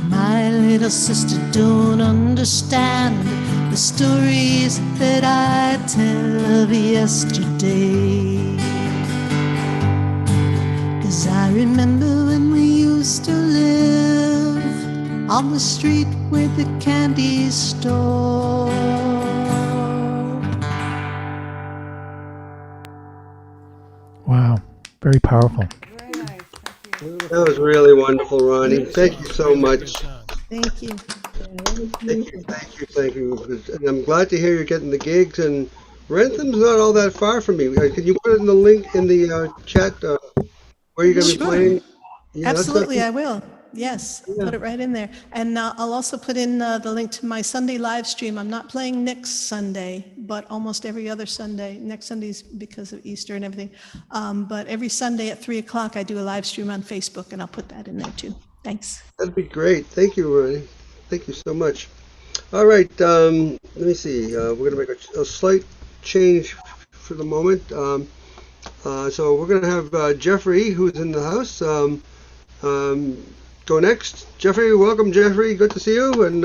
My little sister don't understand the stories that I tell of yesterday. 'Cause I remember when we used to live on the street where the candy store. Wow, very powerful. That was really wonderful, Ronnie. Thank you so much. Thank you. Thank you. And I'm glad to hear you're getting the gigs, and Rentham's not all that far from me. Can you put in the link in the chat where you're going to be Sure. playing? Yeah, Absolutely, that's I will. Yes, put it right in there. And I'll also put in the link to my Sunday live stream. I'm not playing next Sunday, but almost every other Sunday. Next Sunday's because of Easter and everything. But every Sunday at 3 o'clock, I do a live stream on Facebook, and I'll put that in there too. Thanks. That'd be great. Thank you, Ronnie. Thank you so much. All right, let me see. We're going to make a slight change for the moment. So we're going to have Jeffrey, who's in the house, go next. Jeffrey, welcome, Jeffrey. Good to see you. And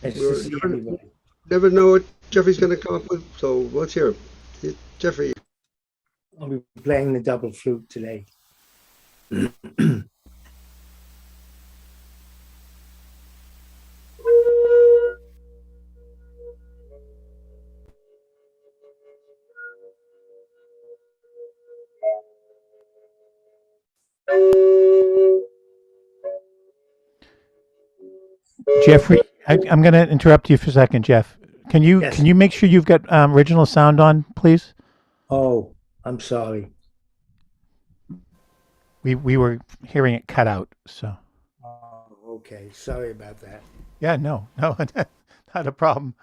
Nice to see everybody. never know what Jeffrey's going to come up with, so let's hear him. Jeffrey. I'll be playing the double flute today. Jeffrey, I'm going to interrupt you for a second, Jeff. Can you make sure you've got original sound on, please? Oh, I'm sorry. We were hearing it cut out, so. Oh, okay, sorry about that. Yeah, no, not a problem.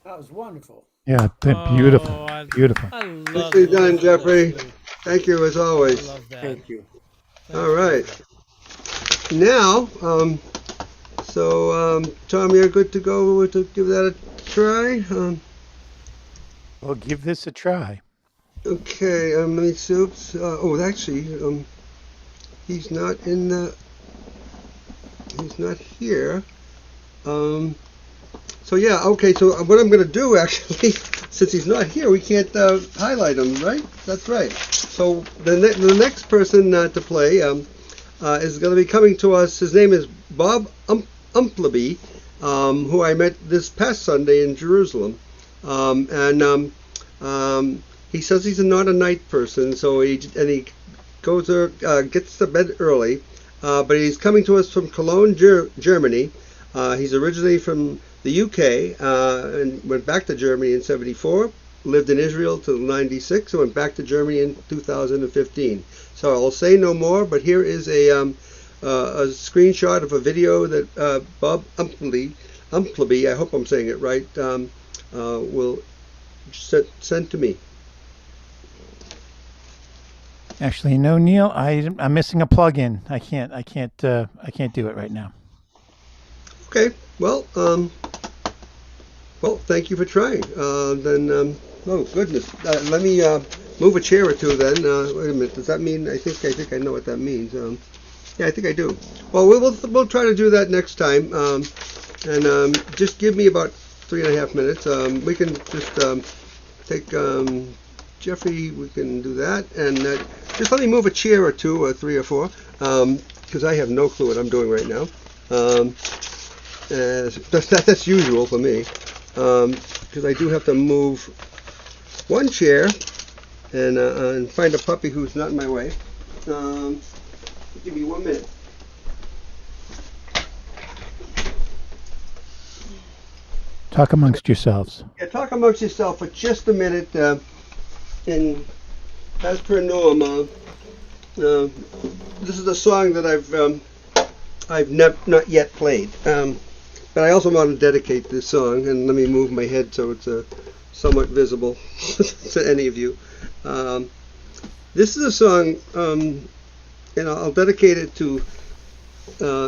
That was wonderful. Yeah, beautiful, Oh, beautiful. I love Nicely the done, listen to Jeffrey. Sue. Thank you as I always. love that. Thank you. All Thank right. you. Now, Tom, you're good to go to give that a try. Well, give this a try. Okay. Let me see. Oops. Actually, he's not in the. He's not here. So yeah. Okay. So what I'm going to do actually, since he's not here, we can't highlight him, right? That's right. So the next person to play is going to be coming to us. His name is Bob Umpleby, who I met this past Sunday in Jerusalem. He says he's not a night person, so he goes gets to bed early. But he's coming to us from Cologne, Germany. He's originally from the UK and went back to Germany in '74. Lived in Israel till '96 and went back to Germany in 2015. So I'll say no more, but here is a screenshot of a video that Bob Umpleby, I hope I'm saying it right, will send to me. Actually, no, Neil. I'm missing a plug-in. I can't do it right now. Okay. Well, thank you for trying. Oh goodness, let me move a chair or two. Then, wait a minute. Does that mean? I think I know what that means. Yeah, I think I do. Well, we'll try to do that next time. Just give me about 3.5 minutes. We can just take Jeffrey. We can do that, and just let me move a chair or two, or 3 or 4, because I have no clue what I'm doing right now. That's usual for me, because I do have to move one chair and find a puppy who's not in my way. Give me 1 minute. Talk amongst yourselves. Yeah, talk amongst yourself for just a minute. And as per norm, this is a song that I've not yet played. But I also want to dedicate this song, and let me move my head so it's somewhat visible to any of you. This is a song, and I'll dedicate it to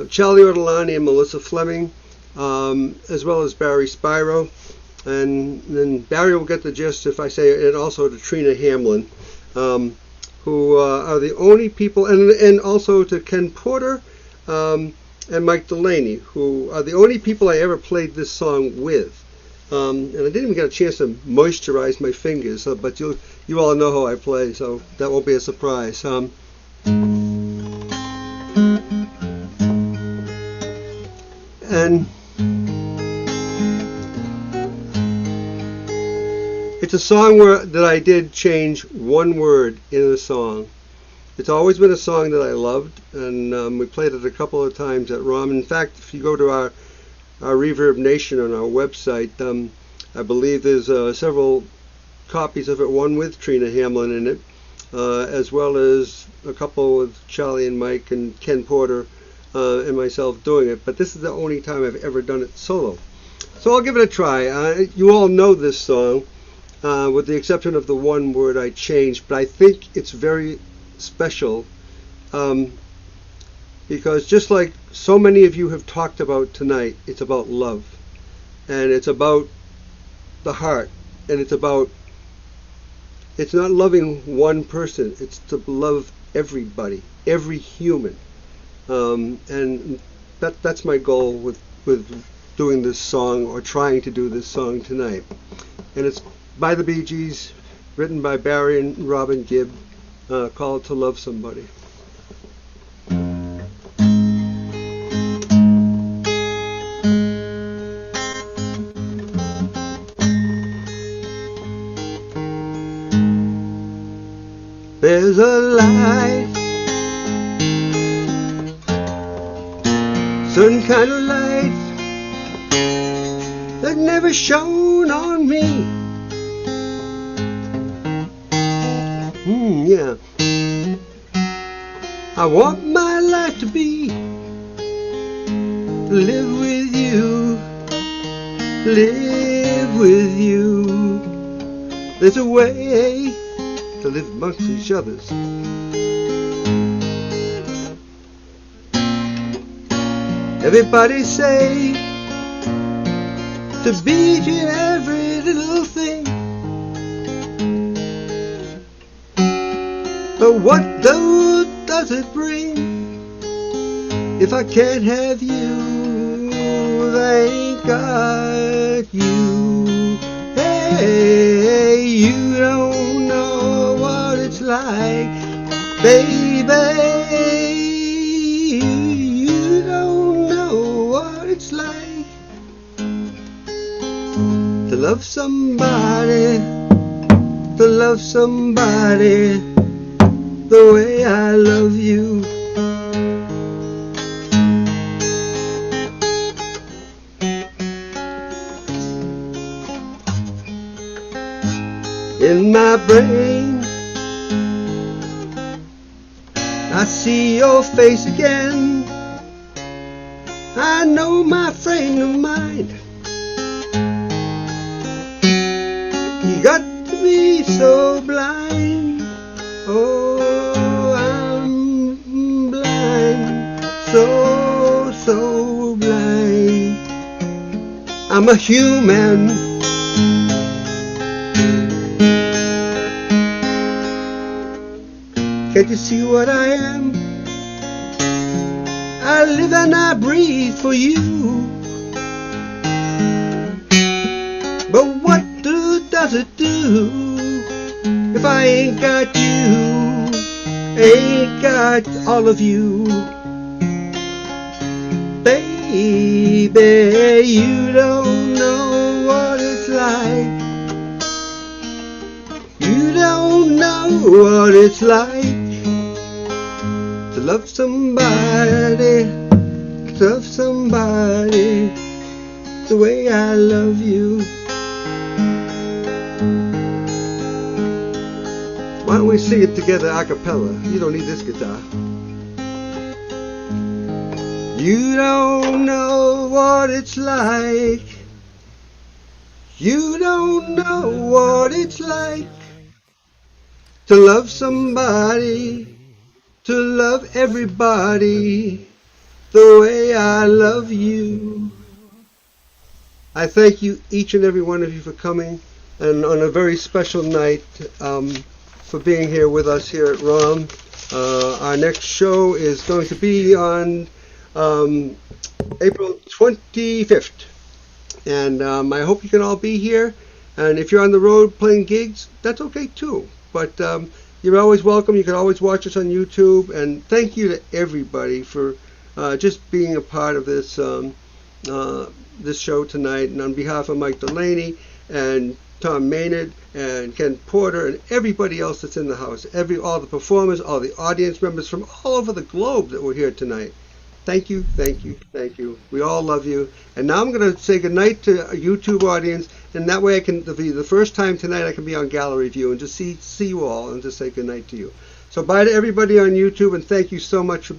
Charlie Ortolani and Melissa Fleming, as well as Barry Spiro. And then Barry will get the gist if I say it, and also to Trina Hamlin, who are the only people, and also to Ken Porter, and Mike Delaney, who are the only people I ever played this song with. And I didn't even get a chance to moisturize my fingers, but you all know how I play, so that won't be a surprise. And it's a song that I did change one word in the song. It's always been a song that I loved, and we played it a couple of times at vROM. In fact, if you go to our Reverb Nation on our website, I believe there's several copies of it, one with Trina Hamlin in it, as well as a couple with Charlie and Mike and Ken Porter and myself doing it. But this is the only time I've ever done it solo. So I'll give it a try. You all know this song, with the exception of the one word I changed, but I think it's very special, because just like so many of you have talked about tonight, it's about love, and it's about the heart, and it's not loving one person, it's to love everybody, every human, and that's my goal with doing this song, or trying to do this song tonight. And it's by the Bee Gees, written by Barry and Robin Gibb, called To Love Somebody. There's a light, certain kind of light that never shone on me. Yeah. I want my life to be, to live with you, live live with you. There's a way to live amongst each others. Everybody say to beat in every little thing. But what does it bring if I can't have you? I ain't got you. Hey, you don't know what it's like, baby. You don't know what it's like to love somebody, to love somebody the way I love you. In my brain, I see your face again. I know my frame of mind. You got to be so blind. Oh, I'm blind, so blind. I'm a human. Can't you see what I am? I live and I breathe for you. But what does it do if I ain't got you? Ain't got all of you. Baby, you don't know what it's like. You don't know what it's like to love somebody the way I love you. Why don't we sing it together a cappella? You don't need this guitar. You don't know what it's like. You don't know what it's like to love somebody, to love everybody the way I love you. I thank you, each and every one of you, for coming, and on a very special night, for being here with us here at ROM. Our next show is going to be on April 25th, and I hope you can all be here. And if you're on the road playing gigs, that's okay too. But you're always welcome. You can always watch us on YouTube. And thank you to everybody for just being a part of this this show tonight. And on behalf of Mike Delaney and Tom Maynard and Ken Porter and everybody else that's in the house, all the performers, all the audience members from all over the globe that were here tonight, thank you, thank you, thank you. We all love you. And now I'm going to say goodnight to a YouTube audience, and that way it'll be the first time tonight I can be on gallery view and just see you all and just say goodnight to you. So bye to everybody on YouTube, and thank you so much for